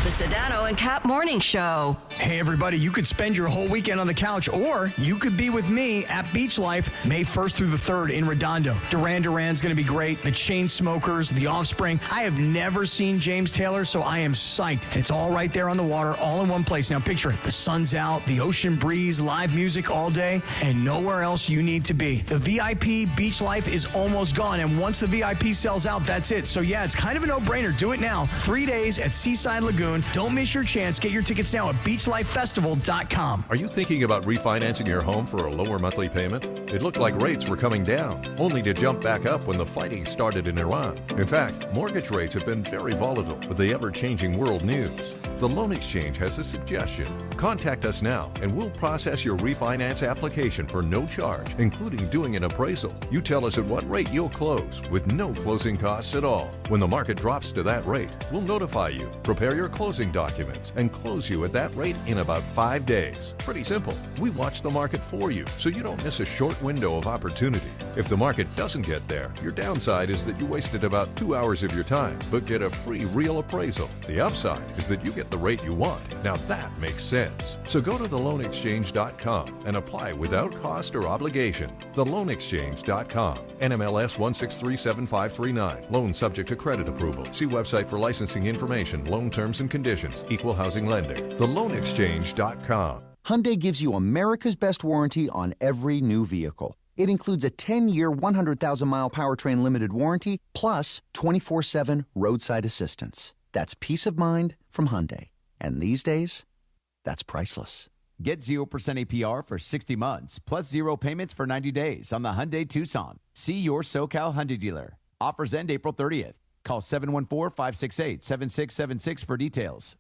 The Sedano and Kap Morning Show. Hey, everybody, you could spend your whole weekend on the couch, or you could be with me at Beach Life May 1st through the 3rd in Redondo. Duran Duran's going to be great. The Chainsmokers, The Offspring. I have never seen James Taylor, so I am psyched. It's all right there on the water, all in one place. Now, picture it. The sun's out, the ocean breeze, live music all day, and nowhere else you need to be. The VIP Beach Life is almost gone, and once the VIP sells out, that's it. So, yeah, it's kind of a no-brainer. Do it now. 3 days at Seaside Lagoon. Don't miss your chance. Get your tickets now at beachlifefestival.com. Are you thinking about refinancing your home for a lower monthly payment? It looked like rates were coming down, only to jump back up when the fighting started in Iran. In fact, mortgage rates have been very volatile with the ever-changing world news. The Loan Exchange has a suggestion. Contact us now and we'll process your refinance application for no charge, including doing an appraisal. You tell us at what rate you'll close with no closing costs at all. When the market drops to that rate, we'll notify you, prepare your closing documents, and close you at that rate in about 5 days. Pretty simple. We watch the market for you so you don't miss a short window of opportunity. If the market doesn't get there, your downside is that you wasted about 2 hours of your time, but get a free real appraisal. The upside is that you get the rate you want. Now that makes sense. So go to theloanexchange.com and apply without cost or obligation. Theloanexchange.com. NMLS 1637539. Loan subject to credit approval. See website for licensing information, loan terms and conditions. Equal housing lender. Theloanexchange.com. Hyundai gives you America's best warranty on every new vehicle. It includes a 10-year, 100,000-mile powertrain limited warranty, plus 24/7 roadside assistance. That's peace of mind from Hyundai. And these days, that's priceless. Get 0% APR for 60 months, plus 0 payments for 90 days on the Hyundai Tucson. See your SoCal Hyundai dealer. Offers end April 30th. Call 714-568-7676 for details.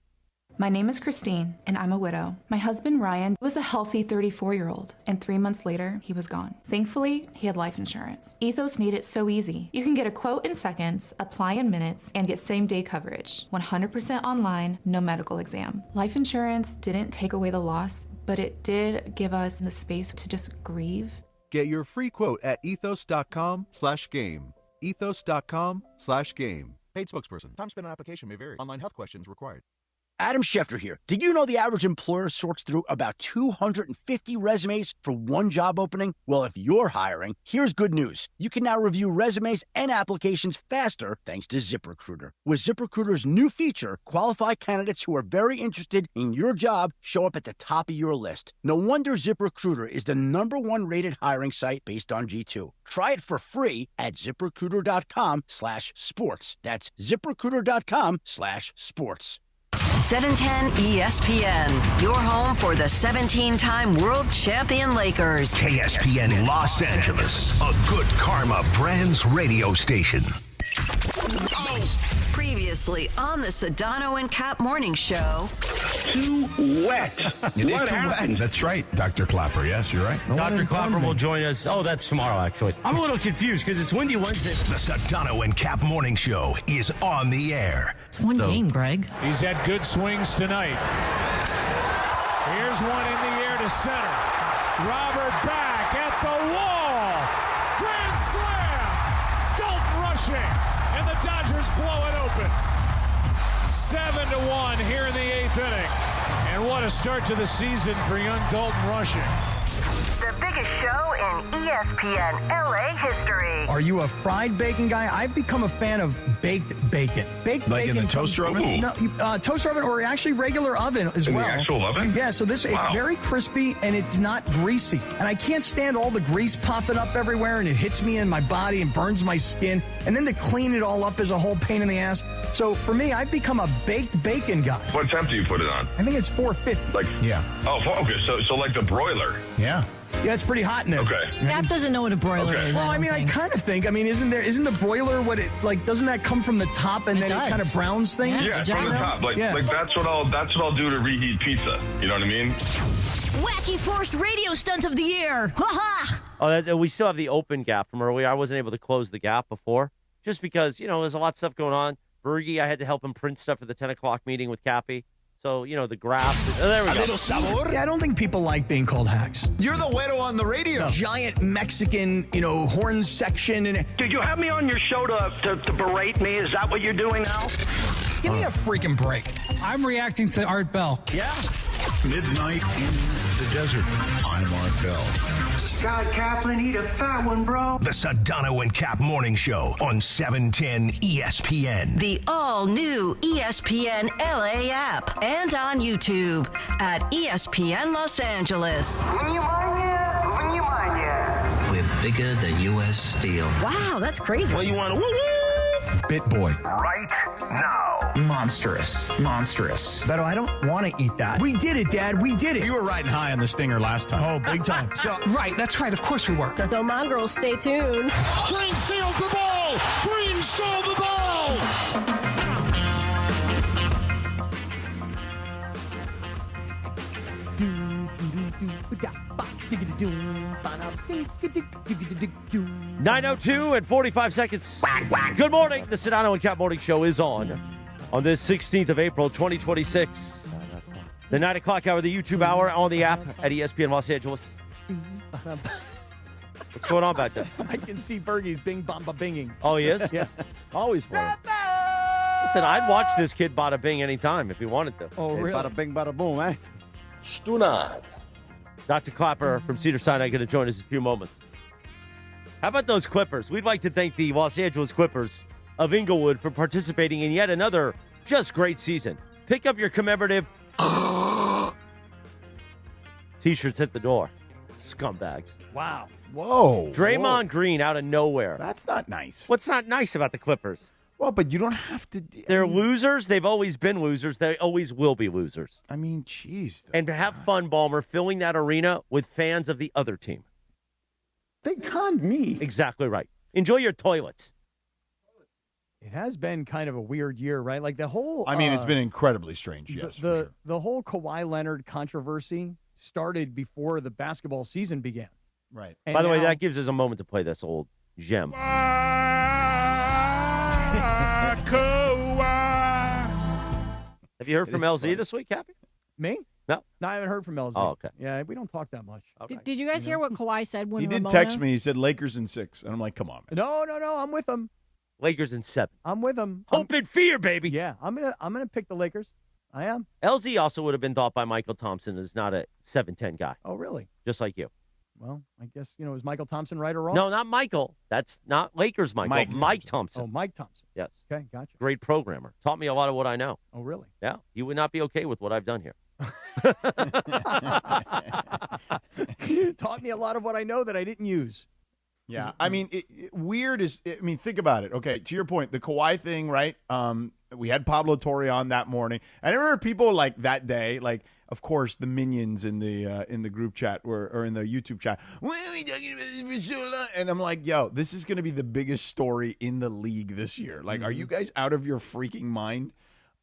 My name is Christine, and I'm a widow. My husband, Ryan, was a healthy 34-year-old, and 3 months later, he was gone. Thankfully, he had life insurance. Ethos made it so easy. You can get a quote in seconds, apply in minutes, and get same-day coverage. 100% online, no medical exam. Life insurance didn't take away the loss, but it did give us the space to just grieve. Get your free quote at ethos.com/game. Ethos.com/game. Paid spokesperson. Time spent on application may vary. Online health questions required. Adam Schefter here. Did you know the average employer sorts through about 250 resumes for one job opening? Well, if you're hiring, here's good news. You can now review resumes and applications faster thanks to ZipRecruiter. With ZipRecruiter's new feature, qualified candidates who are very interested in your job show up at the top of your list. No wonder ZipRecruiter is the #1 rated hiring site based on G2. Try it for free at ZipRecruiter.com/sports. That's ZipRecruiter.com/sports. 710 ESPN, your home for the 17-time world champion Lakers. KSPN Los Angeles, a good karma brands radio station. Previously on the Sedano and Kap Morning Show. Too wet. It is too wet. That's right, Dr. Clapper. Yes, you're right. Dr. Clapper will join us. Oh, that's tomorrow, actually. I'm a little confused because it's Windy Wednesday. The Sedano and Kap Morning Show is on the air. It's one game, Greg. He's had good swings tonight. Here's one in the air to center. Robert back at the wall. Grand slam. Dalton rushing. And the Dodgers blow it open. 7-1 here in the 8th inning. And what a start to the season for young Dalton rushing. The biggest show in ESPN LA history. Are you a fried bacon guy? I've become a fan of baked bacon. Baked like bacon in the toaster oven? No, toaster oven or actually regular oven as in well. The actual oven? Yeah, so it's very crispy and it's not greasy. And I can't stand all the grease popping up everywhere and it hits me in my body and burns my skin. And then to clean it all up is a whole pain in the ass. So for me, I've become a baked bacon guy. What temp do you put it on? I think it's 450. Like, yeah. Oh, okay. So like the broiler. Yeah. Yeah, it's pretty hot in there. Okay. Kap doesn't know what a broiler is. Well, I mean, I kind of think. I mean, isn't the broiler what it like? Doesn't that come from the top and then it kind of browns things? Yeah, it's from the top. Like that's what I'll do to reheat pizza. You know what I mean? Wacky forced radio stunt of the year. Ha ha! Oh, we still have the open gap from earlier. I wasn't able to close the gap before, just because there's a lot of stuff going on. Bergie, I had to help him print stuff for the 10 o'clock meeting with Cappy. So, the graph. There we go. A little sabor? Yeah, I don't think people like being called hacks. You're the widow on the radio. Giant Mexican, horn section. Did you have me on your show to berate me? Is that what you're doing now? Give me a freaking break. I'm reacting to Art Bell. Yeah. Midnight in the desert. I'm Art Bell. Scott Kaplan, eat a fat one, bro. The Sedano and Kap Morning Show on 710 ESPN. The all-new ESPN LA app and on YouTube at ESPN Los Angeles. We're bigger than U.S. Steel. Wow, that's crazy. Well, you want to Bit Boy. Right now. Monstrous. Beto, I don't want to eat that. We did it, Dad. We did it. You were riding high on the stinger last time. Oh, big time. Right, that's right. Of course we were. So, mongrels, stay tuned. Green seals the ball. Green stole the ball. .902 and 45 seconds. Good morning. The Sedano and Kap Morning Show is on this 16th of April, 2026. The 9 o'clock hour, the YouTube hour on the app at ESPN Los Angeles. What's going on back there? I can see Bergie's bing-bong-ba-binging. Oh, he is? Yeah. Always for him. Listen, I'd watch this kid bada bing anytime if he wanted to. Oh, really? Bada bing, bada boom, eh? Stunad. Dr. Clapper from Cedar Sinai going to join us in a few moments. How about those Clippers? We'd like to thank the Los Angeles Clippers of Inglewood for participating in yet another just great season. Pick up your commemorative T-shirts at the door. Scumbags. Wow. Whoa. Draymond Green out of nowhere. That's not nice. What's not nice about the Clippers? Well, but you don't have to. They're losers. They've always been losers. They always will be losers. I mean, jeez. And have fun, Ballmer, filling that arena with fans of the other team. They conned me. Exactly right. Enjoy your toilets. It has been kind of a weird year, right? Like the whole. I mean, it's been incredibly strange. Yes, the whole Kawhi Leonard controversy started before the basketball season began. Right. And by the way, that gives us a moment to play this old gem. Have you heard from LZ this week, Cappy? Me? No, I haven't heard from LZ. Oh, okay. Yeah, we don't talk that much. Okay. Did you guys hear what Kawhi said when he did Ramona... text me? He said Lakers in 6, and I'm like, come on, man. No, I'm with him. Lakers in 7. I'm with him. Hope and fear, baby. Yeah, I'm gonna pick the Lakers. I am. LZ also would have been thought by Michael Thompson as not a 7-10 guy. Oh, really? Just like you. Well, I guess, is Michael Thompson right or wrong? No, not Michael. That's not Lakers Michael. Mike Thompson. Oh, Mike Thompson. Yes. Okay, gotcha. Great programmer. Taught me a lot of what I know. Oh, really? Yeah. You would not be okay with what I've done here. Taught me a lot of what I know that I didn't use. Yeah, I mean, weird is. I mean, think about it. Okay, to your point, the Kawhi thing, right? We had Pablo Torre on that morning. I remember people like that day, like of course the minions in the group chat or in the YouTube chat. What are we talking about this for so long? And I'm like, yo, this is going to be the biggest story in the league this year. Like, are you guys out of your freaking mind?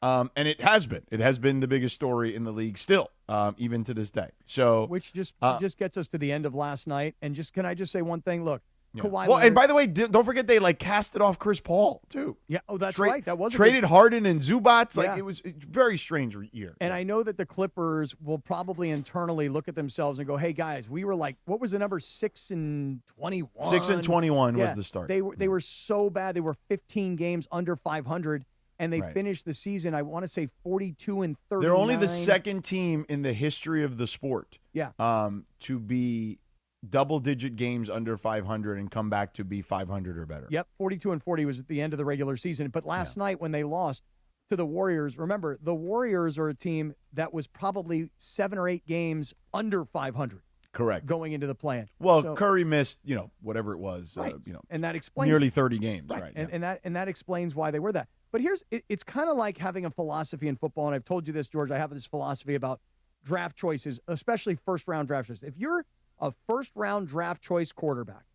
And it has been. It has been the biggest story in the league still, even to this day. So, which just gets us to the end of last night. And can I just say one thing? Look, yeah. Kawhi. Well, Leonard, and by the way, don't forget they casted off Chris Paul too. Yeah. Oh, that's right. That was traded Harden and Zubats. Like Yeah. it was a very strange year. And I know that the Clippers will probably internally look at themselves and go, "Hey guys, we were like, what was the number 6-21? 6-21 was the start. They were so bad. They were 15 games under 500. And they finished the season, I want to say 42-39. They're only the second team in the history of the sport to be double-digit games under 500 and come back to be 500 or better. Yep, 42-40 was at the end of the regular season. But last night when they lost to the Warriors, remember, the Warriors are a team that was probably 7 or 8 games under 500. Correct. Going into the plan. Well, So- Curry missed, whatever it was, Right. And that explains nearly 30 games, Right. right? And that explains why they were that. But it's kind of like having a philosophy in football, and I've told you this, George. I have this philosophy about draft choices, especially first-round draft choices. If you're a first-round draft choice quarterback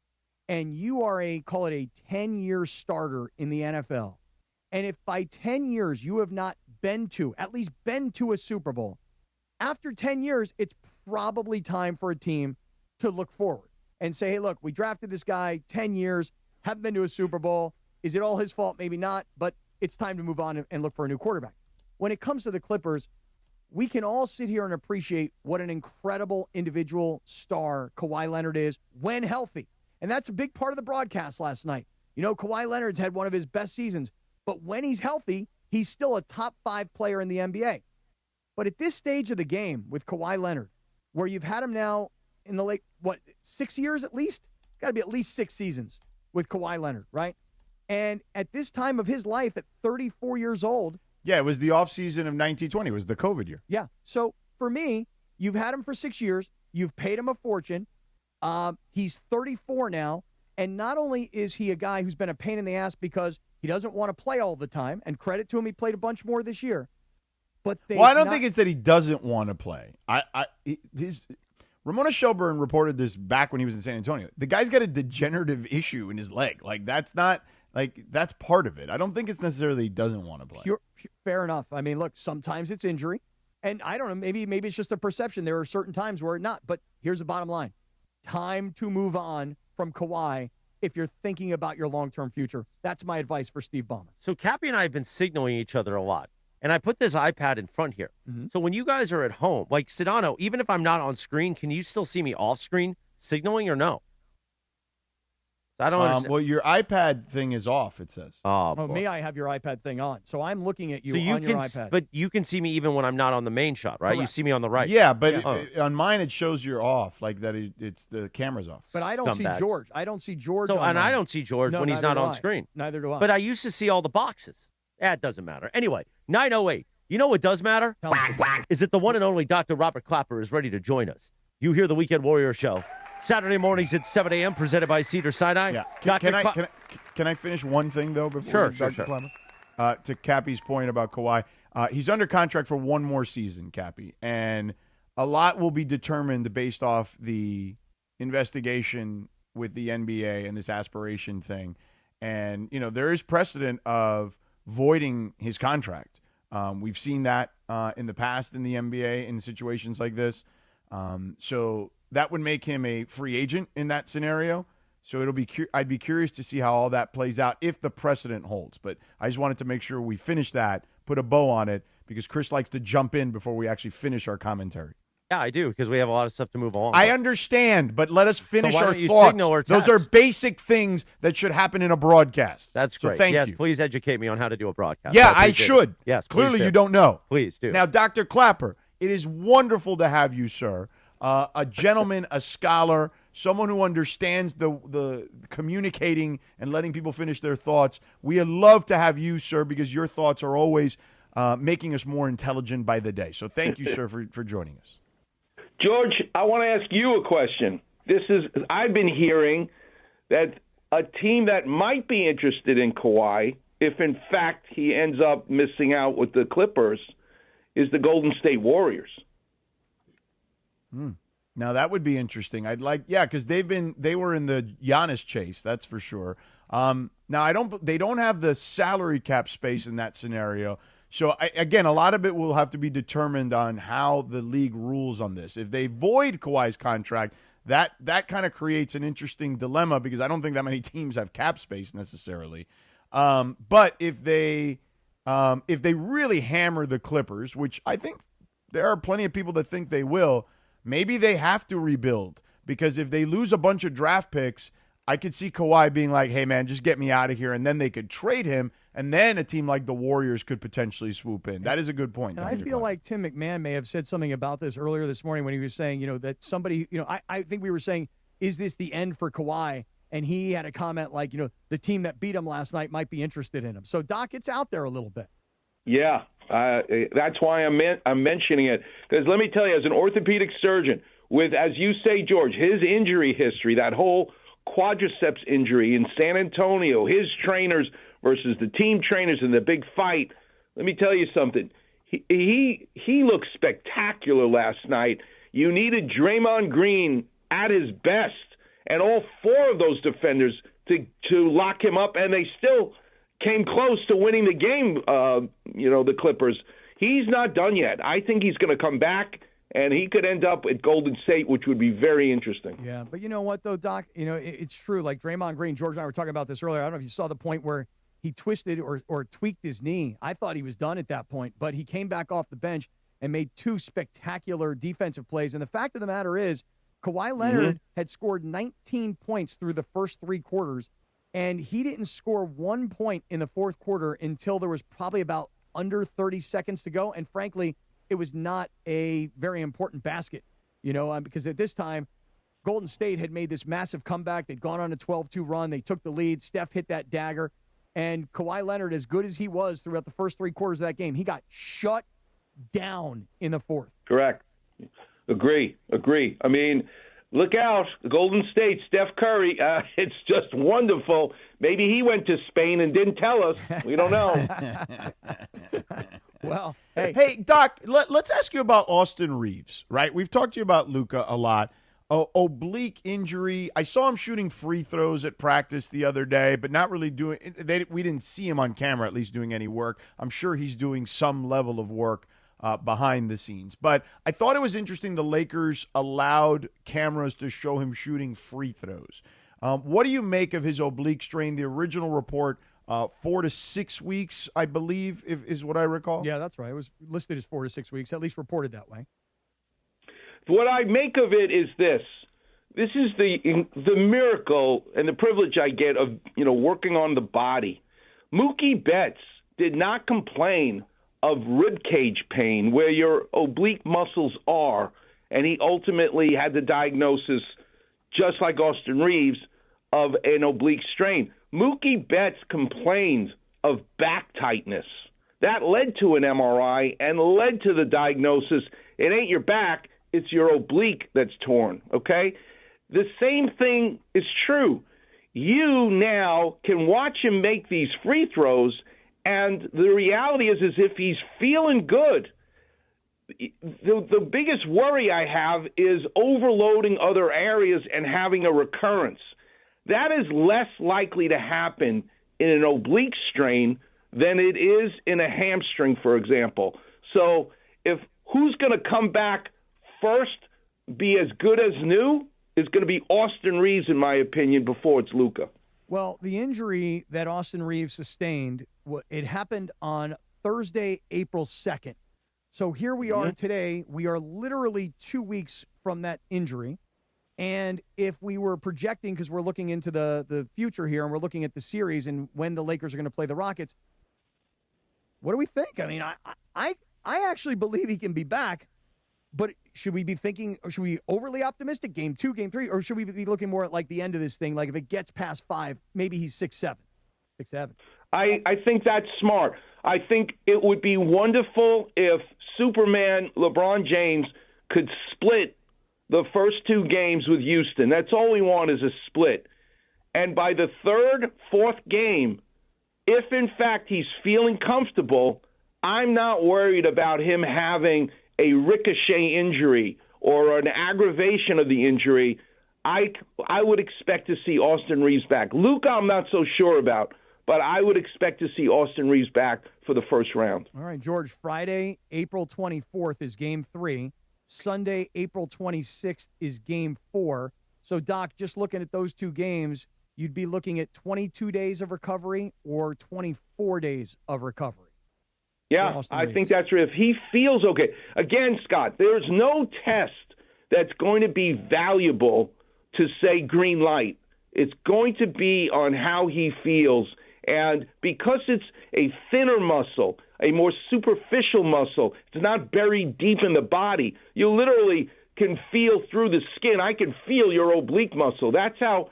and you are call it a 10-year starter in the NFL, and if by 10 years you have not at least been to a Super Bowl, after 10 years, it's probably time for a team to look forward and say, hey, look, we drafted this guy 10 years, haven't been to a Super Bowl. Is it all his fault? Maybe not, but it's time to move on and look for a new quarterback. When it comes to the Clippers, we can all sit here and appreciate what an incredible individual star Kawhi Leonard is when healthy. And that's a big part of the broadcast last night. Kawhi Leonard's had one of his best seasons, but when he's healthy, he's still a top 5 player in the NBA. But at this stage of the game with Kawhi Leonard, where you've had him now in the 6 years at least? Got to be at least 6 seasons with Kawhi Leonard, right? And at this time of his life, at 34 years old. Yeah, it was the offseason of 1920. It was the COVID year. Yeah. So for me, you've had him for 6 years. You've paid him a fortune. He's 34 now. And not only is he a guy who's been a pain in the ass because he doesn't want to play all the time, and credit to him, he played a bunch more this year. But I don't think it's that he doesn't want to play. Ramona Shelburne reported this back when he was in San Antonio. The guy's got a degenerative issue in his leg. That's part of it. I don't think it's necessarily he doesn't want to play. Fair enough. I mean, look, sometimes it's injury. And I don't know, maybe it's just a perception. There are certain times where not. But here's the bottom line. Time to move on from Kawhi if you're thinking about your long-term future. That's my advice for Steve Ballmer. So Cappy and I have been signaling each other a lot. And I put this iPad in front here. Mm-hmm. So when you guys are at home, like Sedano, even if I'm not on screen, can you still see me off screen signaling or no? I don't understand. Well, your iPad thing is off, it says. Oh, me, I have your iPad thing on. So I'm looking at you on your iPad. But you can see me even when I'm not on the main shot, right? Correct. You see me on the right. Yeah, but on mine it shows you're off, like that it's the camera's off. But I don't see George. I don't see George. So, and mine. I don't see George when he's not on screen. Neither do I. But I used to see all the boxes. It doesn't matter. Anyway, 9:08. You know what does matter? Is that the one and only Dr. Robert Clapper is ready to join us. You hear the Weekend Warrior Show. Saturday mornings at 7 a.m., presented by Cedar Sinai. Yeah. Can I finish one thing, though, before Sure. To Cappy's point about Kawhi. He's under contract for one more season, Cappy, and a lot will be determined based off the investigation with the NBA and this aspiration thing. And, there is precedent of voiding his contract. We've seen that in the past in the NBA in situations like this. So that would make him a free agent in that scenario. So I'd be curious to see how all that plays out if the precedent holds. But I just wanted to make sure we finish that, put a bow on it, because Chris likes to jump in before we actually finish our commentary. Yeah, I do, because we have a lot of stuff to move along. I understand, but let us finish so why our don't you thoughts. Signal or Those text? are basic things that should happen in a broadcast. That's great. So thank yes, you. please educate me on how to do a broadcast. Yeah, I should. It. Yes, clearly do. you don't know. Please do. Now, Dr. Clapper, it is wonderful to have you, sir. A gentleman, a scholar, someone who understands the communicating and letting people finish their thoughts. We love to have you, sir, because your thoughts are always making us more intelligent by the day. So thank you, sir, for joining us. George, I want to ask you a question. I've been hearing that a team that might be interested in Kawhi, if in fact he ends up missing out with the Clippers, is the Golden State Warriors. Now that would be interesting. Because they were in the Giannis chase, that's for sure. Now they don't have the salary cap space in that scenario. So, again, a lot of it will have to be determined on how the league rules on this. If they void Kawhi's contract, that kind of creates an interesting dilemma because I don't think that many teams have cap space necessarily. But if they really hammer the Clippers, which I think there are plenty of people that think they will, maybe they have to rebuild because if they lose a bunch of draft picks, I could see Kawhi being like, hey, man, just get me out of here, and then they could trade him, and then a team like the Warriors could potentially swoop in. That is a good point. And I feel like Tim McMahon may have said something about this earlier this morning when he was saying, that somebody, I think we were saying, is this the end for Kawhi? And he had a comment like, the team that beat him last night might be interested in him. So, Doc, it's out there a little bit. Yeah, that's why I'm mentioning it. Because let me tell you, as an orthopedic surgeon, with, as you say, George, his injury history, that whole quadriceps injury in San Antonio, his trainers versus the team trainers in the big fight. Let me tell you something. He looked spectacular last night. You needed Draymond Green at his best, and all four of those defenders to lock him up, and they still came close to winning the game. The Clippers. He's not done yet. I think he's going to come back. And he could end up at Golden State, which would be very interesting. Yeah, but you know what, though, Doc? It's true. Like Draymond Green, George and I were talking about this earlier. I don't know if you saw the point where he twisted or tweaked his knee. I thought he was done at that point, but he came back off the bench and made two spectacular defensive plays. And the fact of the matter is, Kawhi Leonard had scored 19 points through the first three quarters, and he didn't score 1 point in the fourth quarter until there was probably about under 30 seconds to go. And frankly, it was not a very important basket, because at this time, Golden State had made this massive comeback. They'd gone on a 12-2 run. They took the lead. Steph hit that dagger. And Kawhi Leonard, as good as he was throughout the first three quarters of that game, he got shut down in the fourth. Correct. Agree. I mean, look out. Golden State, Steph Curry, it's just wonderful. Maybe he went to Spain and didn't tell us. We don't know. Well, hey, Doc, let's ask you about Austin Reaves, right? We've talked to you about Luka a lot. Oblique injury. I saw him shooting free throws at practice the other day, but not really doing – we didn't see him on camera at least doing any work. I'm sure he's doing some level of work behind the scenes. But I thought it was interesting the Lakers allowed cameras to show him shooting free throws. What do you make of his oblique strain? The original report – 4 to 6 weeks, I believe, is what I recall. Yeah, that's right. It was listed as 4 to 6 weeks, at least reported that way. What I make of it is this. This is the miracle and the privilege I get of, working on the body. Mookie Betts did not complain of rib cage pain where your oblique muscles are, and he ultimately had the diagnosis, just like Austin Reaves, of an oblique strain. Mookie Betts complained of back tightness. That led to an MRI and led to the diagnosis. It ain't your back, it's your oblique that's torn, okay? The same thing is true. You now can watch him make these free throws, and the reality is if he's feeling good, the biggest worry I have is overloading other areas and having a recurrence. That is less likely to happen in an oblique strain than it is in a hamstring, for example. So if who's going to come back first, be as good as new, is going to be Austin Reaves, in my opinion, before it's Luka. Well, the injury that Austin Reaves sustained, it happened on Thursday, April 2nd. So here we are today. We are literally 2 weeks from that injury. And if we were projecting, because we're looking into the future here and we're looking at the series and when the Lakers are going to play the Rockets, what do we think? I mean, I actually believe he can be back, but should we be thinking, or should we be overly optimistic, game 2, game 3, or should we be looking more at like the end of this thing, like if it gets past 5, maybe he's 6'7"? 6'7". I think that's smart. I think it would be wonderful if Superman LeBron James could split the first 2 games with Houston. That's all we want is a split. And by the 3rd, 4th game, if in fact he's feeling comfortable, I'm not worried about him having a ricochet injury or an aggravation of the injury. I would expect to see Austin Reaves back. Luka, I'm not so sure about, but I would expect to see Austin Reaves back for the first round. All right, George, Friday, April 24th is game 3. Sunday, April 26th is game 4. So, Doc, just looking at those 2 games, you'd be looking at 22 days of recovery or 24 days of recovery. Yeah, I think that's right. If he feels okay. Again, Scott, there's no test that's going to be valuable to say green light. It's going to be on how he feels. And because it's a thinner muscle, a more superficial muscle, it's not buried deep in the body, you literally can feel through the skin. I can feel your oblique muscle. That's how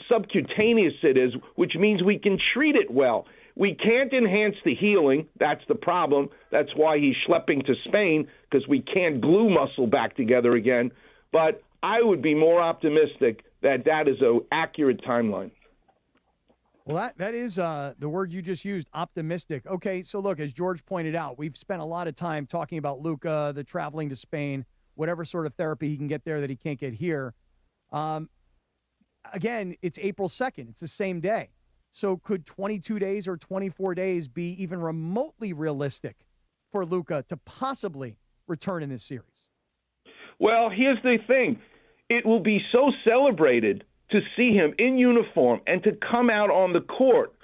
subcutaneous it is, which means we can treat it well. We can't enhance the healing. That's the problem. That's why he's schlepping to Spain, because we can't glue muscle back together again. But I would be more optimistic that is an accurate timeline. Well, that is the word you just used, optimistic. Okay, so look, as George pointed out, we've spent a lot of time talking about Luka, the traveling to Spain, whatever sort of therapy he can get there that he can't get here. Again, it's April 2nd. It's the same day. So could 22 days or 24 days be even remotely realistic for Luka to possibly return in this series? Well, here's the thing. It will be so celebrated to see him in uniform and to come out on the court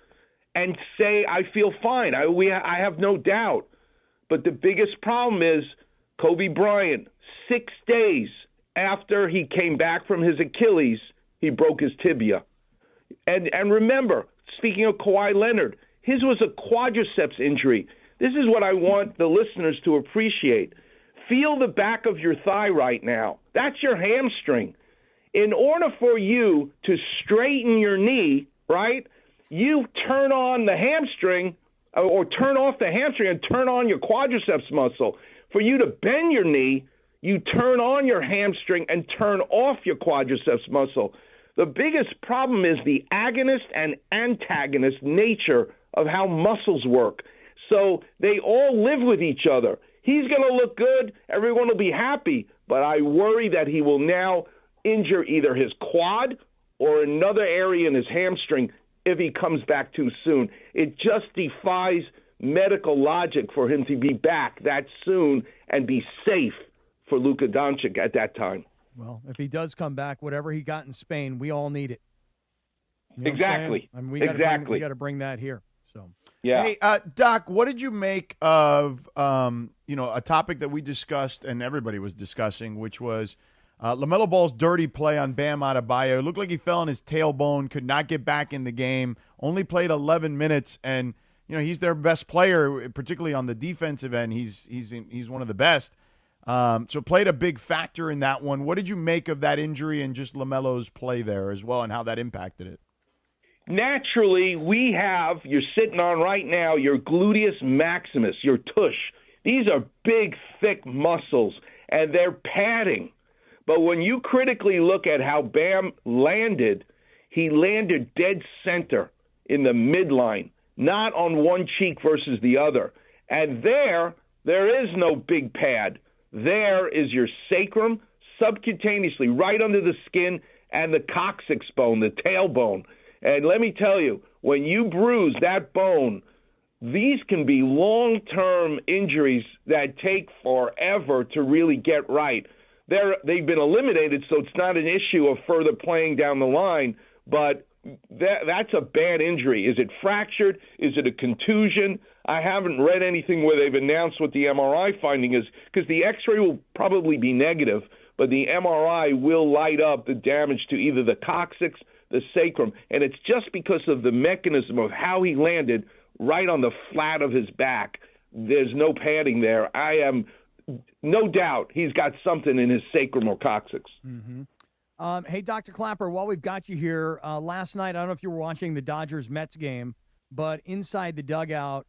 and say, I feel fine. I have no doubt. But the biggest problem is Kobe Bryant, 6 days after he came back from his Achilles, he broke his tibia. And remember, speaking of Kawhi Leonard, his was a quadriceps injury. This is what I want the listeners to appreciate. Feel the back of your thigh right now. That's your hamstring. In order for you to straighten your knee, right, you turn on the hamstring or turn off the hamstring and turn on your quadriceps muscle. For you to bend your knee, you turn on your hamstring and turn off your quadriceps muscle. The biggest problem is the agonist and antagonist nature of how muscles work. So they all live with each other. He's going to look good. Everyone will be happy. But I worry that he will now injure either his quad or another area in his hamstring if he comes back too soon. It just defies medical logic for him to be back that soon and be safe for Luka Doncic at that time. Well, if he does come back, whatever he got in Spain, we all need it. You know Exactly. I mean, we got to bring that here. So yeah. Hey, Doc, what did you make of a topic that we discussed and everybody was discussing, which was LaMelo Ball's dirty play on Bam Adebayo? It looked like he fell on his tailbone, could not get back in the game, only played 11 minutes, and he's their best player, particularly on the defensive end. He's one of the best. So played a big factor in that one. What did you make of that injury and just LaMelo's play there as well and how that impacted it? Naturally, you're sitting on right now, your gluteus maximus, your tush. These are big, thick muscles, and they're padding. But when you critically look at how Bam landed, he landed dead center in the midline, not on one cheek versus the other. And there is no big pad. There is your sacrum subcutaneously, right under the skin, and the coccyx bone, the tailbone. And let me tell you, when you bruise that bone, these can be long-term injuries that take forever to really get right. They've been eliminated, so it's not an issue of further playing down the line, but that's a bad injury. Is it fractured? Is it a contusion? I haven't read anything where they've announced what the MRI finding is, because the X-ray will probably be negative, but the MRI will light up the damage to either the coccyx, the sacrum, and it's just because of the mechanism of how he landed right on the flat of his back. There's no padding there. I am no doubt he's got something in his sacrum or coccyx. Mm-hmm. Hey, Dr. Clapper, while we've got you here, last night, I don't know if you were watching the Dodgers-Mets game, but inside the dugout,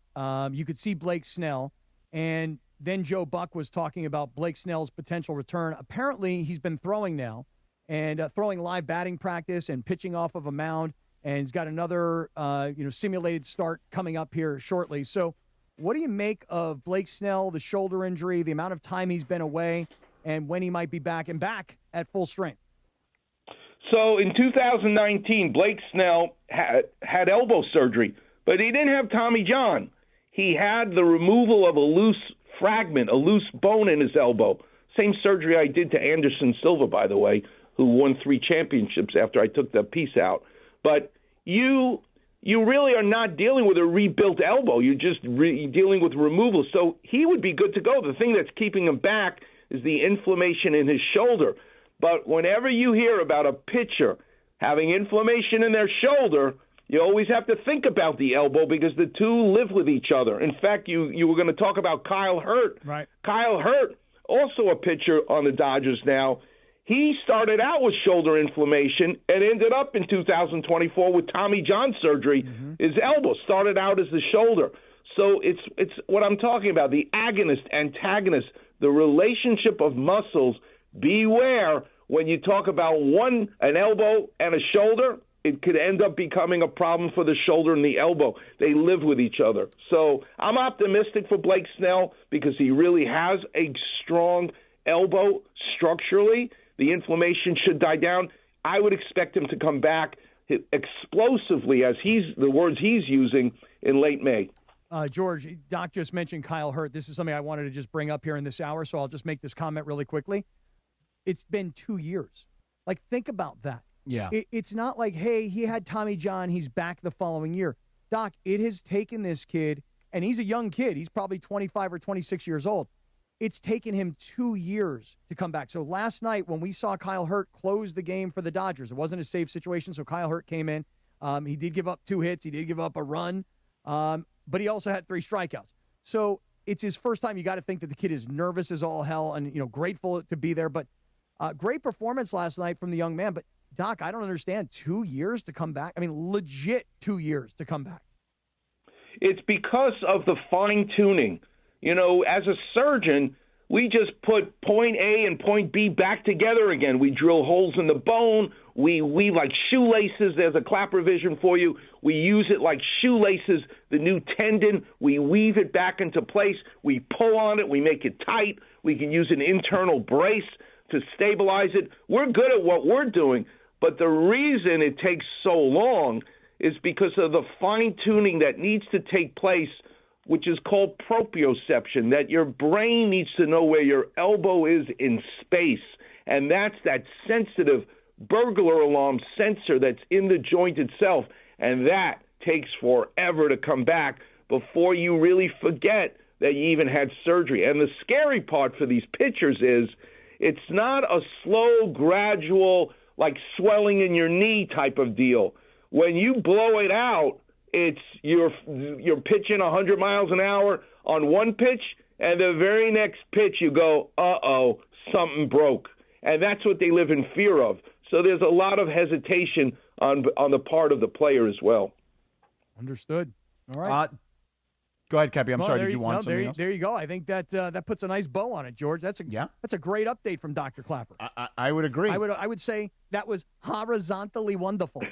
you could see Blake Snell, and then Joe Buck was talking about Blake Snell's potential return. Apparently, he's been throwing now, and throwing live batting practice and pitching off of a mound, and he's got another simulated start coming up here shortly. So what do you make of Blake Snell, the shoulder injury, the amount of time he's been away, and when he might be back at full strength? So in 2019, Blake Snell had elbow surgery, but he didn't have Tommy John. He had the removal of a loose fragment, a loose bone in his elbow. Same surgery I did to Anderson Silva, by the way, who won 3 championships after I took the piece out. But you really are not dealing with a rebuilt elbow. You're just dealing with removal. So he would be good to go. The thing that's keeping him back is the inflammation in his shoulder. But whenever you hear about a pitcher having inflammation in their shoulder, you always have to think about the elbow because the two live with each other. In fact, you were going to talk about Kyle Hurt. Right. Kyle Hurt, also a pitcher on the Dodgers now. He started out with shoulder inflammation and ended up in 2024 with Tommy John surgery. Mm-hmm. His elbow started out as the shoulder. So it's what I'm talking about, the agonist, antagonist, the relationship of muscles. Beware when you talk about an elbow and a shoulder, it could end up becoming a problem for the shoulder and the elbow. They live with each other. So I'm optimistic for Blake Snell because he really has a strong elbow structurally. The inflammation should die down. I would expect him to come back explosively, as the words he's using, in late May. George, Doc just mentioned Kyle Hurt. This is something I wanted to just bring up here in this hour, so I'll just make this comment really quickly. It's been 2 years. Like, think about that. Yeah. It's not like, hey, he had Tommy John, he's back the following year. Doc, it has taken this kid, and he's a young kid. He's probably 25 or 26 years old. It's taken him 2 years to come back. So last night when we saw Kyle Hurt close the game for the Dodgers, it wasn't a safe situation, so Kyle Hurt came in. He did give up 2 hits. He did give up a run, but he also had 3 strikeouts. So it's his first time. You got to think that the kid is nervous as all hell and grateful to be there. But great performance last night from the young man. But, Doc, I don't understand. 2 years to come back? I mean, legit 2 years to come back. It's because of the fine-tuning. As a surgeon, we just put point A and point B back together again. We drill holes in the bone. We weave like shoelaces. There's a Clapper vision for you. We use it like shoelaces, the new tendon. We weave it back into place. We pull on it. We make it tight. We can use an internal brace to stabilize it. We're good at what we're doing, but the reason it takes so long is because of the fine-tuning that needs to take place, which is called proprioception, that your brain needs to know where your elbow is in space. And that's that sensitive burglar alarm sensor that's in the joint itself. And that takes forever to come back before you really forget that you even had surgery. And the scary part for these pitchers is it's not a slow, gradual, like swelling in your knee type of deal. When you blow it out, it's you're pitching 100 miles an hour on one pitch, and the very next pitch you go, uh-oh, something broke. And that's what they live in fear of. So there's a lot of hesitation on the part of the player as well. Understood. All right. Go ahead, Cappy. I'm sorry. Did you want something else? There you go. I think that puts a nice bow on it, George. That's a great update from Dr. Clapper. I would agree. I would say that was horizontally wonderful.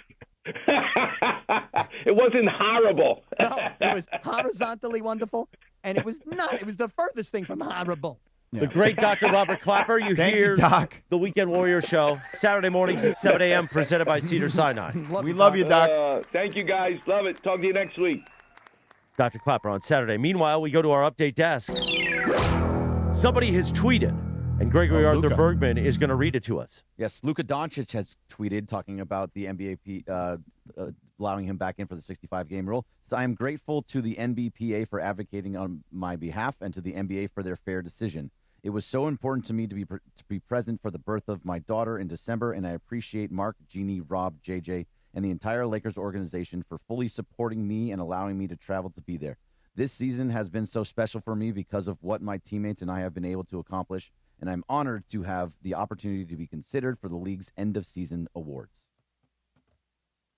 It wasn't horrible. No, it was horizontally wonderful, and it was not. It was the furthest thing from horrible. The great Dr. Robert Clapper. You Thank hear you, Doc. the Weekend Warrior Show, Saturday mornings at 7 a.m., presented by Cedars-Sinai. We love you, Doc. Thank you, guys. Love it. Talk to you next week. Dr. Clapper on Saturday. Meanwhile, we go to our update desk. Somebody has tweeted, and Gregory Arthur Luka. Bergman is going to read it to us. Yes, Luka Doncic has tweeted talking about the NBA allowing him back in for the 65-game rule. So I am grateful to the NBPA for advocating on my behalf and to the NBA for their fair decision. It was so important to me to be present for the birth of my daughter in December, and I appreciate Mark, Jeannie, Rob, JJ, and the entire Lakers organization for fully supporting me and allowing me to travel to be there. This season has been so special for me because of what my teammates and I have been able to accomplish, and I'm honored to have the opportunity to be considered for the league's end-of-season awards.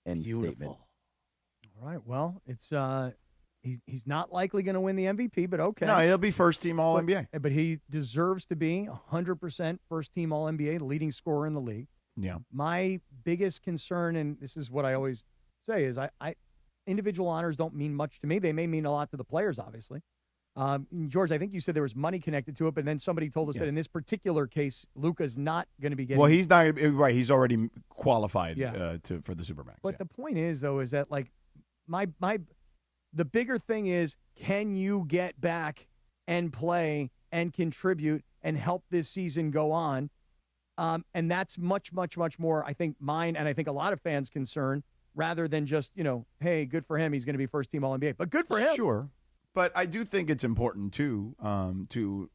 End statement. All right. Well, it's he's not likely going to win the MVP, but okay. No, he'll be first-team All-NBA. But he deserves to be 100% first-team All-NBA, the leading scorer in the league. Yeah. My biggest concern, and this is what I always say, is I individual honors don't mean much to me. They may mean a lot to the players, obviously. George, I think you said there was money connected to it, but then somebody told us that in this particular case, Luka's not going to be getting. Well, he's not right. He's already qualified Yeah. for the Supermax. But the point is, though, is that like the bigger thing is, can you get back and play and contribute and help this season go on? And that's much, much, much more, I think, mine and I think a lot of fans' concern, rather than just, hey, good for him, he's going to be first-team All-NBA. But good for him. Sure. But I do think it's important, too, to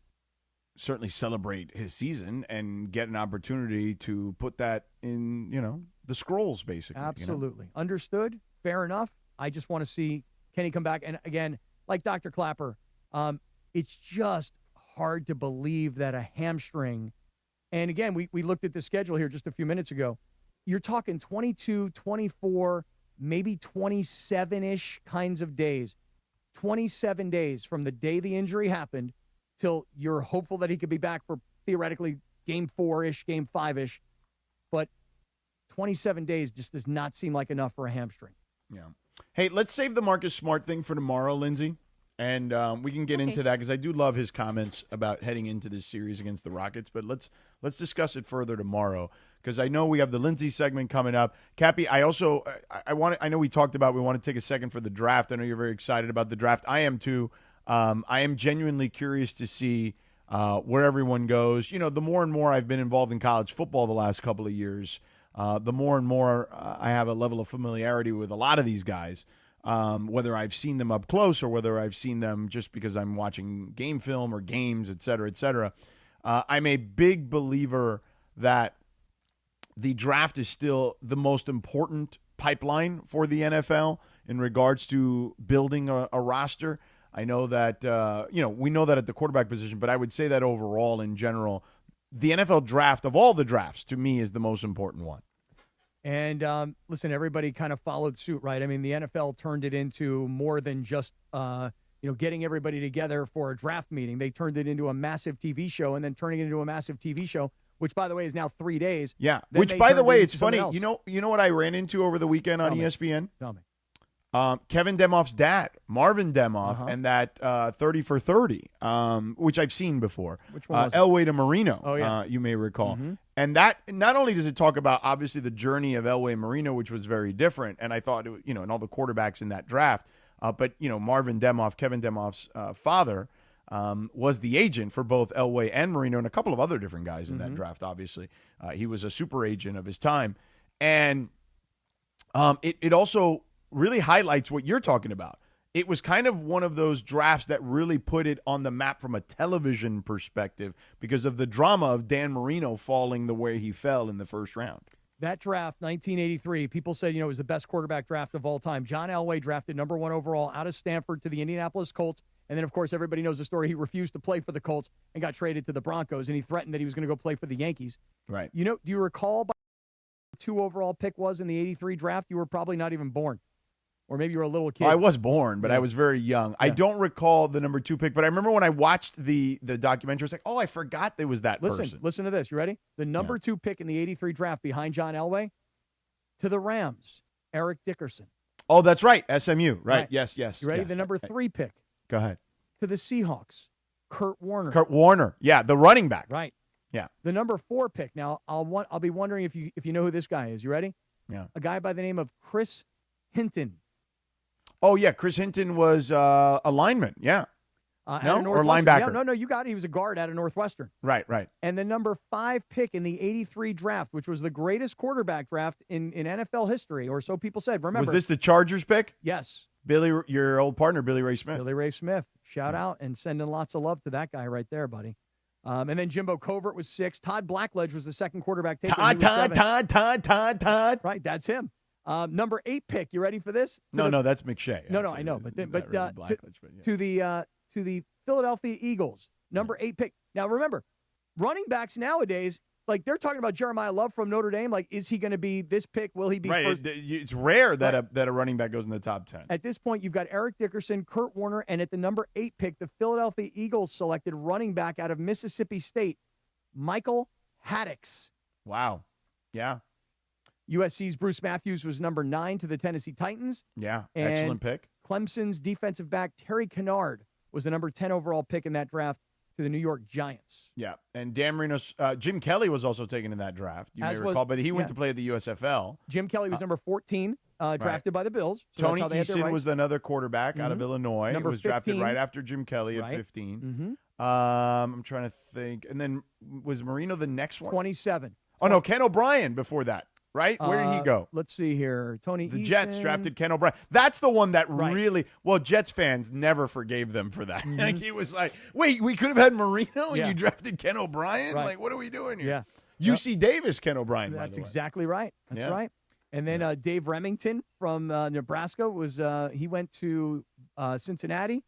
certainly celebrate his season and get an opportunity to put that in, the scrolls, basically. Absolutely. Understood. Fair enough. I just want to see, can he come back? And again, like Dr. Clapper, it's just hard to believe that a hamstring, and again, we looked at the schedule here just a few minutes ago. You're talking 22, 24, maybe 27-ish kinds of days. 27 days from the day the injury happened till you're hopeful that he could be back for theoretically game 4-ish, game 5-ish. But 27 days just does not seem like enough for a hamstring. Yeah. Hey, let's save the Marcus Smart thing for tomorrow, Lindsay. And we can get into that because I do love his comments about heading into this series against the Rockets. But let's discuss it further tomorrow because I know we have the Lindsay segment coming up. Cappy, I know we talked about we want to take a second for the draft. I know you're very excited about the draft. I am too. I am genuinely curious to see where everyone goes. The more and more I've been involved in college football the last couple of years, the more and more I have a level of familiarity with a lot of these guys. Whether I've seen them up close or whether I've seen them just because I'm watching game film or games, et cetera, et cetera. I'm a big believer that the draft is still the most important pipeline for the NFL in regards to building a roster. I know that, we know that at the quarterback position, but I would say that overall in general, the NFL draft of all the drafts to me is the most important one. And listen, everybody kind of followed suit, right? I mean, the NFL turned it into more than just, getting everybody together for a draft meeting. They turned it into a massive TV show and then turning it into a massive TV show, which, by the way, is now 3 days. Yeah, Then which, they by the turned way, it it's into something funny. else. You know what I ran into over the weekend on ESPN? Tell me. Kevin Demoff's dad, Marvin Demoff, and that 30 for 30, which I've seen before. Which one was it? Elway to Marino, Oh, yeah. you may recall. Mhm. And that not only does it talk about, obviously, the journey of Elway Marino, which was very different, and I thought, and all the quarterbacks in that draft, but, Marvin Demoff, Kevin Demoff's father, was the agent for both Elway and Marino and a couple of other different guys in that draft, obviously. He was a super agent of his time. And it also really highlights what you're talking about. It was kind of one of those drafts that really put it on the map from a television perspective because of the drama of Dan Marino falling the way he fell in the first round. That draft, 1983, people said, it was the best quarterback draft of all time. John Elway drafted number 1 overall out of Stanford to the Indianapolis Colts. And then, of course, everybody knows the story. He refused to play for the Colts and got traded to the Broncos, and he threatened that he was going to go play for the Yankees. Right. Do you recall what the 2 overall pick was in the 83 draft? You were probably not even born. Or maybe you were a little kid. Well, I was born, but Yeah. I was very young. I don't recall the number 2 pick, but I remember when I watched the documentary, I was like, I forgot there was that person. Listen to this. You ready? The number 2 pick in the 83 draft behind John Elway to the Rams, Eric Dickerson. Oh, that's right. SMU. Right. Yes. You ready? Yes. The number 3 pick Go ahead. to the Seahawks, Kurt Warner. Kurt Warner. Yeah, the running back. Right. Yeah. The number 4 pick. Now, I'll be wondering if you know who this guy is. You ready? Yeah. A guy by the name of Chris Hinton. Oh, yeah. Chris Hinton was a lineman. Yeah. No? Or linebacker? Yeah, no, you got it. He was a guard out of Northwestern. Right. And the number 5 pick in the 83 draft, which was the greatest quarterback draft in NFL history, or so people said. Remember, was this the Chargers pick? Yes. Your old partner, Billy Ray Smith. Billy Ray Smith. Shout out and sending lots of love to that guy right there, buddy. And then Jimbo Covert was 6. Todd Blackledge was the second quarterback taken. Todd. Right, that's him. Number 8 pick. You ready for this? No, that's McShay. No, I know. To the Philadelphia Eagles, number 8 pick. Now, remember, running backs nowadays, like they're talking about Jeremiah Love from Notre Dame. Like, is he going to be this pick? Will he be first? It's rare that a running back goes in the top 10. At this point, you've got Eric Dickerson, Kurt Warner, and at the number 8 pick, the Philadelphia Eagles selected running back out of Mississippi State, Michael Haddix. Wow. Yeah. USC's Bruce Matthews was number 9 to the Tennessee Titans. Yeah, and excellent pick. Clemson's defensive back, Terry Kennard, was the number 10 overall pick in that draft to the New York Giants. Yeah, and Dan Marino's Jim Kelly was also taken in that draft, you may recall, but he went to play at the USFL. Jim Kelly was number 14, drafted by my So Tony Eason was another quarterback out of Illinois. Number was drafted 15. right after Jim Kelly at 15. I'm trying to think. And then was Marino the next one? 27. Oh, no, Ken O'Brien before that. Right? Where did he go? Let's see here. Tony The Eason. Jets drafted Ken O'Brien. That's the one that really, well, Jets fans never forgave them for that. Like, he was like, wait, we could have had Marino and you drafted Ken O'Brien? Right. Like, what are we doing here? Yeah. UC Davis, Ken O'Brien, That's by the way. exactly right. That's right. And then Dave Remington from Nebraska he went to Cincinnati.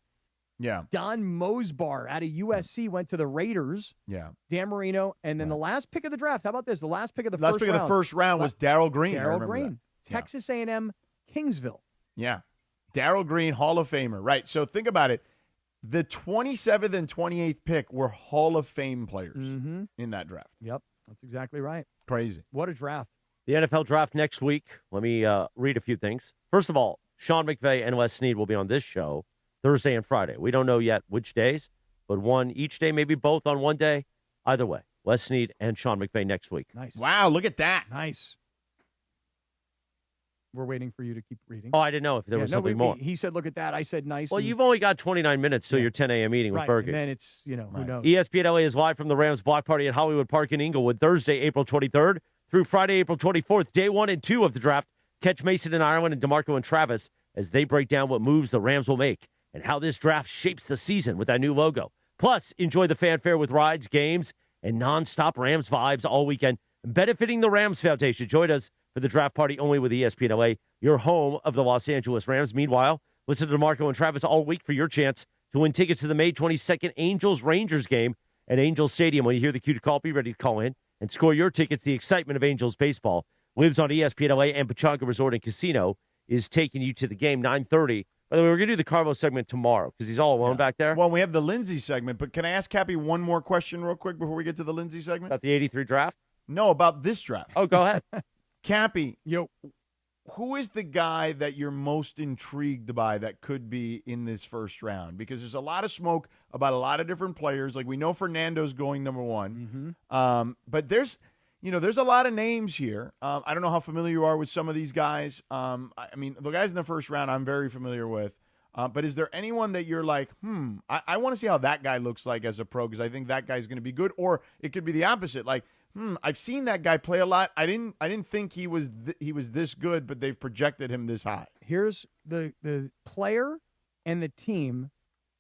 Yeah. Don Mosbar out of USC went to the Raiders. Yeah. Dan Marino. And then the last pick of the draft, how about this? The last pick of the Last first pick round. of the first round was Darryl Green. I Darryl remember Green. that. Texas A&M, Kingsville. Yeah. Darryl Green, Hall of Famer. Right. So think about it. The 27th and 28th pick were Hall of Fame players in that draft. Yep. That's exactly right. Crazy. What a draft. The NFL draft next week. Let me read a few things. First of all, Sean McVay and Wes Snead will be on this show Thursday and Friday. We don't know yet which days, but one each day, maybe both on one day. Either way, Wes Snead and Sean McVay next week. Nice. Wow, look at that. Nice. We're waiting for you to keep reading. Oh, I didn't know if there was something more. He said, look at that. I said, nice. Well, you've only got 29 minutes till your 10 a.m. meeting with Bergen. And then it's, who knows. ESPN LA is live from the Rams block party at Hollywood Park in Inglewood, Thursday, April 23rd through Friday, April 24th, day 1 and 2 of the draft. Catch Mason and Ireland and DeMarco and Travis as they break down what moves the Rams will make and how this draft shapes the season with that new logo. Plus, enjoy the fanfare with rides, games, and nonstop Rams vibes all weekend, benefiting the Rams Foundation. Join us for the draft party only with ESPN LA, your home of the Los Angeles Rams. Meanwhile, listen to DeMarco and Travis all week for your chance to win tickets to the May 22nd Angels-Rangers game at Angels Stadium. When you hear the cue to call, be ready to call in and score your tickets. The excitement of Angels baseball lives on ESPN LA, and Pechanga Resort and Casino is taking you to the game, 9:30. By the way, we're going to do the Carvo segment tomorrow because he's all alone back there. Well, we have the Lindsay segment, but can I ask Cappy one more question real quick before we get to the Lindsay segment? About the 83 draft? No, about this draft. Oh, go ahead. Cappy, who is the guy that you're most intrigued by that could be in this first round? Because there's a lot of smoke about a lot of different players. Like, we know Fernando's going number 1. But there's a lot of names here. I don't know how familiar you are with some of these guys. I mean, the guys in the first round I'm very familiar with. But is there anyone that you're like, I want to see how that guy looks like as a pro because I think that guy's going to be good? Or it could be the opposite. Like, I've seen that guy play a lot. I didn't think he was this good, but they've projected him this high. Here's the player and the team,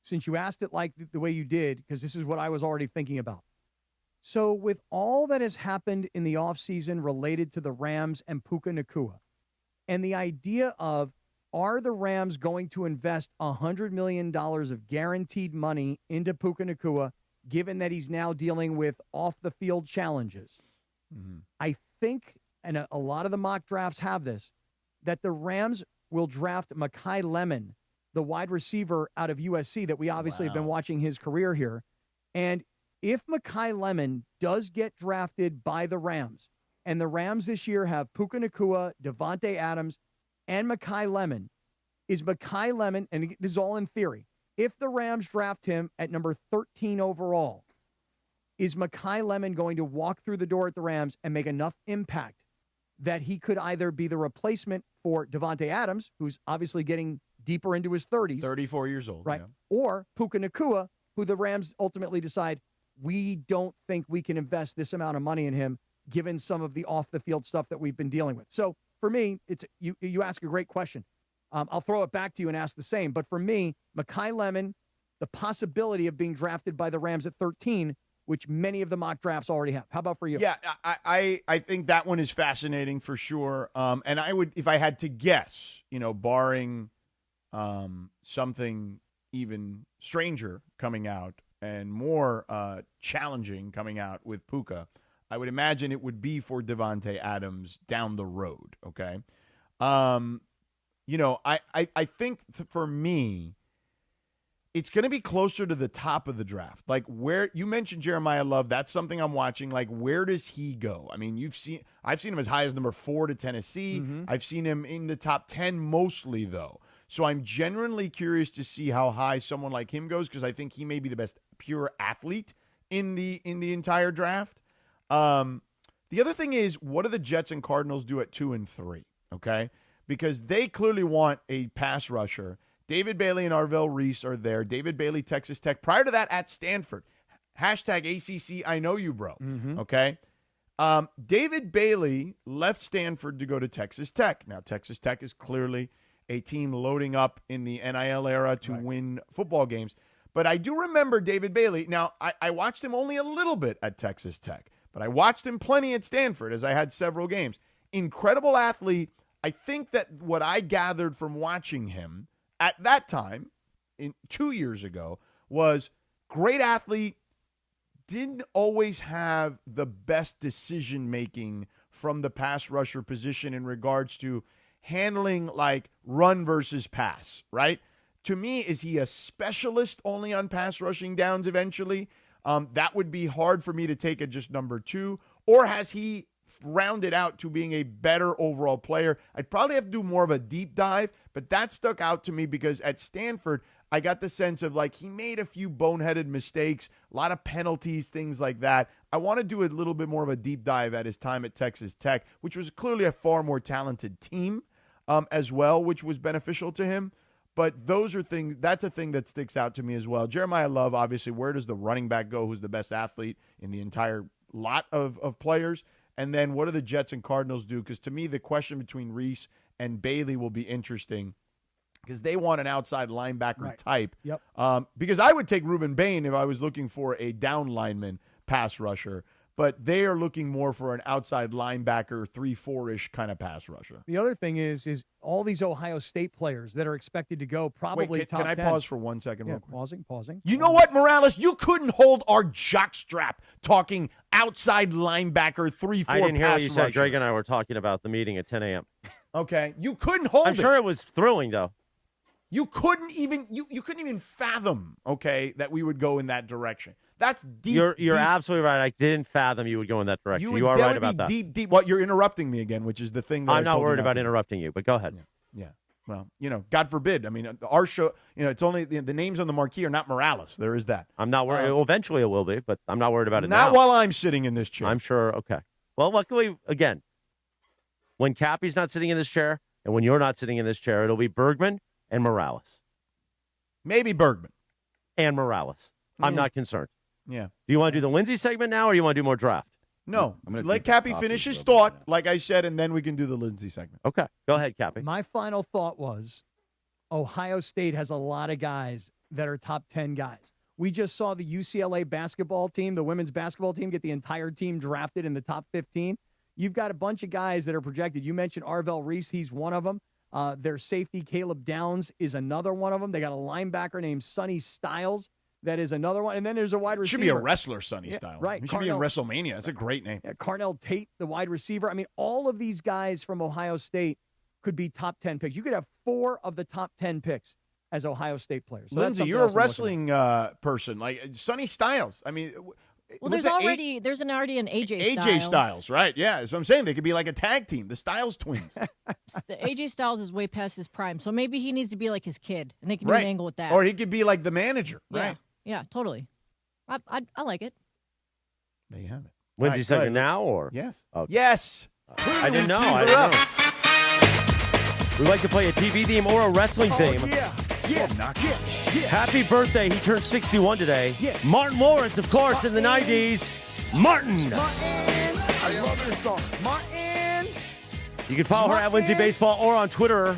since you asked it like the way you did, because this is what I was already thinking about. So with all that has happened in the offseason related to the Rams and Puka Nacua, and the idea of, are the Rams going to invest $100 million of guaranteed money into Puka Nacua, given that he's now dealing with off-the-field challenges? I think, and a lot of the mock drafts have this, that the Rams will draft Mekhi Lemon, the wide receiver out of USC that we obviously have been watching his career here. And if Mekhi Lemon does get drafted by the Rams, and the Rams this year have Puka Nacua, Devontae Adams, and Mekhi Lemon, is Mekhi Lemon, and this is all in theory, If the Rams draft him at number 13 overall, is Mekhi Lemon going to walk through the door at the Rams and make enough impact that he could either be the replacement for Devontae Adams, who's obviously getting deeper into his 30s. 34 years old. Right. Yeah. Or Puka Nacua, who the Rams ultimately decide, we don't think we can invest this amount of money in him, given some of the off-the-field stuff that we've been dealing with. So for me, it's you ask a great question. I'll throw it back to you and ask the same. But for me, Mekhi Lemon, the possibility of being drafted by the Rams at 13, which many of the mock drafts already have. How about for you? Yeah, I think that one is fascinating for sure. And I would, if I had to guess, barring something even stranger coming out and more challenging coming out with Puka, I would imagine it would be for Devontae Adams down the road, okay? I think for me, it's going to be closer to the top of the draft. Like where you mentioned Jeremiah Love, that's something I'm watching. Like where does he go? I mean, I've seen him as high as number 4 to Tennessee. Mm-hmm. I've seen him in the top 10 mostly though. So I'm genuinely curious to see how high someone like him goes because I think he may be the best pure athlete in the entire draft. The other thing is, what do the Jets and Cardinals do at 2 and 3? Okay, because they clearly want a pass rusher. David Bailey and Arvell Reese are there. David Bailey, Texas Tech. Prior to that, at Stanford. Hashtag ACC, I know you, bro. Mm-hmm. Okay? David Bailey left Stanford to go to Texas Tech. Now, Texas Tech is clearly a team loading up in the NIL era to win football games. But I do remember David Bailey. Now, I watched him only a little bit at Texas Tech, but I watched him plenty at Stanford as I had several games. Incredible athlete. I think that what I gathered from watching him at that time, 2 years ago, was great athlete, didn't always have the best decision-making from the pass rusher position in regards to handling like run versus pass, right? To me, is he a specialist only on pass rushing downs eventually? That would be hard for me to take at just number 2. Or has he rounded out to being a better overall player? I'd probably have to do more of a deep dive, but that stuck out to me because at Stanford, I got the sense of like he made a few boneheaded mistakes, a lot of penalties, things like that. I want to do a little bit more of a deep dive at his time at Texas Tech, which was clearly a far more talented team as well, which was beneficial to him. But those are things, that's a thing that sticks out to me as well. Jeremiah Love, obviously, where does the running back go, who's the best athlete in the entire lot of players? And then what do the Jets and Cardinals do? Because to me, the question between Reese and Bailey will be interesting because they want an outside linebacker type. Yep. Because I would take Reuben Bain if I was looking for a down lineman pass rusher. But they are looking more for an outside linebacker, 3-4-ish kind of pass rusher. The other thing is all these Ohio State players that are expected to go probably Wait, top can I 10. pause for 1 second? Yeah, Real quick? pausing. You know what, Morales? You couldn't hold our jockstrap talking outside linebacker 3-4 I didn't hear pass what you said. rusher. Greg and I were talking about the meeting at 10 a.m. Okay, you couldn't hold I'm it. sure it was thrilling, though. You couldn't even fathom, okay, that we would go in that direction. That's deep. You're deep. absolutely right. I didn't fathom you would go in that direction. You are that right would about be that. Deep. Well, you're interrupting me again, which is the thing that I'm not worried about to. interrupting you, but go ahead. Yeah. Well, God forbid. I mean, our show, it's only the names on the marquee are not Morales. There is that. I'm not worried. Eventually it will be, but I'm not worried about it Not now. while I'm sitting in this chair. I'm sure. Okay. Well, luckily, again, when Cappy's not sitting in this chair and when you're not sitting in this chair, it'll be Bergman and Morales. Maybe Bergman. And Morales. I'm not concerned. Yeah. Do you want to do the Lindsay segment now, or do you want to do more draft? No. Let Cappy finish his thought, like I said, and then we can do the Lindsay segment. Okay. Go ahead, Cappy. My final thought was Ohio State has a lot of guys that are top 10 guys. We just saw the UCLA basketball team, the women's basketball team, get the entire team drafted in the top 15. You've got a bunch of guys that are projected. You mentioned Arvell Reese. He's one of them. Their safety, Caleb Downs, is another one of them. They got a linebacker named Sonny Styles. That is another one. And then there's a wide receiver. Should be a wrestler, Sonny Styles. Right. He should be in WrestleMania. That's a great name. Yeah, Carnell Tate, the wide receiver. I mean, all of these guys from Ohio State could be top 10 picks. You could have 4 of the top 10 picks as Ohio State players. So Lindsay, you're a wrestling person. Like Sonny Styles. I mean, Well, there's already an AJ AJ Styles, right? Yeah, that's what I'm saying. They could be like a tag team, the Styles twins. The AJ Styles is way past his prime, so maybe he needs to be like his kid, and they can do an angle with that. Or he could be like the manager, yeah. right? Yeah, totally. I like it. There you have it. Lindsay second now, or? Yes. Okay. Yes. I didn't know. We like to play a TV theme or a wrestling theme. Yeah. Happy birthday. He turned 61 today. Yeah. Martin Lawrence, of course, in the 90s. Martin. I love this song. Martin. You can follow her at Lindsay Baseball or on Twitter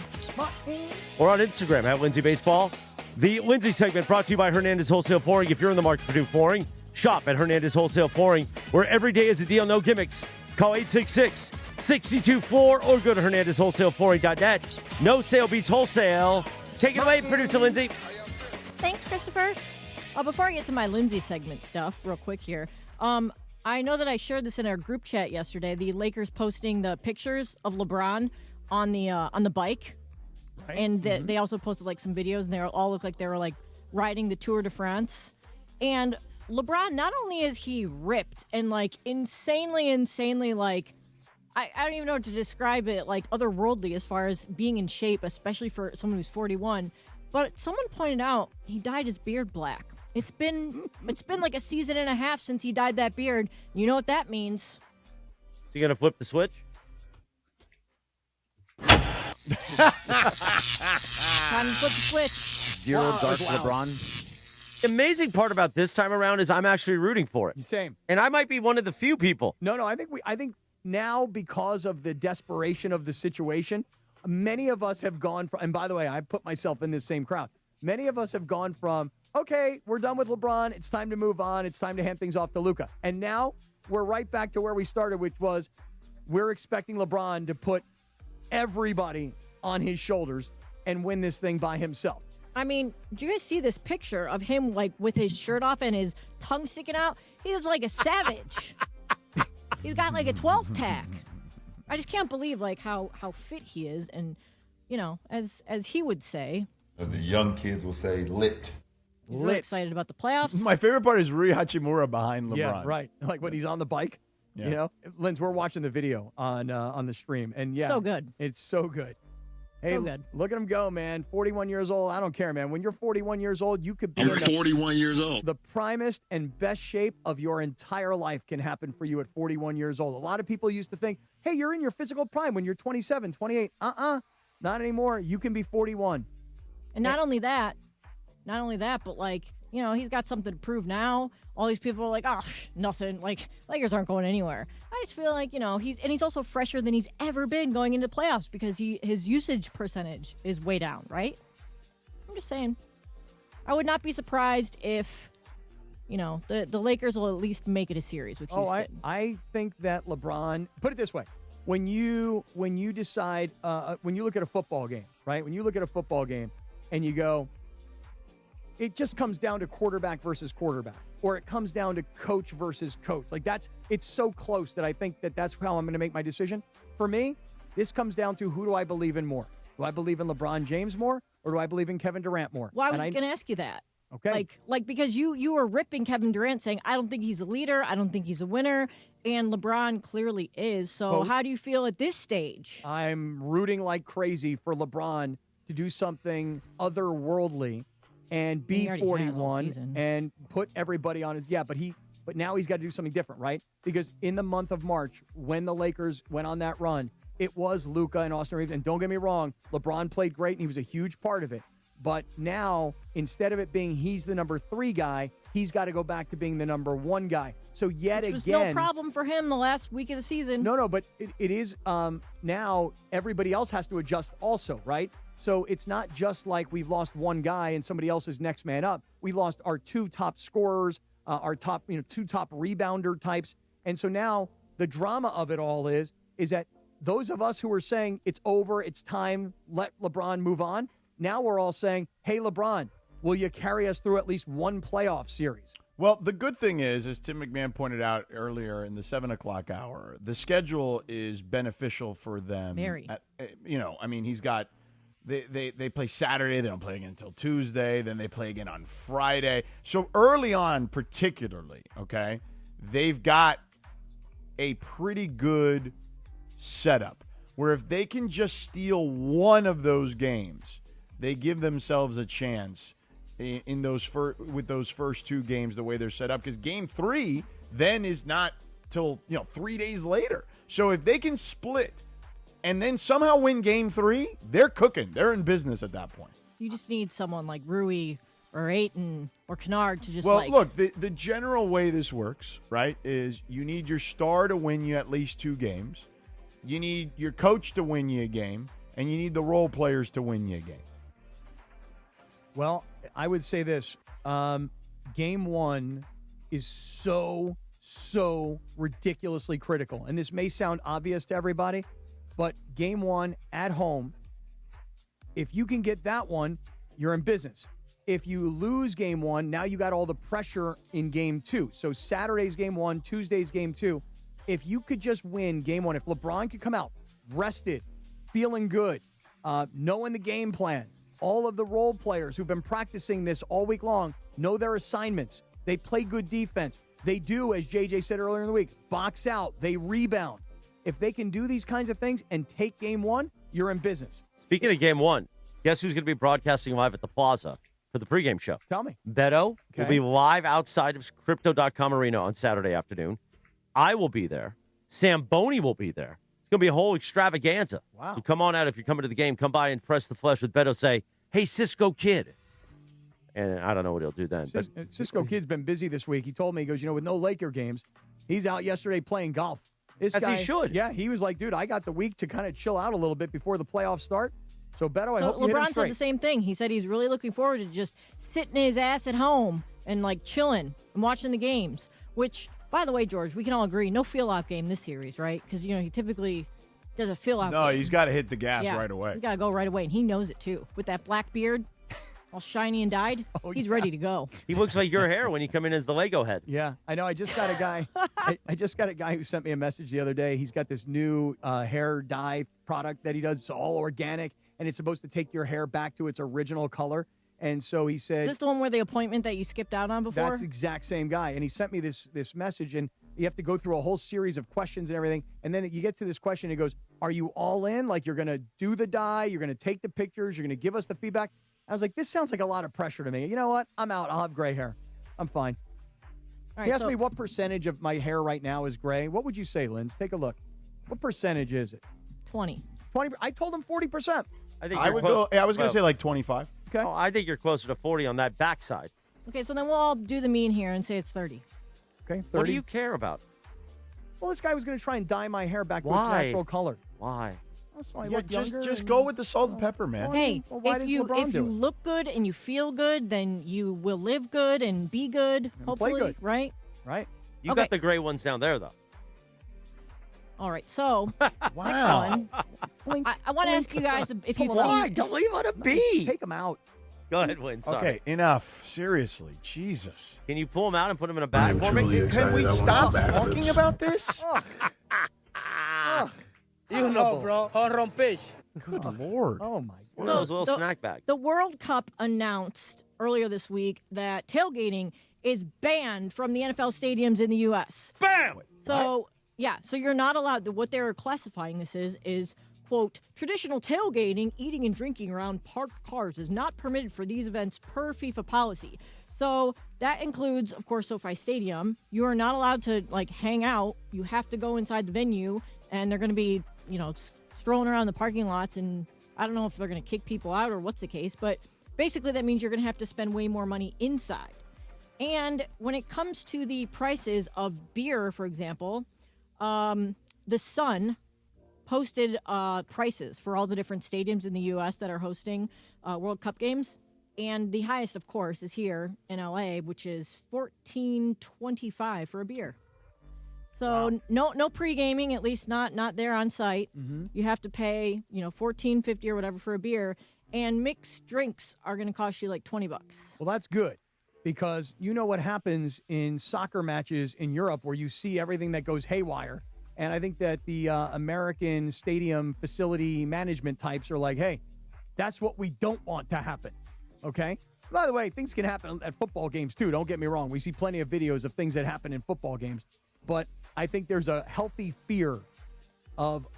or on Instagram at Lindsay Baseball. The Lindsay segment brought to you by Hernandez Wholesale Flooring. If you're in the market for new flooring, shop at Hernandez Wholesale Flooring, where every day is a deal, no gimmicks. Call 866-62-FLOOR or go to HernandezWholesaleFlooring.net. No sale beats wholesale. Take it away, producer Lindsay. Thanks, Christopher. Before I get to my Lindsay segment stuff, real quick here, I know that I shared this in our group chat yesterday. The Lakers posting the pictures of LeBron on the bike, right. And they also posted like some videos, and they all looked like they were like riding the Tour de France. And LeBron, not only is he ripped and like insanely like I don't even know how to describe it, like otherworldly as far as being in shape, especially for someone who's 41. But someone pointed out he dyed his beard black. It's been like a season and a half since he dyed that beard. You know what that means? Is he gonna flip the switch? Time to flip the switch. Zero dark LeBron. The amazing part about this time around is I'm actually rooting for it. Same. And I might be one of the few people. No, I think now, because of the desperation of the situation, many of us have gone from, and by the way, I put myself in this same crowd. Many of us have gone from, okay, we're done with LeBron. It's time to move on. It's time to hand things off to Luka. And now we're right back to where we started, which was we're expecting LeBron to put everybody on his shoulders and win this thing by himself. I mean, do you guys see this picture of him like with his shirt off and his tongue sticking out? He looks like a savage. He's got like a 12-pack. I just can't believe like how fit he is, and you know, as he would say, as the young kids will say, lit. He's really excited about the playoffs. My favorite part is Rui Hachimura behind LeBron. Yeah, right. Like when he's on the bike. Yeah. You know, Linz, we're watching the video on the stream, and yeah, so good. It's so good. Hey, so good. Look at him go, man. 41 years old. I don't care, man. When you're 41 years old, you could be You're 41 years old. The primest and best shape of your entire life can happen for you at 41 years old. A lot of people used to think, hey, you're in your physical prime when you're 27, 28. Not anymore. You can be 41. And not only that, but like, you know, he's got something to prove now. All these people are like, oh, nothing. Like, Lakers aren't going anywhere. I just feel like, you know, he's also fresher than he's ever been going into playoffs because his usage percentage is way down, right? I'm just saying. I would not be surprised if, you know, the Lakers will at least make it a series with Houston. I think that LeBron, put it this way, when you decide, when you look at a football game, right? When you look at a football game and you go, it just comes down to quarterback versus quarterback, or it comes down to coach versus coach. Like it's so close that I think that's how I'm going to make my decision. For me, this comes down to who do I believe in more? Do I believe in LeBron James more, or do I believe in Kevin Durant more? Well, I was going to ask you that. Okay. Like because you were ripping Kevin Durant saying, I don't think he's a leader. I don't think he's a winner. And LeBron clearly is. So how do you feel at this stage? I'm rooting like crazy for LeBron to do something otherworldly and be 41 and put everybody on his, but now he's got to do something different, right? Because in the month of March, when the Lakers went on that run, it was Luka and Austin Reaves. And don't get me wrong, LeBron played great and he was a huge part of it. But now, instead of it being he's the number 3 guy, he's got to go back to being the number 1 guy. So Which was no problem for him the last week of the season. No, but it is now everybody else has to adjust also, right? So it's not just like we've lost one guy and somebody else is next man up. We lost our 2 top scorers, our top, 2 top rebounder types. And so now the drama of it all is that those of us who were saying it's over, it's time, let LeBron move on. Now we're all saying, hey, LeBron, will you carry us through at least one playoff series? Well, the good thing is, as Tim McMahon pointed out earlier in the 7 o'clock hour, the schedule is beneficial for them. Very. He's got they play Saturday. They don't play again until Tuesday. Then they play again on Friday. So early on, particularly, okay, they've got a pretty good setup where if they can just steal one of those games, they give themselves a chance in those with those first two games the way they're set up, because game 3 then is not till 3 days later. So if they can split and then somehow win game 3, they're cooking. They're in business at that point. You just need someone like Rui or Ayton or Kennard to just look, the general way this works, right, is you need your star to win you at least 2 games. You need your coach to win you a game, and you need the role players to win you a game. Well, I would say this. Game 1 is so ridiculously critical. And this may sound obvious to everybody, but game 1 at home, if you can get that one, you're in business. If you lose game 1, now you got all the pressure in game 2. So Saturday's game 1, Tuesday's game 2. If you could just win game 1, if LeBron could come out rested, feeling good, knowing the game plan, all of the role players who've been practicing this all week long know their assignments. They play good defense. They do, as JJ said earlier in the week, box out. They rebound. If they can do these kinds of things and take game 1, you're in business. Speaking of game 1, guess who's going to be broadcasting live at the Plaza for the pregame show? Tell me. Beto will be live outside of Crypto.com Arena on Saturday afternoon. I will be there. Sam Boney will be there. It's going to be a whole extravaganza. Wow. So come on out if you're coming to the game. Come by and press the flesh with Beto. Say, hey, Cisco Kid. And I don't know what he'll do then. Cisco Kid's been busy this week. He told me, he goes, with no Laker games, he's out yesterday playing golf. This As guy, he should. Yeah, he was like, dude, I got the week to kind of chill out a little bit before the playoffs start. So, Beto, I hope you hit him LeBron straight. said the same thing. He said he's really looking forward to just sitting his ass at home and, chilling and watching the games, which, by the way, George, we can all agree, no feel-out game this series, right? Because, he typically does a feel-out game. No, he's got to hit the gas right away. He's got to go right away, and he knows it, too. With that black beard, all shiny and dyed, he's ready to go. He looks like your hair when you come in as the Lego head. Yeah, I know. I just got a guy. I just got a guy who sent me a message the other day. He's got this new hair dye product that he does. It's all organic, and it's supposed to take your hair back to its original color. And so he said, Is this the one where the appointment that you skipped out on before? That's the exact same guy. And he sent me this message, and you have to go through a whole series of questions and everything. And then you get to this question, and he goes, are you all in? Like, you're going to do the dye, you're going to take the pictures, you're going to give us the feedback? I was like, this sounds like a lot of pressure to me. You know what? I'm out. I'll have gray hair. I'm fine. All right, he asked me what percentage of my hair right now is gray. What would you say, Linz? Take a look. What percentage is it? 20. 20. I told him 40%. I was going to say like 25. Okay. Oh, I think you're closer to 40 on that backside. Okay, so then we'll all do the mean here and say it's 30. Okay, 30. What do you care about? Well, this guy was going to try and dye my hair back to its Why? natural color. Why? So I Yeah, look just younger just and- go with the salt and pepper, man. Hey, Well, why if does you LeBron do it? look good and you feel good, then you will live good and be good, hopefully, good. right? Right. You Okay. got the gray ones down there, though. All right, so Wow. next one. I want to ask you guys if you've Why? seen. Don't leave on a B. Take him out. Go ahead, Win. Sorry. Okay, enough. Seriously, Jesus. Can you pull them out and put them in a bag for me? Can we stop talking about this? You know, bro. Home pitch. Good Lord. Oh, my One of those little the- snack bags. The World Cup announced earlier this week that tailgating is banned from the NFL stadiums in the U.S. Bam! So, yeah, so you're not allowed. What they're classifying this is, quote, traditional tailgating, eating and drinking around parked cars is not permitted for these events per FIFA policy. So that includes, of course, SoFi Stadium. You are not allowed to, hang out. You have to go inside the venue, and they're going to be, strolling around the parking lots, and I don't know if they're going to kick people out or what's the case, but basically that means you're going to have to spend way more money inside. And when it comes to the prices of beer, for example, the Sun posted prices for all the different stadiums in the U.S. that are hosting World Cup games. And the highest, of course, is here in L.A., which is $14.25 for a beer. So no pre-gaming, at least not there on site. Mm-hmm. You have to pay, $14.50 or whatever for a beer. And mixed drinks are going to cost you like $20. Well, that's good because you know what happens in soccer matches in Europe where you see everything that goes haywire. And I think that the American stadium facility management types are like, hey, that's what we don't want to happen. Okay? By the way, things can happen at football games, too. Don't get me wrong. We see plenty of videos of things that happen in football games. But I think there's a healthy fear of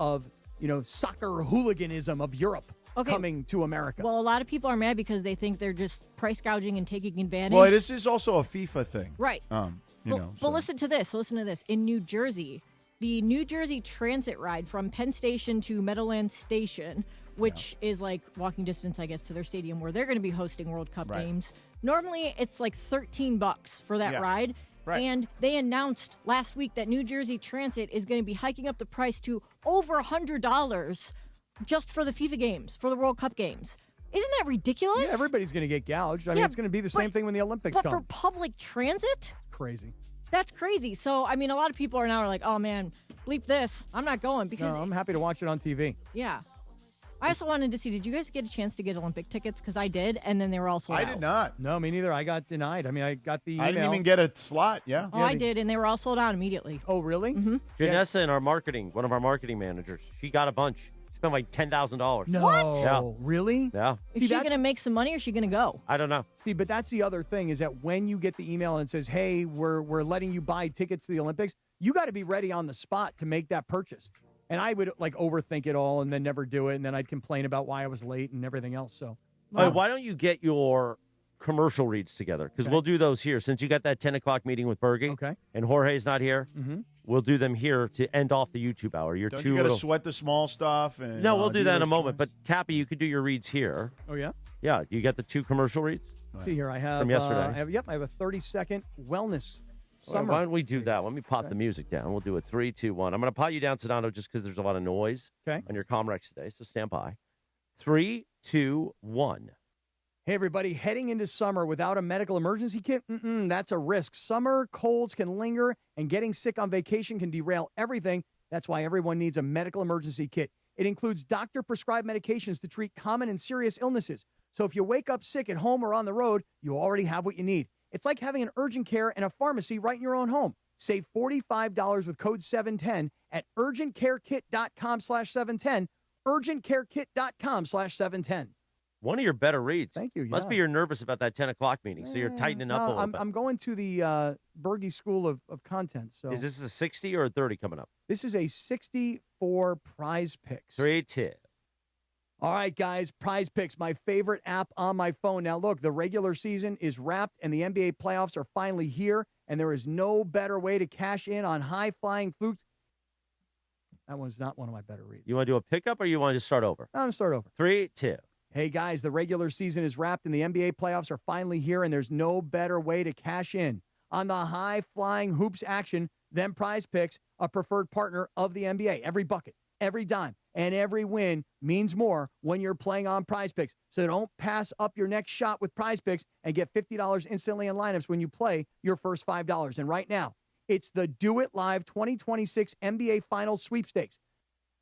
soccer hooliganism of Europe coming to America. Well, a lot of people are mad because they think they're just price gouging and taking advantage. Well, this is also a FIFA thing. Right. But listen to this. In New Jersey, the New Jersey Transit ride from Penn Station to Meadowlands Station, which is like walking distance, I guess, to their stadium where they're going to be hosting World Cup games. Normally, it's like $13 for that ride. Right. And they announced last week that New Jersey Transit is going to be hiking up the price to over $100 just for the FIFA games, for the World Cup games. Isn't that ridiculous? Yeah, everybody's going to get gouged. I mean, it's going to be the same thing when the Olympics come. But for public transit? Crazy. That's crazy. So, I mean, a lot of people are now like, oh, man, bleep this. I'm not going because... No, I'm happy to watch it on TV. Yeah. I also wanted to see, did you guys get a chance to get Olympic tickets? Because I did, and then they were all sold out. I did not. No, me neither. I got denied. I mean, I got the email. I didn't even get a slot, Oh, I did, and they were all sold out immediately. Oh, really? Mm-hmm. Janessa in one of our marketing managers, she got a bunch. Spent like $10,000. No. What? Yeah. Really? Yeah. Is she going to make some money or is she going to go? I don't know. See, but that's the other thing is that when you get the email and it says, hey, we're letting you buy tickets to the Olympics, you got to be ready on the spot to make that purchase. And I would overthink it all and then never do it. And then I'd complain about why I was late and everything else. So, why don't you get your commercial reads together? Because we'll do those here. Since you got that 10 o'clock meeting with Bergie and Jorge's not here, we'll do them here to end off the YouTube hour. Don't you got to sweat the small stuff? And, no, we'll do that in a moment. But, Cappy, you could do your reads here. Oh, yeah? Yeah. You got the 2 commercial reads? See here, I have... From yesterday. I have a 30-second wellness summer. Why don't we do that? Let me pop the music down. We'll do a 3, 2, 1. I'm going to pot you down, Sedano, just because there's a lot of noise on your Comrex today, so stand by. 3, 2, 1. Hey, everybody, heading into summer without a medical emergency kit? That's a risk. Summer colds can linger, and getting sick on vacation can derail everything. That's why everyone needs a medical emergency kit. It includes doctor-prescribed medications to treat common and serious illnesses. So if you wake up sick at home or on the road, you already have what you need. It's like having an urgent care and a pharmacy right in your own home. Save $45 with code 710 at urgentcarekit.com/710, urgentcarekit.com/710. One of your better reads. Thank you. Must be you're nervous about that 10 o'clock meeting, so you're tightening up a little bit. I'm going to the Bergie School of Content. So is this a 60 or a 30 coming up? This is a 60 for Prize Picks. 3, 2. All right, guys, Prize Picks, my favorite app on my phone. Now, look, the regular season is wrapped, and the NBA playoffs are finally here, and there is no better way to cash in on high-flying flukes. That one's not one of my better reads. You want to do a pickup, or you want to just start over? I'm going to start over. 3, 2. Hey, guys, the regular season is wrapped, and the NBA playoffs are finally here, and there's no better way to cash in on the high-flying hoops action than Prize Picks, a preferred partner of the NBA. Every bucket, every dime, and every win means more when you're playing on Prize Picks. So don't pass up your next shot with Prize Picks and get $50 instantly in lineups when you play your first $5. And right now, it's the Do It Live 2026 NBA Finals Sweepstakes.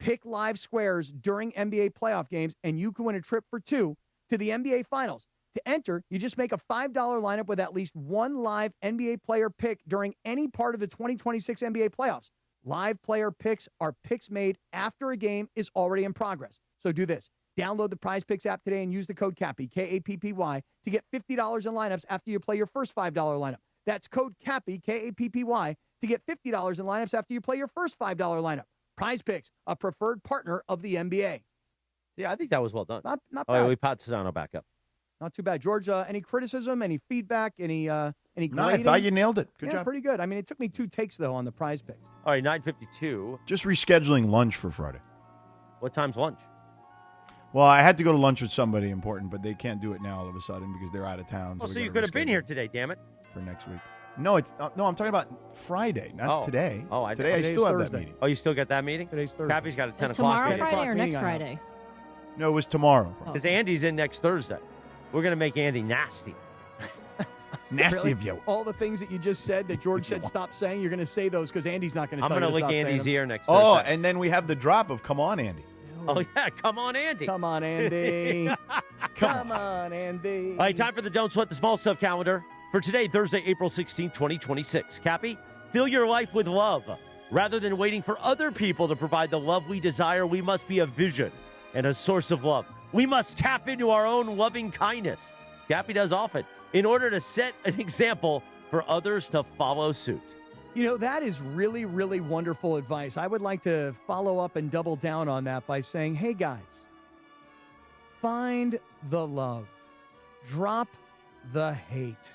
Pick live squares during NBA playoff games, and you can win a trip for 2 to the NBA Finals. To enter, you just make a $5 lineup with at least one live NBA player pick during any part of the 2026 NBA playoffs. Live player picks are picks made after a game is already in progress. So do this. Download the Prize Picks app today and use the code CAPPY, K-A-P-P-Y, to get $50 in lineups after you play your first $5 lineup. That's code CAPPY, K-A-P-P-Y, to get $50 in lineups after you play your first $5 lineup. Prize Picks, a preferred partner of the NBA. Yeah, I think that was well done. Not bad. Oh, we pot Sedano back up. Not too bad. George, any criticism, any feedback, any grading? No, I thought you nailed it. Good job. Pretty good. I mean, it took me 2 takes, though, on the Prize Picks. All right, 9:52. Just rescheduling lunch for Friday. What time's lunch? Well, I had to go to lunch with somebody important, but they can't do it now all of a sudden because they're out of town. So you could have been here today, damn it. For next week. No, I'm talking about Friday, not today. Oh, today I still have that meeting. Oh, you still got that meeting? Today's Thursday. Cappy's got a 10 o'clock Tomorrow meeting. Friday or next Friday? No, it was tomorrow. Because Andy's in next Thursday. We're going to make Andy nasty. Nasty really? of you. All the things that you just said that George said stop saying, you're going to say those because Andy's not going to tell you to stop saying. I'm going to lick Andy's ear next Thursday. Thursday. And then we have the drop of Come On, Andy. Oh, yeah. Come on, Andy. Come on, Andy. Come on, Andy. All right, time for the Don't Sweat the Small Stuff calendar. For today, Thursday, April 16, 2026. Cappy, fill your life with love. Rather than waiting for other people to provide the love we desire, we must be a vision and a source of love. We must tap into our own loving kindness. Cappy does often, in order to set an example for others to follow suit. You know, that is really, really wonderful advice. I would like to follow up and double down on that by saying, hey, guys, find the love. Drop the hate.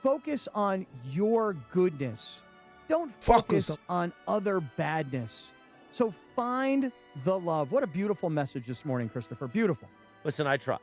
Focus on your goodness. Don't focus on other badness. So find the love. What a beautiful message this morning, Christopher. Beautiful. Listen, I try.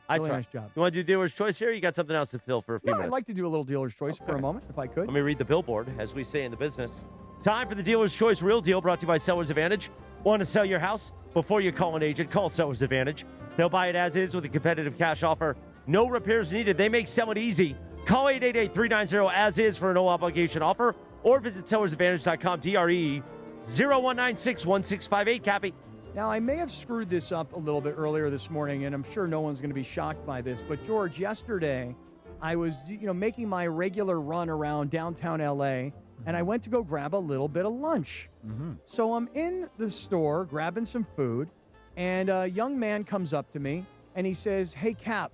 Really nice job. You want to do dealer's choice here? Or you got something else to fill for a few minutes? I'd like to do a little dealer's choice for a moment, if I could. Let me read the billboard, as we say in the business. Time for the dealer's choice real deal, brought to you by Sellers Advantage. Want to sell your house? Before you call an agent, call Sellers Advantage. They'll buy it as is with a competitive cash offer. No repairs needed. They make selling easy. Call 888-390-AS-IS for a no-obligation offer, or visit sellersadvantage.com, DRE 0196-1658, Cappy. Now, I may have screwed this up a little bit earlier this morning, and I'm sure no one's going to be shocked by this, but George, yesterday I was, making my regular run around downtown LA, and I went to go grab a little bit of lunch. So I'm in the store grabbing some food, and a young man comes up to me, and he says, hey, Cap,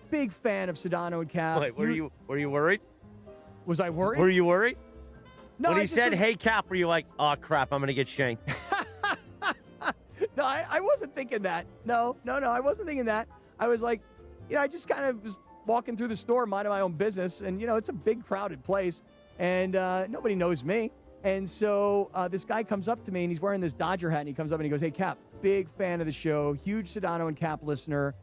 big fan of Sedano Kap. Wait, were you worried? Was I worried? Were you worried? No, when he said, hey, Cap, were you like, oh, crap, I'm going to get shanked? No, I wasn't thinking that. No, I wasn't thinking that. I was like, I just kind of was walking through the store, minding my own business, and, it's a big, crowded place, and nobody knows me. And so this guy comes up to me, and he's wearing this Dodger hat, and he comes up and he goes, hey, Cap, big fan of the show, huge Sedano and Kap listener,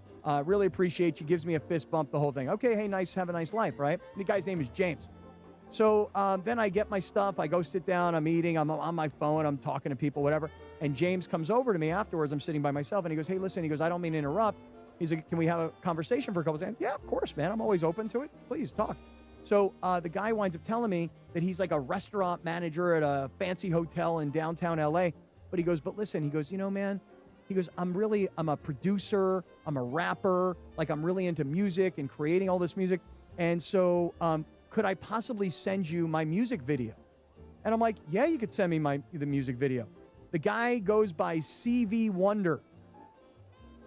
really appreciate you, gives me a fist bump, the whole thing. Okay, hey, nice, have a nice life, right? And the guy's name is James. So then I get my stuff, I go sit down, I'm eating, I'm on my phone, I'm talking to people, whatever. And James comes over to me afterwards. I'm sitting by myself, and he goes, hey, listen, he goes, I don't mean to interrupt. He's like, can we have a conversation for a couple seconds? Yeah, of course, man. I'm always open to it. Please talk. So the guy winds up telling me that he's like a restaurant manager at a fancy hotel in downtown LA. But he goes, but listen, he goes, man, he goes, I'm a producer. I'm a rapper. Like, I'm really into music and creating all this music. And so could I possibly send you my music video? And I'm like, yeah, you could send me the music video. The guy goes by CV Wonder.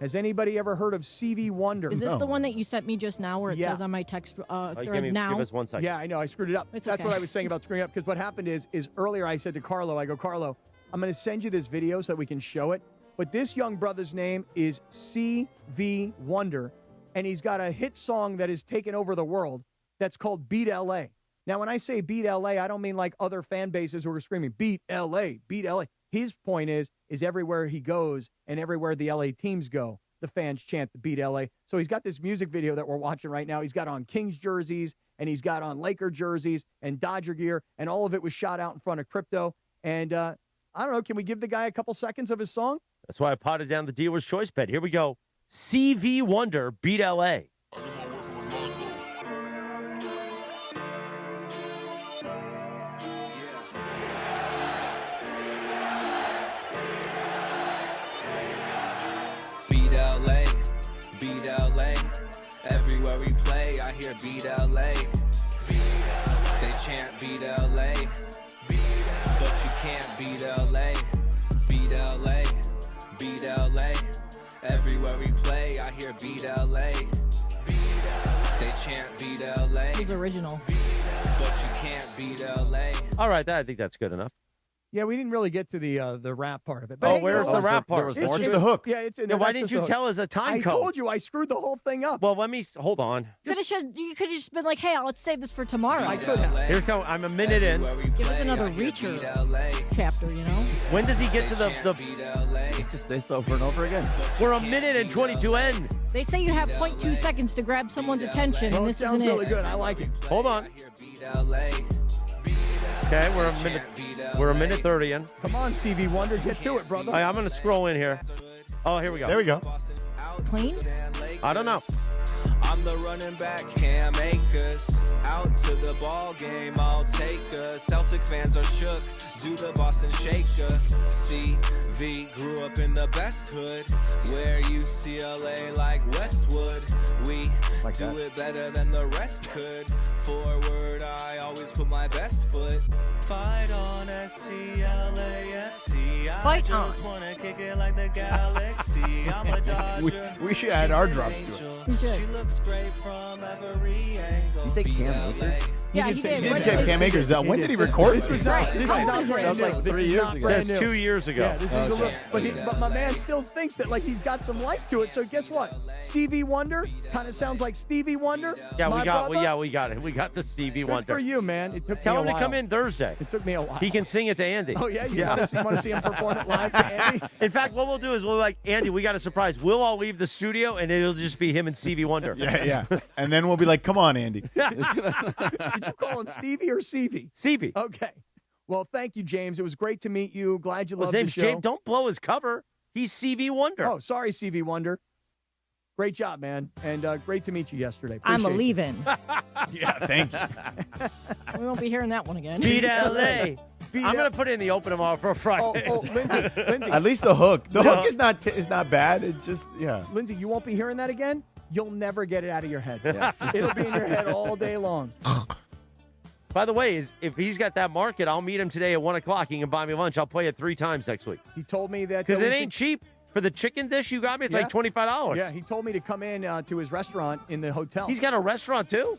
Has anybody ever heard of CV Wonder? Is this the one that you sent me just now where it says on my text thread now? Give us 1 second. Yeah, I know. I screwed it up. That's what I was saying about screwing up, because what happened is earlier I said to Carlo, I go, Carlo, I'm going to send you this video so that we can show it. But this young brother's name is CV Wonder, and he's got a hit song that has taken over the world that's called Beat LA. Now, when I say Beat LA, I don't mean like other fan bases who are screaming, Beat LA, Beat LA. His point is everywhere he goes and everywhere the LA teams go, the fans chant the Beat LA. So he's got this music video that we're watching right now. He's got on Kings jerseys, and he's got on Laker jerseys and Dodger gear, and all of it was shot out in front of Crypto. And I don't know, can we give the guy a couple seconds of his song? That's why I potted down the dealer's choice bet. Here we go. CV Wonder, Beat LA. Beat LA, everywhere we play, I hear beat LA. They chant beat LA, but you can't beat LA. Beat LA, beat LA, everywhere we play, I hear beat LA. They chant beat LA. He's original. But you can't beat LA. All right, I think that's good enough. Yeah, we didn't really get to the rap part of it. But where's the rap part? It's just the hook. Yeah, it's in there. Why didn't you tell us a time code? I told you I screwed the whole thing up. Well, hold on. You could have just been like, hey, let's save this for tomorrow. I could have. Here come. I'm a minute in. Give us another Reacher chapter, When does he get to the It's just this over and over again. We're a minute and 22 in. They say you have 0.2 seconds to grab someone's attention, and this sounds isn't really good. I like it. Hold on. Okay, we're a minute 30 in. Come on, CV Wonder, get to it, brother. I'm going to scroll in here. Oh, here we go. There we go. Clean? I don't know. I'm the running back, Cam Akers. Out to the ball game, I'll take us. Celtic fans are shook, do the Boston Shaker. CV grew up in the best hood, where UCLA like Westwood. We do it better than the rest could. Forward, I always put my best foot Fight on SCLAFC. I Fight just on. wanna kick it like the galaxy. I'm a Dodger. We should add our drops to it. We should. She looks great from every angle. You say Cam Akers? Yeah, he He did. did When say did- Cam Akers. When did he record This was not. This is not brand new. This 3 is years not ago. brand That's new. 2 years ago. Yeah, this is a little, but my man still thinks that like he's got some life to it. So guess what? CV Wonder kind of sounds like Stevie Wonder. Yeah, My we got. brother. We got it. We got the Stevie Good Wonder. for you, man. It took Tell me him a to while. come in Thursday. It took me a while. He can sing it to Andy. Oh yeah, you want to see him perform it live to Andy? In fact, what we'll do is we'll like Andy. We got a surprise. We'll all leave the studio, and it'll just be him and Stevie Wonder. Yeah. And then we'll be like, come on, Andy. Did you call him Stevie or Stevie? Stevie. Okay. Well, thank you, James. It was great to meet you. Glad you Well, loved his the name's show. James. Don't blow his cover. He's CV Wonder. Oh, sorry, CV Wonder. Great job, man, and great to meet you yesterday. I'm a Appreciate you. leaving. Yeah, thank you. We won't be hearing that one again. Beat LA. Beat I'm L- going to put it in the open tomorrow for Friday. Oh, Lindsay. At least the hook. The hook is not bad. It's just, yeah. Lindsay, you won't be hearing that again. You'll never get it out of your head. It'll be in your head all day long. By the way, if he's got that market, I'll meet him today at 1 o'clock. He can buy me lunch. I'll play it 3 times next week. He told me that Because we it should- ain't cheap. For the chicken dish you got me, it's Yeah. like $25. Yeah, he told me to come in to his restaurant in the hotel. He's got a restaurant, too?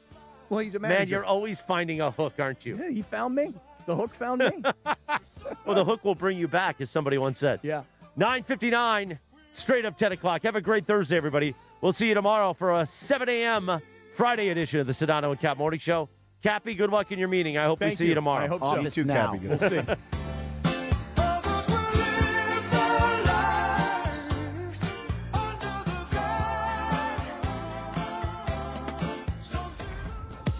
Well, he's a manager. Man, you're always finding a hook, aren't you? Yeah, he found me. The hook found me. Well, the hook will bring you back, as somebody once said. Yeah. 9:59, straight up 10 o'clock. Have a great Thursday, everybody. We'll see you tomorrow for a 7 a.m. Friday edition of the Sedano and Kap Morning Show. Cappy, good luck in your meeting. I hope we Thank see you tomorrow. I hope so. Office too, now. Cappy. We'll see.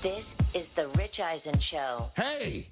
This is The Rich Eisen Show. Hey,